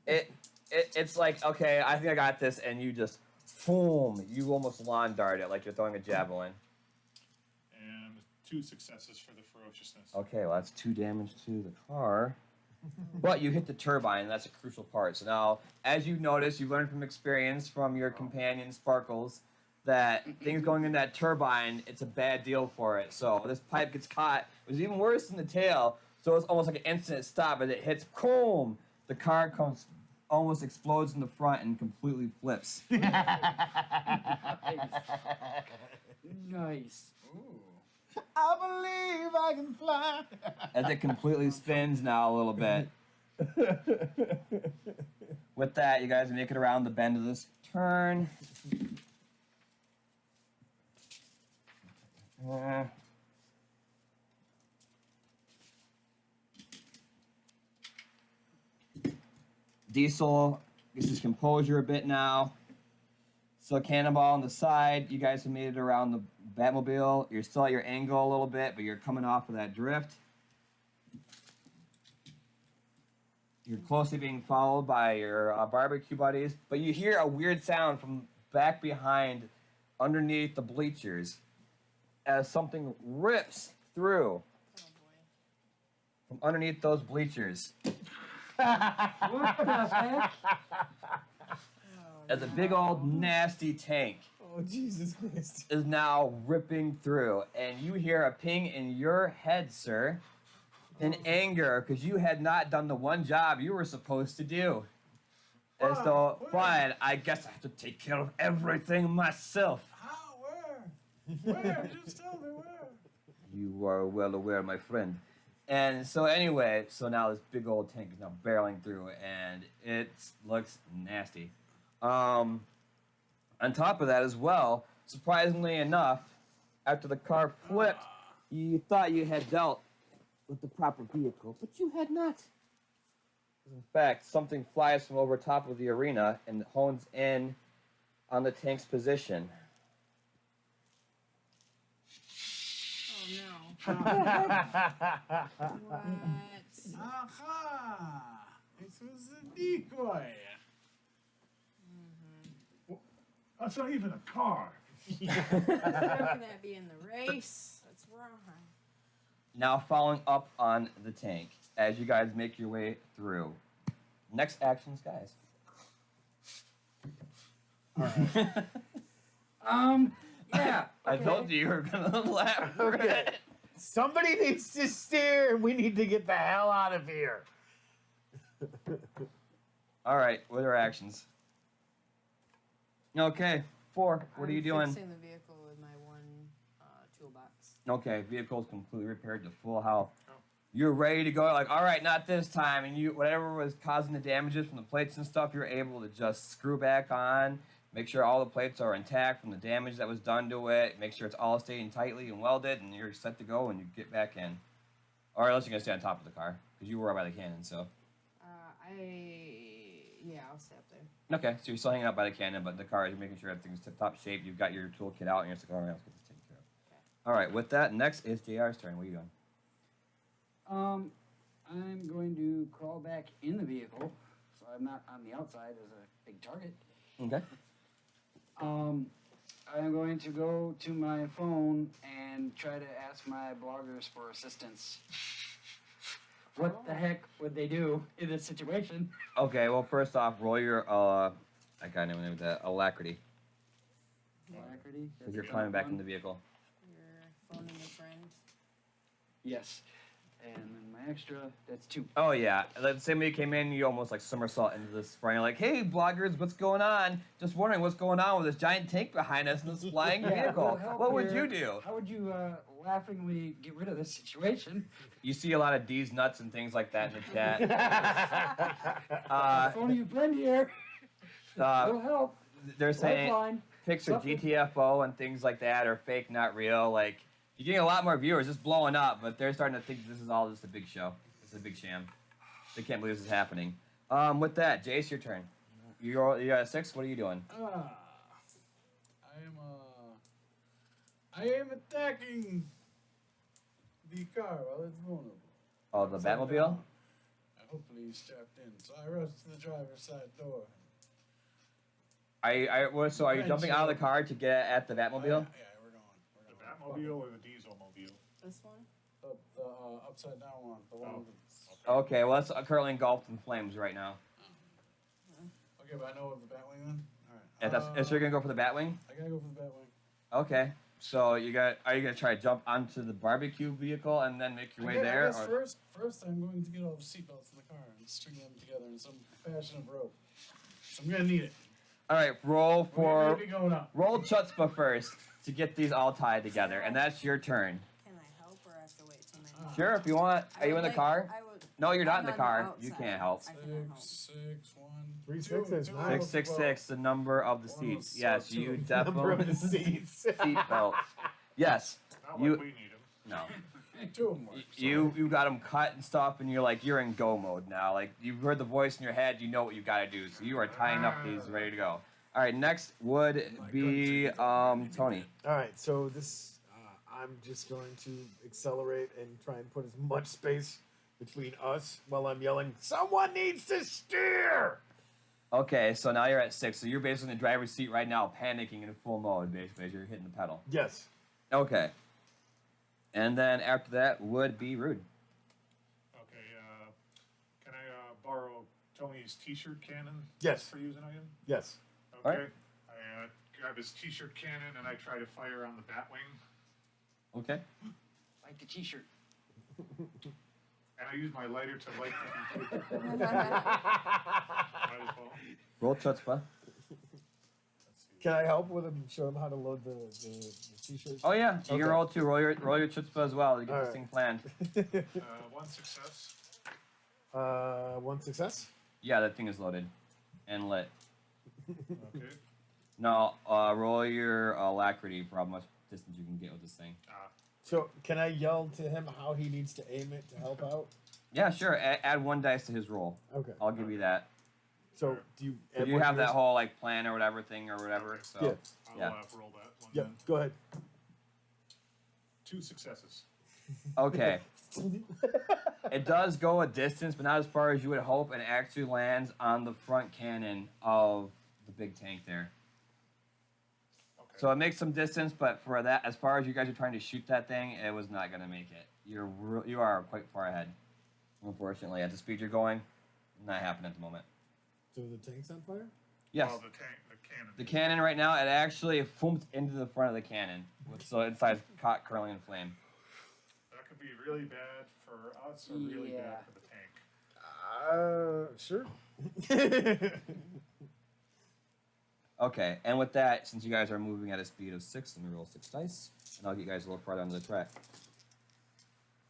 It's like, okay, I think I got this, and you just, boom, you almost lawn dart it like you're throwing a javelin. And 2 successes for the ferociousness. Okay, well that's 2 damage to the car. But you hit the turbine, and that's a crucial part. So now, as you notice, you've learned from experience from your companion Sparkles that things going in that turbine, it's a bad deal for it. So this pipe gets caught. It was even worse than the tail. So it's almost like an instant stop. As it hits, boom, the car comes, almost explodes in the front and completely flips. Nice. Ooh. I believe I can fly. As it completely spins now a little bit. With that, you guys make it around the bend of this turn. Diesel gets his composure a bit now. So Cannonball on the side. You guys have made it around the Batmobile. You're still at your angle a little bit, but you're coming off of that drift. You're closely being followed by your barbecue buddies, but you hear a weird sound from back behind, underneath the bleachers, as something rips through Oh boy. from underneath those bleachers. What the heck? As a big old nasty tank Oh, Jesus Christ. is now ripping through, and you hear a ping in your head, sir, in anger because you had not done the one job you were supposed to do. And so, Where? fine, I guess I have to take care of everything myself. How? Where? Just tell me where. You are well aware, my friend. And so anyway, so now this big old tank is now barreling through, and it looks nasty. On top of that as well, surprisingly enough, after the car flipped, you thought you had dealt with the proper vehicle, but you had not. In fact, something flies from over top of the arena and hones in on the tank's position. Oh no. What? Aha! It was a decoy. That's not even a car. How can that be in the race? That's wrong. Now following up on the tank as you guys make your way through. Next actions, guys. Yeah. I okay. told you were gonna laugh. Okay. Somebody needs to steer, and we need to get the hell out of here. All right, what are actions? Okay, 4. What are you doing? Fixing the vehicle with my one toolbox. Okay, vehicle's completely repaired to full health. You're ready to go. Like, all right, not this time. And you, whatever was causing the damages from the plates and stuff, you're able to just screw back on. Make sure all the plates are intact from the damage that was done to it. Make sure it's all staying tightly and welded, and you're set to go when you get back in. Or unless you're gonna stay on top of the car, because you were right by the cannon. So. I'll stay up there. Okay, so you're still hanging out by the cannon, but the car is making sure everything's tip-top shape. You've got your toolkit out, and you're just like, all right, let's get this taken care of. Okay. All right, with that, next is JR's turn. What are you doing? I'm going to crawl back in the vehicle, so I'm not on the outside as a big target. Okay. I'm going to go to my phone and try to ask my bloggers for assistance. What the heck would they do in this situation? Okay, well, first off, roll your, I can't even name that, alacrity, Alacrity. because you're climbing back in the vehicle. You're phoning a friend. Yes. And then my extra, that's 2. Oh, yeah. Let's say somebody came in, you almost like somersault into this front. You're like, hey, bloggers, what's going on? Just wondering what's going on with this giant tank behind us and this flying vehicle. well, help What would here. you do? How would you laughingly get rid of this situation? You see a lot of D's nuts and things like that in the chat. Phoning a friend here. Will help. They're saying Lifeline. pics of Something. GTFO and things like that are fake, not real. Like, you're getting a lot more viewers, it's blowing up, but they're starting to think this is all just a big show. It's a big sham. They can't believe this is happening. With that, Jace, your turn. You got a 6. What are you doing? I am attacking the car while it's vulnerable. Oh, the Upside Batmobile? down. Hopefully he's strapped in. So I rush to the driver's side door. So are you jumping out of the car to get at the Yeah, Batmobile? we're going. The Batmobile or the Diesel Mobile? This one? The upside down one. The one Oh. that's... Okay, well, it's currently engulfed in flames right now. Okay, but I know of the Batwing then? And Alright. so you're going to go for the Batwing? I gotta go for the Batwing. Okay. So are you going to try to jump onto the barbecue vehicle and then make your way there? I guess or- first I'm going to get all the seatbelts in the car and string them together in some fashion of rope. So I'm gonna need it. All right, roll We're for... gonna be going up. Roll chutzpah first to get these all tied together, and that's your turn. Can I help or I have to wait till my Sure, if you want. I Are you would in the like- car? I would, No, you're not I'm in the on car. You outside. can't help. I cannot help. 6, 1, 3 2, sixes, 2, nice. 666, the number of the Well, seats. so Yes, too. you Number of definitely the seats. seatbelt. Yes, Not You- like we need them. no. 2 of them work. You got them cut and stuff, and you're in go mode now. Like you've heard the voice in your head, you know what you got to do. So you are tying up these, ready to go. All right, next would be Tony. All right, so this, I'm just going to accelerate and try and put as much space between us while I'm yelling, someone needs to steer! Okay, so now you're at 6. So you're basically in the driver's seat right now, panicking in full mode, basically, as you're hitting the pedal. Yes. Okay. And then after that would be Rude. Okay, can I borrow Tony's t-shirt cannon? Yes. For using item? Yes. All Okay. right. I grab his t-shirt cannon and I try to fire on the Batwing. Okay. Like the t-shirt. And I use my lighter to light the computer. Might as well. Roll chutzpah. Let's see. Can I help with him? Show him how to load the t-shirts. Oh yeah, you Okay. can roll too. Roll your chutzpah as well to get All this right. thing planned. One success. One success. Yeah, that thing is loaded and lit. Okay. No, roll your alacrity for how much distance you can get with this thing. So can I yell to him how he needs to aim it to help out? Yeah, sure. Add 1 dice to his roll. Okay. I'll give you that. So do you? So you have that whole like plan or whatever thing or whatever. Okay. So Yeah. I'll Yeah. roll that one Yep. then. Go ahead. 2 successes. okay. It does go a distance, but not as far as you would hope, and actually lands on the front cannon of the big tank there. Okay. So it makes some distance, but for that, as far as you guys are trying to shoot that thing, it was not going to make it. You are quite far ahead, unfortunately. At the speed you're going, not happening at the moment. So the tank's on fire? Yes, Oh, the cannon. the cannon right now, it actually foomed into the front of the cannon, so inside caught curling in flame. That could be really bad for us or really Yeah. bad for the tank. Sure. Okay, and with that, since you guys are moving at a speed of 6, let me roll 6 dice, and I'll get you guys a little farther onto the track.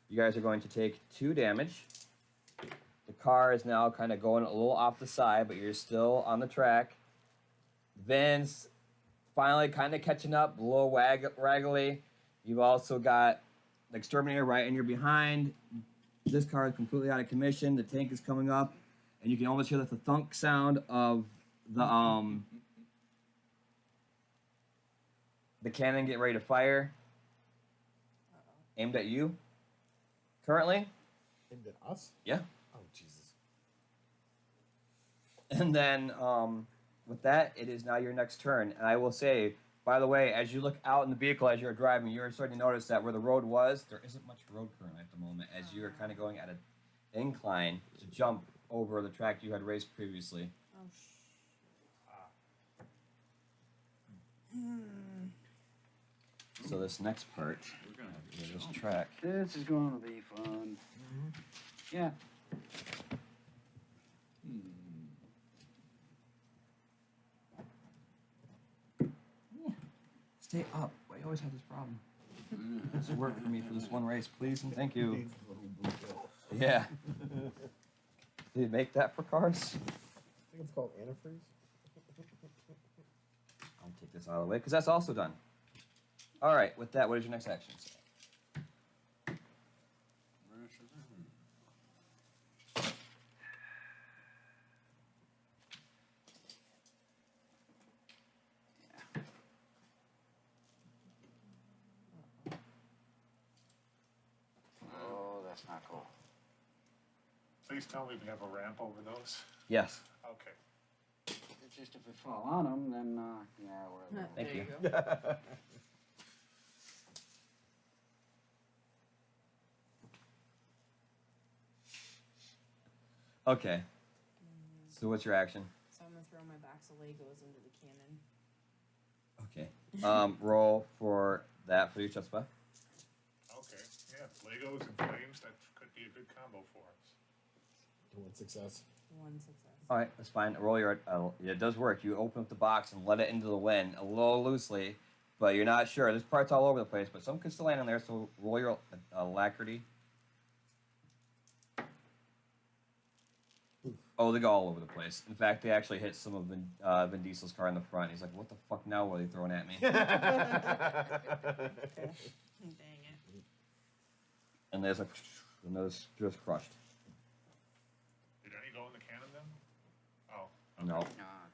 You guys are going to take 2 damage. The car is now kind of going a little off the side, but you're still on the track. Vince finally kind of catching up, a little raggedy. You've also got the exterminator right in your behind. This car is completely out of commission. The tank is coming up, and you can almost hear the thunk sound of the cannon getting ready to fire. Aimed at you. Currently. Aimed at us? Yeah. Oh Jesus. And then with that, it is now your next turn. And I will say, by the way, as you look out in the vehicle as you're driving, you're starting to notice that where the road was, there isn't much road currently at the moment, as you're kind of going at an incline to jump over the track you had raced previously. Oh, So this next part, we're gonna have to do this track. This is going to be fun. Yeah. Stay up. Why you always have this problem? This will work for me for this one race, please and thank you. Yeah. Did you make that for cars? I think it's called antifreeze. I'll take this out of the way because that's also done. All right. With that, what is your next action? Oh, that's not cool. Please tell me we have a ramp over those. Yes. Okay. It's just if we fall on them, then yeah, we're. Thank there you. go. Okay. So what's your action? So I'm gonna throw my box of Legos into the cannon. Okay. Roll for that for your chutzpah. Okay. Yeah, Legos and flames, that could be a good combo for us. One success. 1 success. All right, that's fine. Roll your. It does work. You open up the box and let it into the wind a little loosely, but you're not sure. There's parts all over the place, but some could still land in there. So roll your alacrity. Oh, they go all over the place. In fact, they actually hit some of Vin Diesel's car in the front. He's like, "What the fuck now? What are they throwing at me?" Okay. Dang it. And there's like, and those just crushed. Did any go in the cannon then? Oh. No. Oh,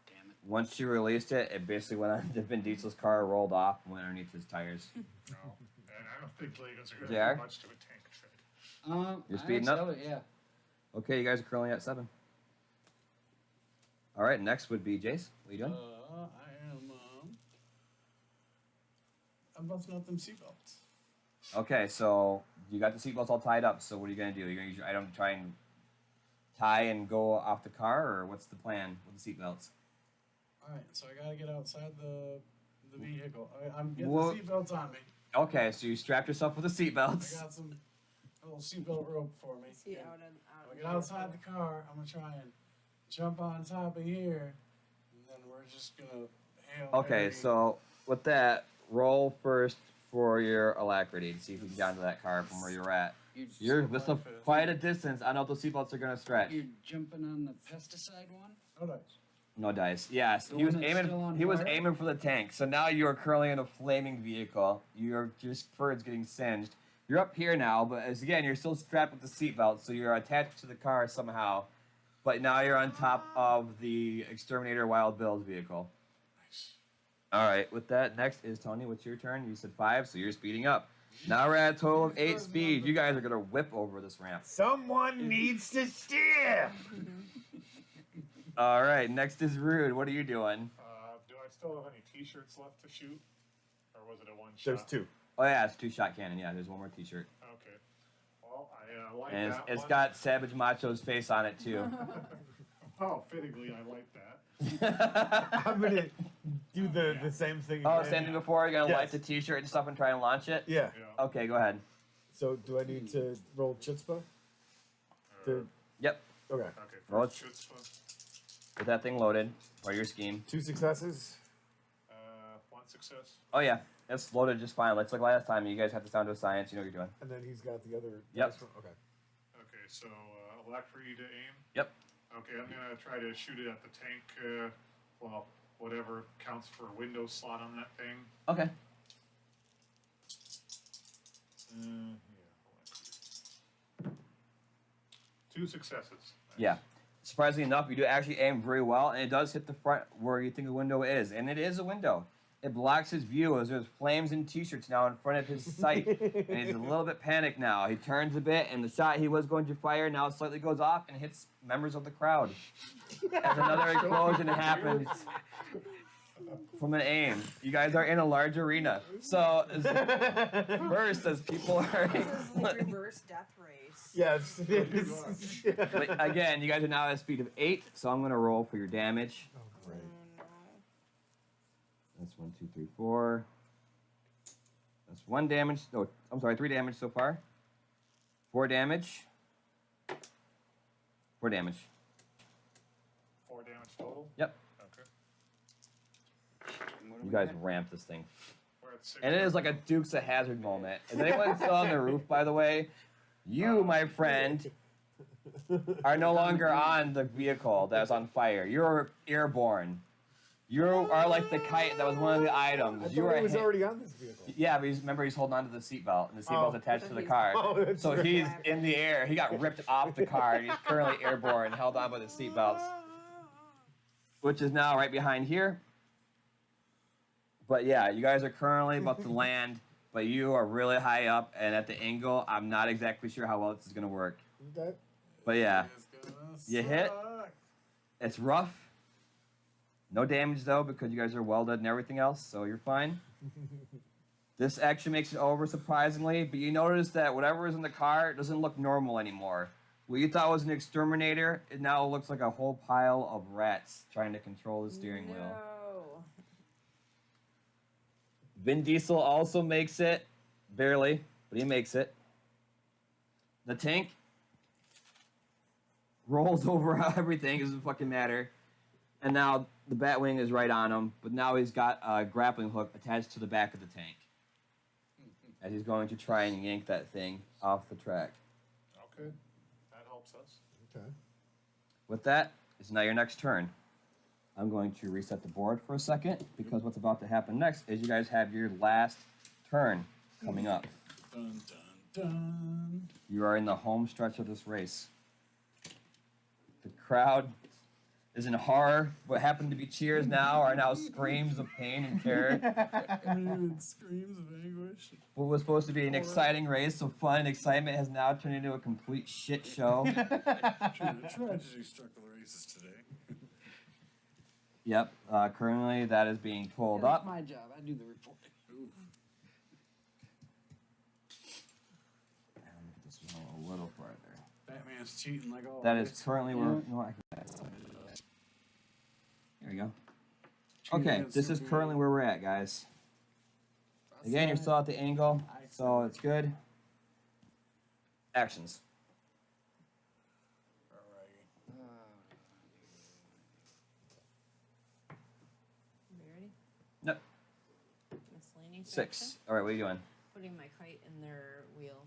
damn it. Once you released it, it basically went on Vin Diesel's car, rolled off, and went underneath his tires. No. And I don't think Legos are going They to are? do much to a tank tread. You're I speeding think up? so, yeah. Okay, you guys are currently at 7. All right, next would be Jace. What are you doing? I am. I'm busting out them seatbelts. Okay, so you got the seatbelts all tied up. So what are you gonna do? You're gonna use your item to try and tie and go off the car, or what's the plan with the seatbelts? All right, so I gotta get outside the vehicle. I'm getting Well- the seatbelts on me. Okay, so you strapped yourself with the I seatbelts. got some. little seatbelt rope for me. See And out and out. when we get outside the car, I'm gonna try and jump on top of here, and then we're just gonna hail Okay, Mary. so with that, roll first for your alacrity to see if you can get onto that car from where you're at. You're so this far is fast. quite a distance. I know those seatbelts are gonna stretch. You're jumping on the pesticide one? No dice. No dice. Yes, The he was one that's aiming. still on He was fire? aiming for the tank. So now you are currently in a flaming vehicle. Your fur's getting singed. You're up here now, but as again, you're still strapped with the seatbelt, so you're attached to the car somehow. But now you're on top of the Exterminator Wild Bill's vehicle. Nice. All right. With that, next is Tony. What's your turn? You said 5, so you're speeding up. Now we're at a total of 8 speed. You guys are gonna whip over this ramp. Someone needs to steer. All right. Next is Rude. What are you doing? Do I still have any T-shirts left to shoot, or was it a one shot? There's 2. Oh yeah, it's 2-shot cannon. Yeah, there's one more T-shirt, Okay. Well, I like and that. it's one. got Savage Macho's face on it too. Oh, fittingly, I like that. I'm gonna do the same thing. Oh, again. same thing before. You're gonna Yes. light the T-shirt and stuff and try and launch it. Yeah. Yeah. Okay, go ahead. So do I need to roll chutzpah? To, Yep. okay. Okay. Roll First it. chutzpah. Get that thing loaded for your scheme. 2 successes. 1 success. Oh yeah, it's loaded just fine. Let's like last time. You guys have to sound to a science. You know what you're doing. And then he's got the other. Yep. dice one? Okay. Okay, so alacrity to aim. Yep. Okay, I'm gonna try to shoot it at the tank. Well, whatever counts for window slot on that thing. Okay. Yeah. Alacrity. 2 successes. Nice. Yeah. Surprisingly enough, you do actually aim very well, and it does hit the front where you think the window is, and it is a window. It blocks his view as there's flames and T-shirts now in front of his sight, and he's a little bit panicked now. He turns a bit, and the shot he was going to fire now slightly goes off and hits members of the crowd. As another explosion happens from an aim. You guys are in a large arena, so first as people are. This is like reverse death race. Yes. It is. But again, you guys are now at a speed of 8, so I'm gonna roll for your damage. Oh, great. No. That's 1, 2, 3, 4. That's 1 damage. No, I'm sorry, 3 damage so far. 4 damage. 4 damage. 4 damage total. Yep. Okay. You guys ramp this thing. We're at 6. And it is like a Dukes of Hazzard moment. Is anyone still on the roof, by the way? You, my friend, are no longer on the vehicle that's on fire. You're airborne. You are like the kite that was one of the items. I You thought are he was hit- already on this vehicle. Yeah, but remember he's holding onto the seatbelt, and the seatbelt's Oh. attached to the He's- car. Oh, that's So right. he's in the air. He got ripped off the car, and he's currently airborne, held on by the seatbelts, which is now right behind here. But yeah, you guys are currently about to land, but you are really high up, and at the angle, I'm not exactly sure how well this is going to work. That, But yeah, It's gonna You hit? suck. it's rough. No damage, though, because you guys are welded and everything else, so you're fine. This actually makes it over, surprisingly, but you notice that whatever is in the car doesn't look normal anymore. What you thought was an exterminator, it now looks like a whole pile of rats trying to control the steering wheel. No. Vin Diesel also makes it, barely, but he makes it. The tank rolls over everything, doesn't fucking matter. And now the Batwing is right on him, but now he's got a grappling hook attached to the back of the tank. As he's going to try and yank that thing off the track. Okay. That helps us. okay. With that, it's now your next turn. I'm going to reset the board for a second, because what's about to happen next is you guys have your last turn coming up. Dun, dun, dun. You are in the home stretch of this race. The crowd is in horror. What happened to be cheers now are now screams of pain and terror. And screams of anguish. What was supposed to be an exciting race of fun and excitement has now turned into a complete shit show. Tragedy struck the races today. Yep, currently that is being pulled That's up. my job. I do the reporting. This one a little farther. Batman's cheating like all. That is currently where. You know what? There we go. Okay, this is currently where we're at, guys. Again, you're still at the angle, so it's good. Actions. Alrighty. You ready? Nope. Miscellaneous 6. action? All right, what are you doing? Putting my kite in their wheel,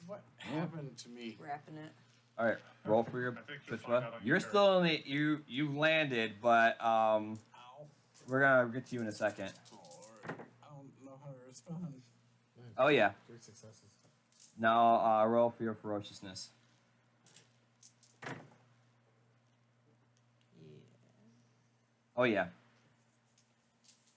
What happened to me? wrapping it. All right, roll for your I think you'll find out Fishwa. on You're your still in the you landed, but Ow. we're gonna get to you in a second. Oh, Lord. I don't know how to respond. Oh yeah. 3 successes. Now roll for your ferociousness. Yeah. Oh yeah.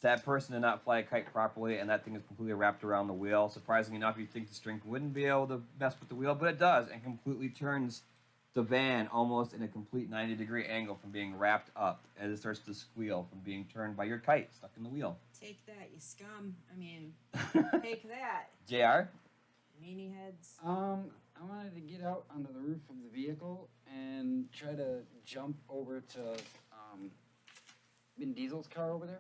That person did not fly a kite properly, and that thing is completely wrapped around the wheel. Surprisingly enough, you'd think the string wouldn't be able to mess with the wheel, but it does, and completely turns the van almost in a complete 90-degree angle from being wrapped up as it starts to squeal from being turned by your kite stuck in the wheel. Take that, you scum. I mean, take that, JR? meanie heads. I wanted to get out onto the roof of the vehicle and try to jump over to Vin Diesel's car over there.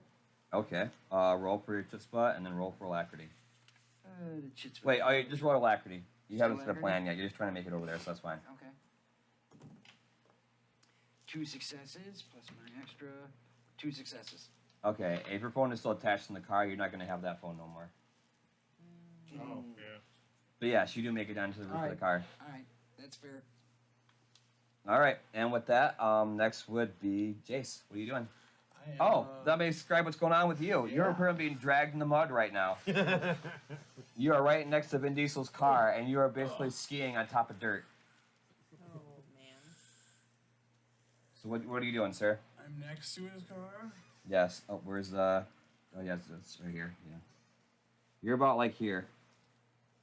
Okay. Roll for your chutzpah and then roll for alacrity. The chits. Wait, you just roll alacrity. You Just haven't set a alacrity? plan yet. You're just trying to make it over there, so that's fine. Okay. 2 successes plus my extra 2 successes. Okay, if your phone is still attached in the car, you're not going to have that phone no more. Oh, yeah. But yes, you do make it down to the roof of the Alright. car. All right, that's fair. All right, and with that, next would be Jace. What are you doing? I am, Oh, let me describe what's going on with you. You're Yeah. currently being dragged in the mud right now. You are right next to Vin Diesel's car, and you are basically skiing on top of dirt. Oh man. So what are you doing, sir? I'm next to his car. Yes. Oh, where's the? Oh, yes, it's right here. Yeah. You're about like here.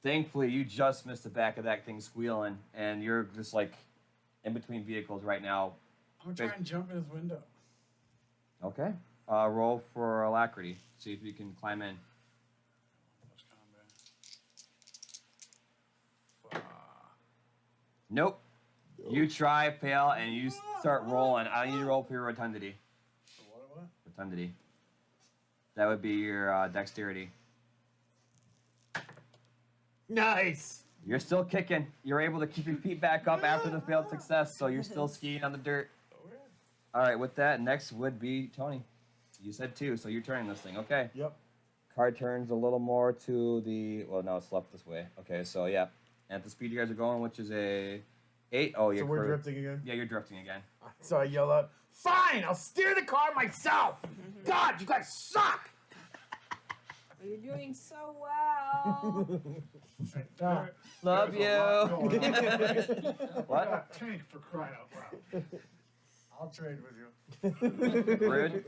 Thankfully, you just missed the back of that thing squealing, and you're just like in between vehicles right now. I'm trying to jump in his window. Okay. Roll for alacrity. See if you can climb in. Close combat. Nope. You try, fail, and you start rolling. I need you to roll for your rotundity. What? Rotundity. That would be your dexterity. Nice. You're still kicking. You're able to keep your feet back up after the failed success, so you're still skiing on the dirt. Oh, yeah. All right, with that, next would be Tony. You said 2, so you're turning this thing. Okay. Yep. Car turns a little more to the. Well, no, it's left this way. Okay, so yeah. And at the speed you guys are going, which is a 8. Oh, So you're we're drifting again. Yeah, you're drifting again. So I yell out, "Fine, I'll steer the car myself." God, you guys suck. Well, you're doing so well. Ah. Love There's a lot you. going on. We What? got a tank for crying out loud. I'll trade with you. Rude.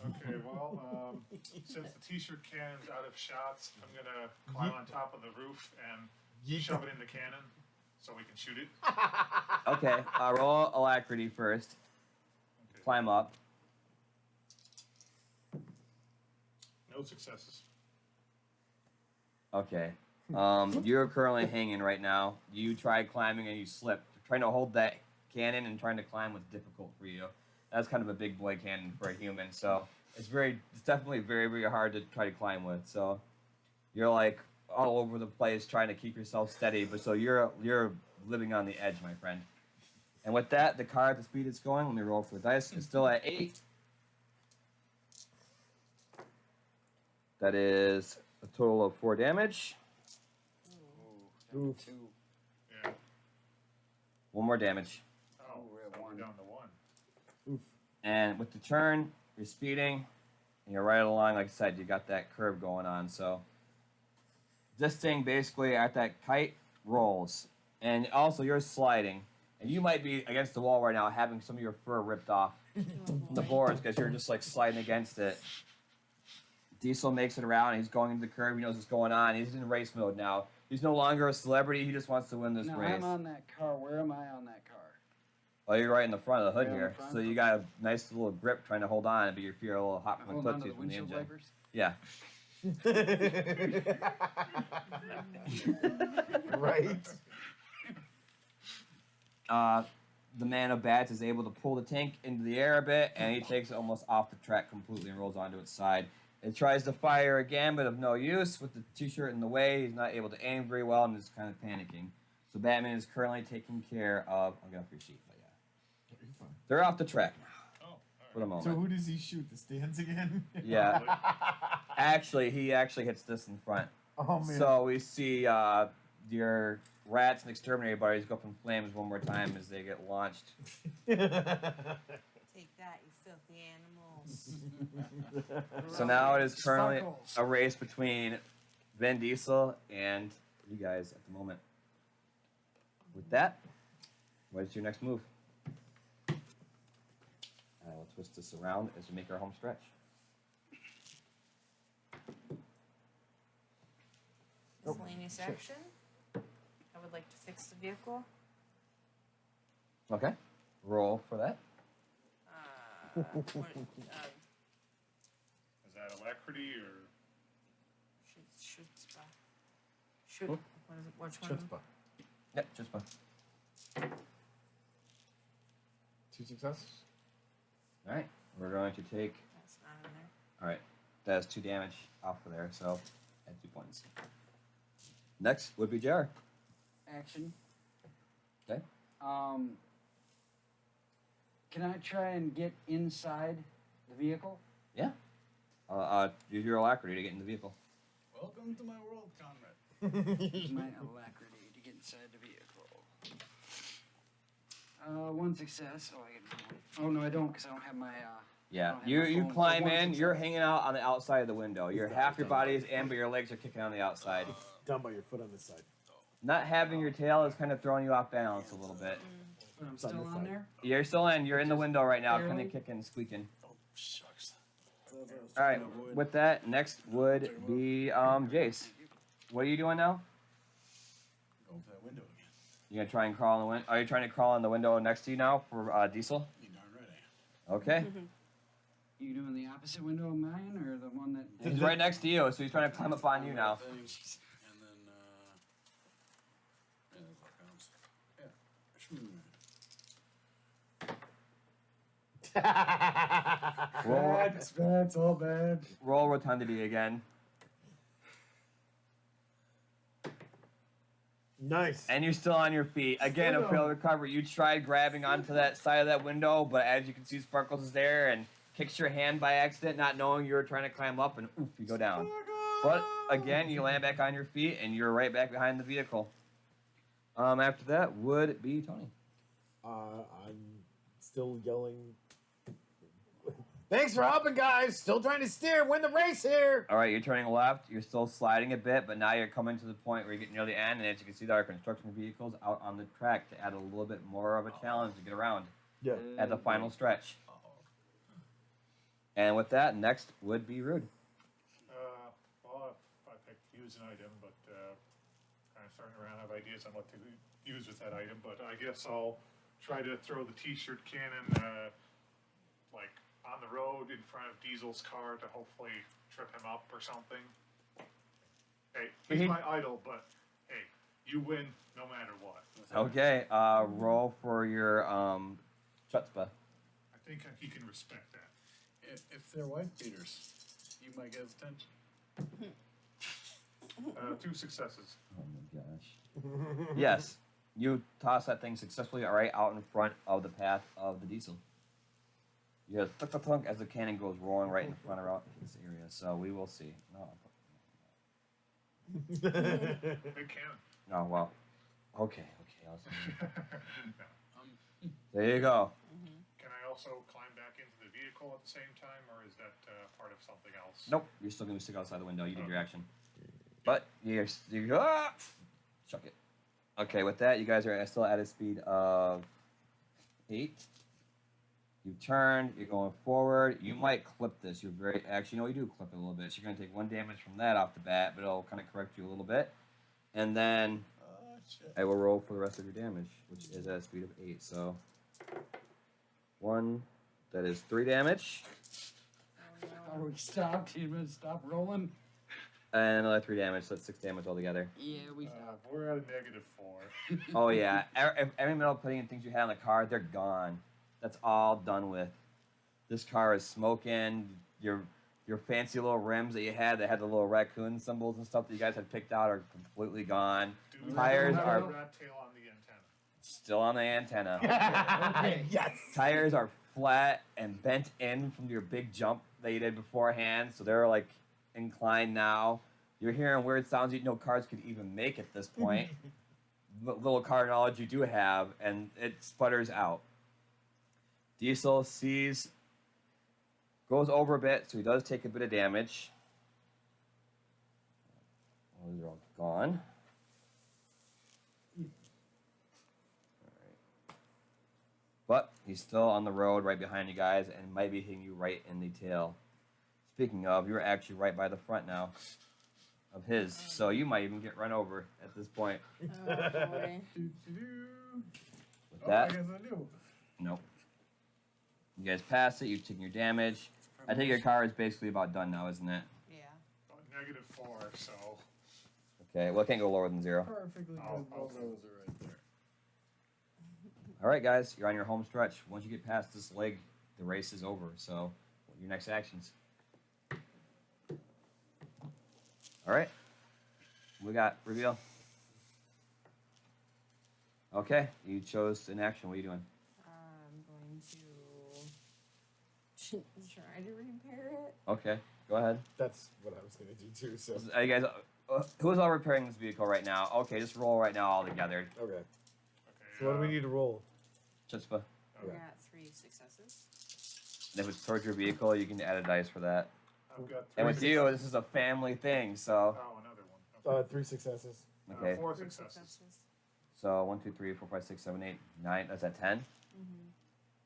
Okay, well, since the t-shirt cannon's out of shots, I'm gonna climb on top of the roof and Yeet. shove it in the cannon so we can shoot it. Okay, roll alacrity first. Okay. Climb up. No successes. Okay. You're currently hanging right now. You tried climbing and you slipped. Trying to hold that cannon and trying to climb was difficult for you. That's kind of a big boy cannon for a human, so it's definitely very, very hard to try to climb with. So you're like all over the place trying to keep yourself steady, but so you're living on the edge, my friend. And with that, the car at the speed it's going, let me roll for the dice. It's still at 8. That is a total of 4 damage. Ooh, Oof. 2. Yeah. 1 more damage. Oh, we're at so one. down to 1. And with the turn, you're speeding, and you're right along, like I said, you got that curve going on. So this thing basically at that kite rolls. And also you're sliding. And you might be against the wall right now having some of your fur ripped off from the boards because you're just like sliding against it. Diesel makes it around, and he's going into the curve, he knows what's going on, he's in race mode now. He's no longer a celebrity, he just wants to win this Now race. I'm on that car. Where am I on that car? Oh, you're right in the front of the hood Right on the here. front? So you got a nice little grip trying to hold on, but you're a little hot from the Hold on to tootsies the from the windshield engine. wipers. Yeah. Right. The man of bats is able to pull the tank into the air a bit, and he takes it almost off the track completely and rolls onto its side. It tries to fire again, but of no use. With the t-shirt in the way, he's not able to aim very well and is kind of panicking. So So Batman is currently taking care of. I'll get off your sheet, but yeah, You're fine. they're off the track now Oh, all for the right. moment. So who does he shoot? The stands again? Yeah, actually, he actually hits this in front. Oh man. So we see your rats and exterminator buddies go up in flames one more time as they get launched. Take that, you filthy animals. So now it is currently Sparkles. a race between Vin Diesel and you guys at the moment. With that, what is your next move? I will twist this around as we make our home stretch. Miscellaneous action. I would like to fix the vehicle. Okay. Roll for that. What, Is that alacrity or? shoot spot. Shoot. Cool. What is it? Which one? Chutzpah. Yep, just fine. 2 successes. All right. We're going to take. That's not in there. All right. That is 2 damage off of there, so add 2 points. Next would be JR. Action. Okay. Can I try and get inside the vehicle? Yeah. Use your alacrity to get in the vehicle. Welcome to my world, Conrad. Use my alacrity to get inside the vehicle. 1 success. Oh, I get 1. Oh no, I don't, because I don't have my. Yeah, I don't have you my you phone. climb One in. You're success. hanging out on the outside of the window. You're half your body is in, but your legs are kicking on the outside. Down by your foot on this side. Not having your tail is kind of throwing you off balance a little bit. But I'm It's on still this on side. there. You're still in. You're in the window right now, kind Barely. of kicking, squeaking. Oh, shucks. All right. With that, next would be Jace. What are you doing now? Going for that window again. You gonna try and crawl in the window? Are you trying to crawl in the window next to you now for Diesel? You darn right I am. Okay. You doing the opposite window of mine, or the one that? He's right next to you, so he's trying to climb up on you now. Thing, and then, yeah, that's what counts. Yeah. Roll, It's bad, it's all bad. roll rotundity again. Nice. And you're still on your feet. Again, a failed recovery. You tried grabbing onto that side of that window, but as you can see, Sparkles is there and kicks your hand by accident, not knowing you were trying to climb up, and oof, you go down. But again, you land back on your feet, and you're right back behind the vehicle. After that would be Tony. I'm still yelling. Thanks for helping, guys. Still trying to steer. Win the race here. All right, you're turning left. You're still sliding a bit, but now you're coming to the point where you're getting near the end, and as you can see, there are construction vehicles out on the track to add a little bit more of a challenge to get around Yeah. at the final stretch. Uh-oh. And with that, next would be Rude. Well, I picked use an item, but kind of starting around, I have ideas on what to use with that item. But I guess I'll try to throw the T-shirt cannon, like on the road in front of Diesel's car to hopefully trip him up or something. Hey, he's my idol, but hey, you win no matter what. Okay, roll for your chutzpah. I think he can respect that. If they're wife beaters, you might get his attention. 2 successes. Oh my gosh. Yes, you toss that thing successfully right out in front of the path of the Diesel. You hear thunk thunk thunk as the cannon goes rolling right in front of this area. So we will see. No, Big cannon. no, well, okay. No. There you go. Can I also climb back into the vehicle at the same time, or is that part of something else? Nope, you're still gonna stick outside the window. You did your action, but you're chuck it. Okay, with that, you guys are still at a speed of 8. You've turned. You're going forward. You might clip this. You're very actually, no, you do clip it a little bit. So you're gonna take 1 damage from that off the bat, but it'll kind of correct you a little bit, and then Shit. I will roll for the rest of your damage, which is at a speed of 8. So 1, that is 3 damage, Are we stopped? You gonna stop rolling? and another 3 damage. So that's 6 damage altogether. Yeah, we stopped. We're at a -4. Oh yeah, every metal plating and things you had on the car, they're gone. That's all done with. This car is smoking. your fancy little rims that you had that had the little raccoon symbols and stuff that you guys had picked out are completely gone. Do Tires have are a rat tail on the antenna. still on the antenna. Okay. Yes. Tires are flat and bent in from your big jump that you did beforehand, so they're like inclined now. You're hearing weird sounds you know cars could even make at this point. Little car knowledge you do have, and it sputters out. Diesel goes over a bit, so he does take a bit of damage. Oh, these are all gone. But he's still on the road right behind you guys and might be hitting you right in the tail. Speaking of, you're actually right by the front now of his, so you might even get run over at this point. Oh boy. With Oh, I that, guess I do. nope. You guys pass it, you've taken your damage. I think your car is basically about done now, isn't it? Yeah. -4, so Okay, well, it can't go lower than 0. Perfectly good Oh, bulldozer right there. All right, guys, you're on your home stretch. Once you get past this leg, the race is over. So, what are your next actions? All right, we got reveal. Okay, you chose an action. What are you doing? I'm going to try to repair it. Okay, go ahead. That's what I was gonna do too. So Are you guys? Who's all repairing this vehicle right now? Okay, just roll right now all together. okay. okay. So what do we need to roll? Chutzpah. I Yeah. got 3 successes. And if it's towards your vehicle, you can add a dice for that. I've got 3 And with you, this is a family thing. So, Oh, another one. 3 successes. okay. 4 3 successes. So 1, 2, 3, 4, 5, 6, 7, 8, 9. That's at 10. Mm-hmm.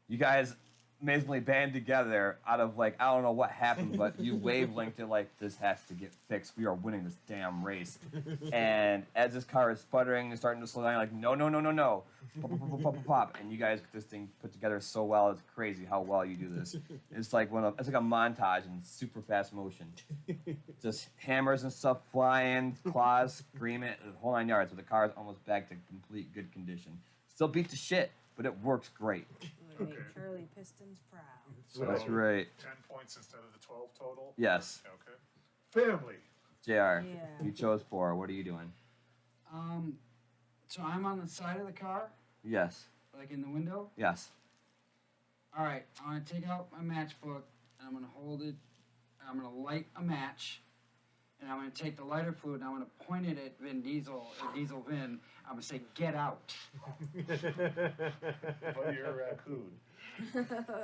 You guys amazingly band together out of like I don't know what happened, but you wavelinked it like this has to get fixed. We are winning this damn race. And as this car is sputtering and starting to slow down, you're like no, no, no, no, no, pop, pop, pop, pop, pop, pop. And you guys get this thing put together so well. It's crazy how well you do this. It's like it's like a montage in super fast motion. Just hammers and stuff flying, claws screaming, the whole 9 yards. But the car is almost back to complete good condition. Still beat the shit, but it works great. Would make Okay. Charlie Pistons proud. So That's right. 10 points instead of the 12 total. Yes. Okay. Family. JR, Yeah. you chose 4. What are you doing? So I'm on the side of the car, Yes. like in the window. Yes. All right, I'm gonna take out my matchbook and I'm gonna hold it. And I'm gonna light a match, and I'm gonna take the lighter fluid and I'm gonna point it at Vin Diesel or Diesel Vin. I'm gonna say, "Get out." But you're a raccoon.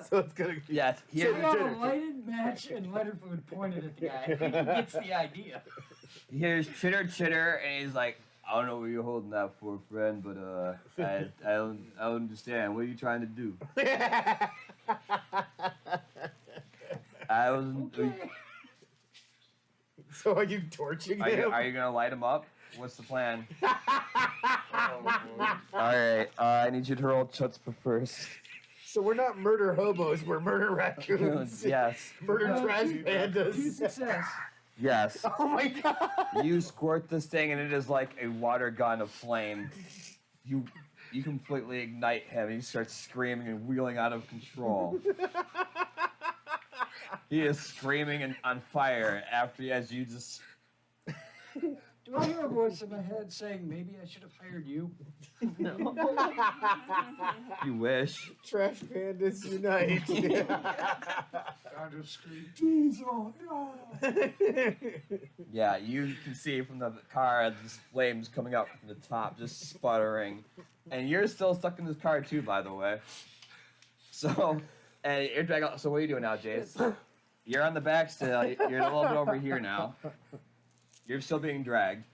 So it's gonna. Yes. I Here, got a lighted match and lighter fluid pointed at the guy. I think he gets the idea. here's chitter chitter, and he's like, I don't know what you're holding that for, friend, but I don't understand. What are you trying to do? I was. Okay. So are you torching Are you, him? are you gonna light him up? What's the plan? Oh, boy. All right. I need you to roll chutzpah first. So we're not murder hobos. We're murder raccoons. Yes. Murder trash 2 pandas. success. Yes. Oh my god. You squirt this thing, and it is like a water gun of flame. You completely ignite him. He starts screaming and wheeling out of control. He is screaming and on fire as you just. Do I hear a voice in my head saying, "Maybe I should have hired you"? You wish. Trash pandas unite. Time to scream. Diesel, no. Yeah, you can see from the car these flames coming up from the top, just sputtering. And you're still stuck in this car too, by the way. So, and you're dragging. So what are you doing now, Jace? You're on the back still. You're a little bit over here now. You're still being dragged.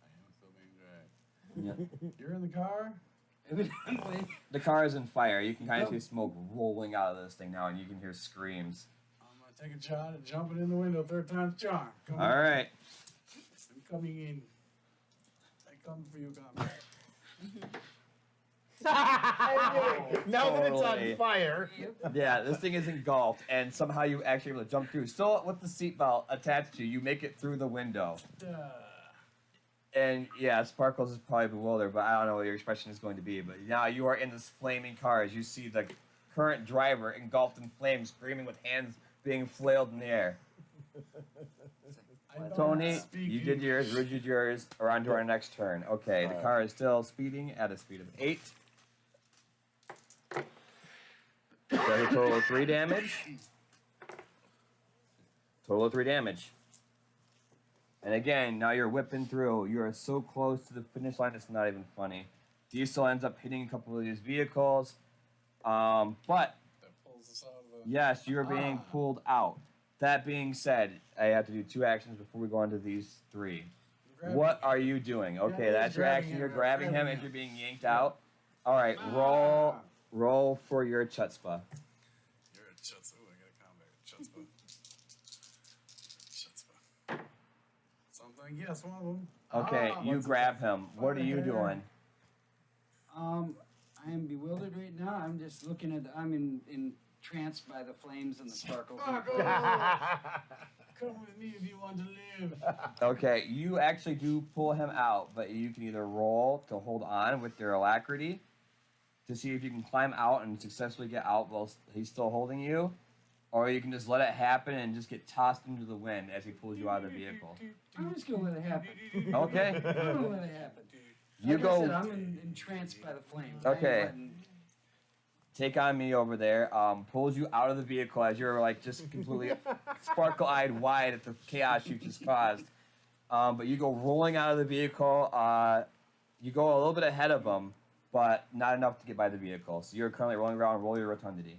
I am still being dragged. Yeah. You're in the car? Evidently. The car is in fire. You can kind of see smoke rolling out of this thing now, and you can hear screams. I'm gonna take a shot at jumping in the window 3rd time's charm. Come All on. right. I'm coming in. I come for you, comrade. Now that it's Totally. on fire. Yeah, this thing is engulfed, and somehow you actually able to jump through. Still with the seatbelt attached to you, you make it through the window. And yeah, Sparkles is probably bewildered, but I don't know what your expression is going to be. But now you are in this flaming car as you see the current driver engulfed in flames, screaming with hands being flailed in the air. I don't Tony, speak you did yours, Ridge did yours. We're on to our next turn. Okay, the Alright. car is still speeding at a speed of 8. Does a total of 3 damage. Total of 3 damage. And again, now you're whipping through. You are so close to the finish line, it's not even funny. Diesel ends up hitting a couple of these vehicles. But that pulls us out of the. yes, you're being pulled out. That being said, I have to do 2 actions before we go into these 3. What are you doing? Okay, he's that's your grabbing action. him, You're right? grabbing him Grabbing as him. you're being yanked out. All right, roll for your chutzpah. You're a chutzpah. Ooh, I got a combat chutzpah. Chutzpah. Something. Yes, one of them. Okay, you what's grab him. What are you Fire. doing? I am bewildered right now. I'm just looking at. I'm entranced by the flames and the sparkles. Come with me if you want to live. Okay, you actually do pull him out, but you can either roll to hold on with your alacrity to see if you can climb out and successfully get out while he's still holding you, or you can just let it happen and just get tossed into the wind as he pulls you out of the vehicle. I'm just gonna let it happen. Okay, I'm gonna let it happen. you Like I said, go. I'm entranced by the flames. I ain't Okay. letting- Take on me over there. Pulls you out of the vehicle as you're like just completely sparkle-eyed wide at the chaos you just caused. But you go rolling out of the vehicle. You go a little bit ahead of him, but not enough to get by the vehicle. So you're currently rolling around. Roll your rotundity.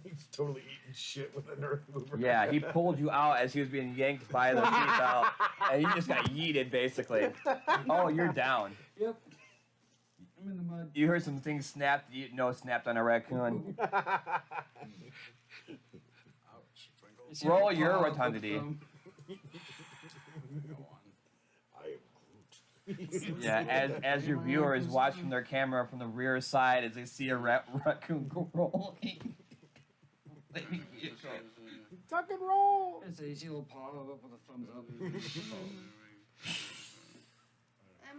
He's totally eating shit with an earth mover. Yeah, he pulled you out as he was being yanked by the seatbelt, and you just got yeeted basically. Oh, you're down. Yep. I'm in the mud. You heard some things snapped. You know, snapped on a raccoon. Ouch. Twinkle. I see Roll the your paw up rotundity. from- Go on. I am Groot. Yeah, as your viewers watch from their camera from the rear side as they see a raccoon go rolling. Tuck and roll. It's a easy little paw up with a thumbs up.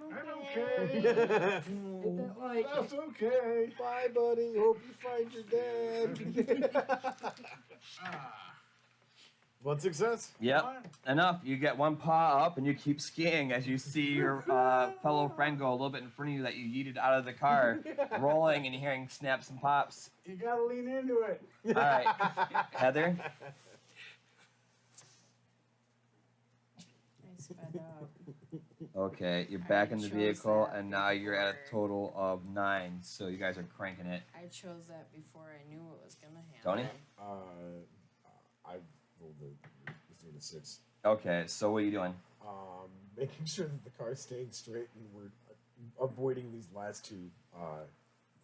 I'm okay. Hit that like. That's okay. Bye, buddy. Hope you find your dad. One success. Yep, enough. You get one paw up and you keep skiing as you see your fellow friend go a little bit in front of you that you yeeted out of the car, rolling and hearing snaps and pops. You gotta lean into it. All right, Heather. I sped up. Okay, you're back in the vehicle and now you're at a total of 9. So you guys are cranking it. I chose that before I knew what was gonna happen. Tony? I rolled a 6. Okay, so what are you doing? Making sure that the car's staying straight and we're avoiding these last 2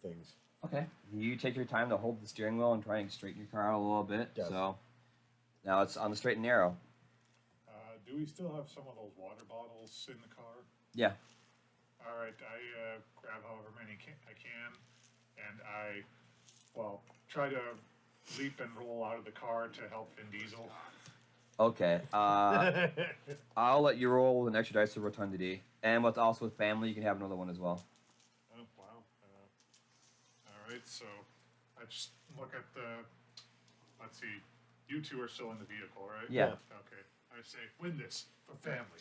things. Okay. You take your time to hold the steering wheel and try and straighten your car out a little bit. Yes. So now it's on the straight and narrow. Do we still have some of those water bottles in the car? Yeah. All right, I grab however many I can, and I, try to leap and roll out of the car to help Vin Diesel. Okay. I'll let you roll with an extra dice of rotundity. And what's also with family, you can have another one as well. Oh, wow. All right, so I just look at the, let's see, you 2 are still in the vehicle, right? Yeah. Okay. I say, win this for family.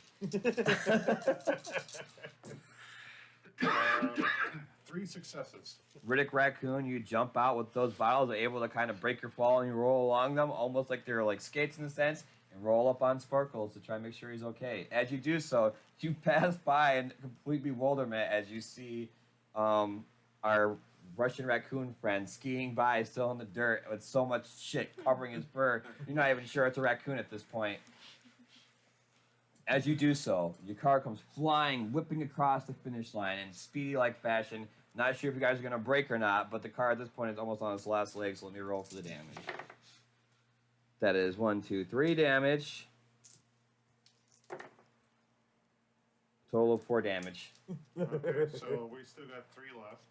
3 successes. Riddick Raccoon, you jump out with those bottles, are able to kind of break your fall and you roll along them, almost like they're like skates in a sense, and roll up on Sparkles to try and make sure he's okay. As you do so, you pass by in complete bewilderment as you see our Russian raccoon friend skiing by still in the dirt with so much shit covering his fur. You're not even sure it's a raccoon at this point. As you do so, your car comes flying, whipping across the finish line in speedy-like fashion. Not sure if you guys are going to brake or not, but the car at this point is almost on its last leg, so let me roll for the damage. That is 1, 2, 3 damage. Total of 4 damage. Okay, so we still got 3 left.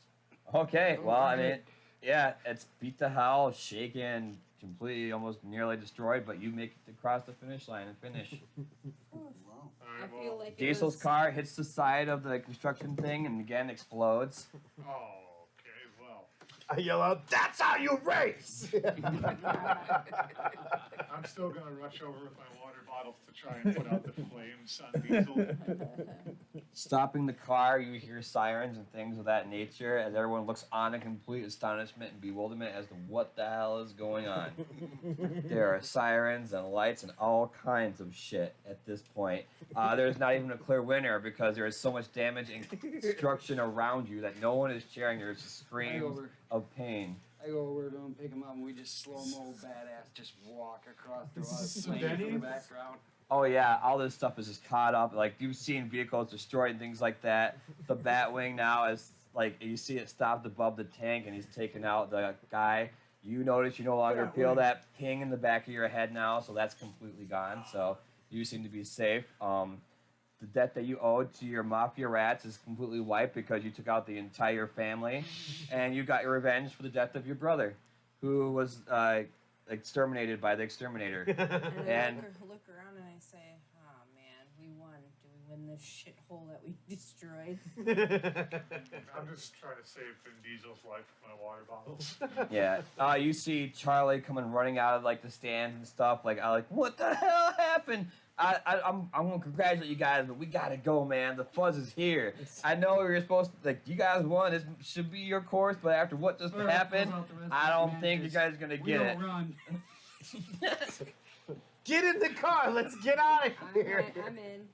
Okay, well, I mean, yeah, it's beat to hell, shaken, completely, almost nearly destroyed, but you make it across the finish line and finish. Wow. All I right, feel well, like Diesel's car hits the side of the construction thing and again explodes. oh, okay, well, I yell out, "That's how you race!" I'm still gonna rush over with my water bottles to try and put out the flames on Diesel. Stopping the car, you hear sirens and things of that nature as everyone looks on in complete astonishment and bewilderment as to what the hell is going on. There are sirens and lights and all kinds of shit at this point. There's not even a clear winner because there is so much damage and destruction around you that no one is cheering. There's screams of pain. I go over to him, pick him up, and we just slow-mo badass just walk across the This lane is in the background. Oh yeah, all this stuff is just caught up. Like you've seen vehicles destroyed and things like that. The Batwing now is like you see it stopped above the tank and he's taking out the guy. You notice you no longer feel that ping in the back of your head now, so that's completely gone. So you seem to be safe. The debt that you owed to your mafia rats is completely wiped because you took out the entire family, and you got your revenge for the death of your brother, who was exterminated by the exterminator. And I look around and I say, "Oh man, we won. Do we win this shithole that we destroyed?" I'm just trying to save Vin Diesel's life with my water bottles. Yeah. You see Charlie coming running out of like the stands and stuff. Like, what the hell happened? I'm gonna congratulate you guys, but we gotta go, man. The fuzz is here. I know you're supposed to, like, you guys won. This should be your course, but after what just happened, I don't think you guys are gonna get it. Run. Get in the car. Let's get out of here. I'm in.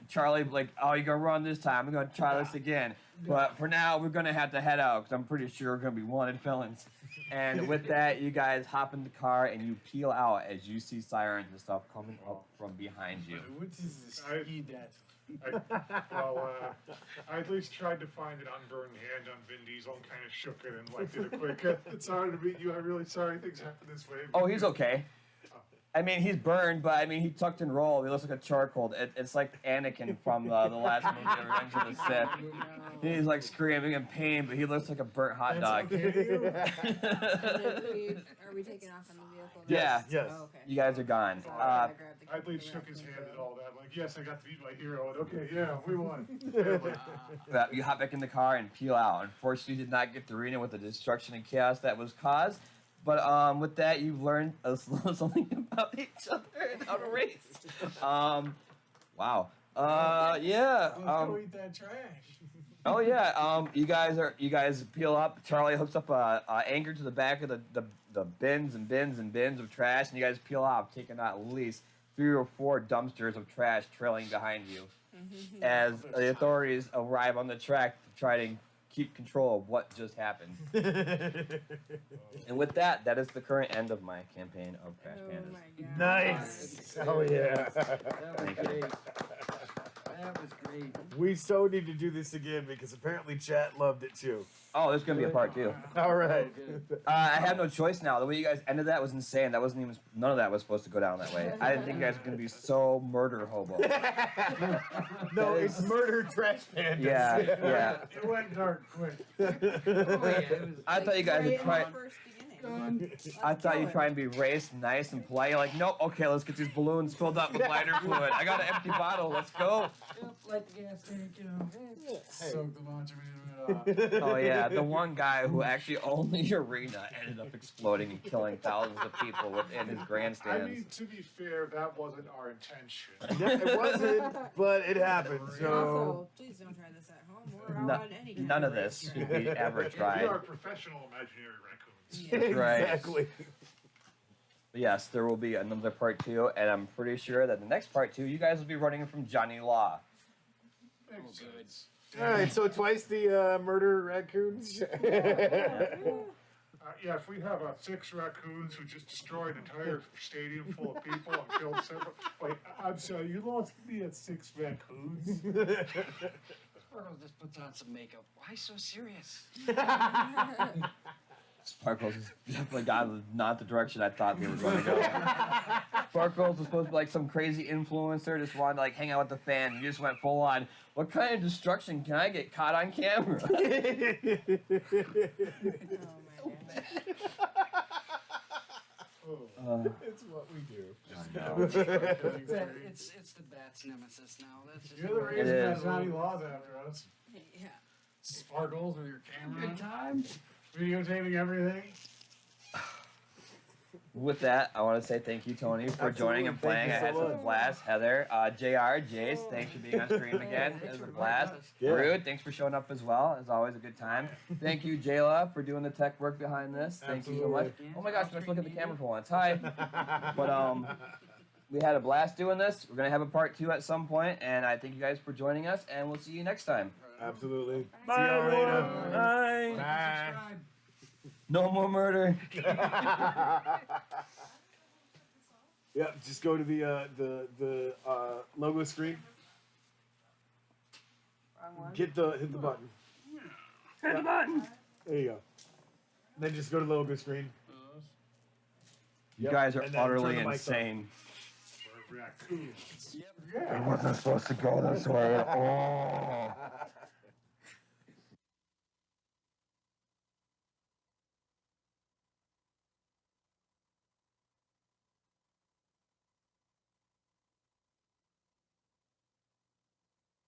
Charlie, like, oh, you're gonna run this time. We're gonna try this again. But for now, we're gonna have to head out because I'm pretty sure we're gonna be wanted felons. And with that, you guys hop in the car and you peel out as you see sirens and stuff coming up from behind you. What is this? Eat that. I at least tried to find an unburned hand on Vin Diesel and kind of shook it and like did a quick, "It's sorry to meet you. I'm really sorry things happen this way." Oh, he's okay. I mean, he's burned, but I mean, he tucked and rolled. He looks like a charcoal. It's like Anakin from the last movie, Revenge of the Sith. He's like screaming in pain, but he looks like a burnt hot dog. Are we taking off in the vehicle? Yeah. Yes. Oh, okay. You guys are gone. So I grabbed the I at least shook his hand and all that. Like, yes, I got to meet my hero. And okay, yeah, we won. You hop back in the car and peel out. Unfortunately, you did not get the arena with the destruction and chaos that was caused. But with that, you've learned something about each other and how to race. Wow. Yeah. Let's go eat that trash. Oh yeah. You guys peel up. Charlie hooks up a anchor to the back of the bins and bins and bins of trash, and you guys peel off, taking out at least 3 or 4 dumpsters of trash trailing behind you. As the authorities arrive on the track to try to keep control of what just happened. And with that, that is the current end of my campaign of Crash Oh Pandas. my god. Nice. Oh yeah. That was great. That was great. We so need to do this again because apparently chat loved it too. Oh, there's gonna be a part 2. All right. I have no choice now. The way you guys ended that was insane. That wasn't even. None of that was supposed to go down that way. I didn't think you guys were gonna be so murder hobo. No, it's murder trash pandas. Yeah, yeah. It went dark quick. I thought you guys would try. First beginning. I thought you'd try and be race, nice, and polite. You're like, nope. Okay, let's get these balloons filled up with lighter fluid. I got an empty bottle. Let's go. Light the gas tank, you know. Soak the launcher man. Oh yeah, the one guy who actually owned the arena ended up exploding and killing thousands of people within his I grandstands. mean, to be fair, that wasn't our intention. It wasn't, but it happened. So Also, please don't try this at home or No- on any kind None of race this you're should be at. ever We tried. are professional imaginary raccoons. Yeah. Right. exactly. But yes, there will be another part 2, and I'm pretty sure that the next part 2, you guys will be running from Johnny Law. Makes sense. All right. So twice the murder raccoons. Yeah, if we have 6 raccoons who just destroyed an entire stadium full of people and killed several. Wait, I'm sorry, you lost me at 6 raccoons? Sparkles just puts on some makeup. Why so serious? Sparkles has definitely gone not the direction I thought they were going to go. Sparkles was supposed to be like some crazy influencer, just wanted to like hang out with the fans. You just went full on. What kind of destruction can I get caught on camera? Oh my god. It's what we do. It's the bat's nemesis now. That's just You're the It reason is. that Johnny Law's after us. Yeah. sparkles with your camera, Good time. videotaping everything. With that, I want to say thank you, Tony, for joining and Absolutely. playing. Thank I you had so such a much. blast. Heather, JR, Jace, thanks for being on stream again. It was a blast. Yeah. Rude, thanks for showing up as well. It was always a good time. Thank you, Jayla, for doing the tech work behind this. Thank you so much. Absolutely. Oh my gosh, let's look at the camera for once. Hi. But we had a blast doing this. We're gonna have a part 2 at some point, and I thank you guys for joining us, and we'll see you next time. Absolutely. Bye, See y'all later. everyone. Bye. Bye. Subscribe. No more murder. Yeah, just go to the logo screen. Wrong one. Hit the button. Hit the button. There you go. Then just go to the logo screen. You Yep, guys are and then utterly turn the mics up. insane. For reacting. Yeah. It wasn't supposed to go this way at all.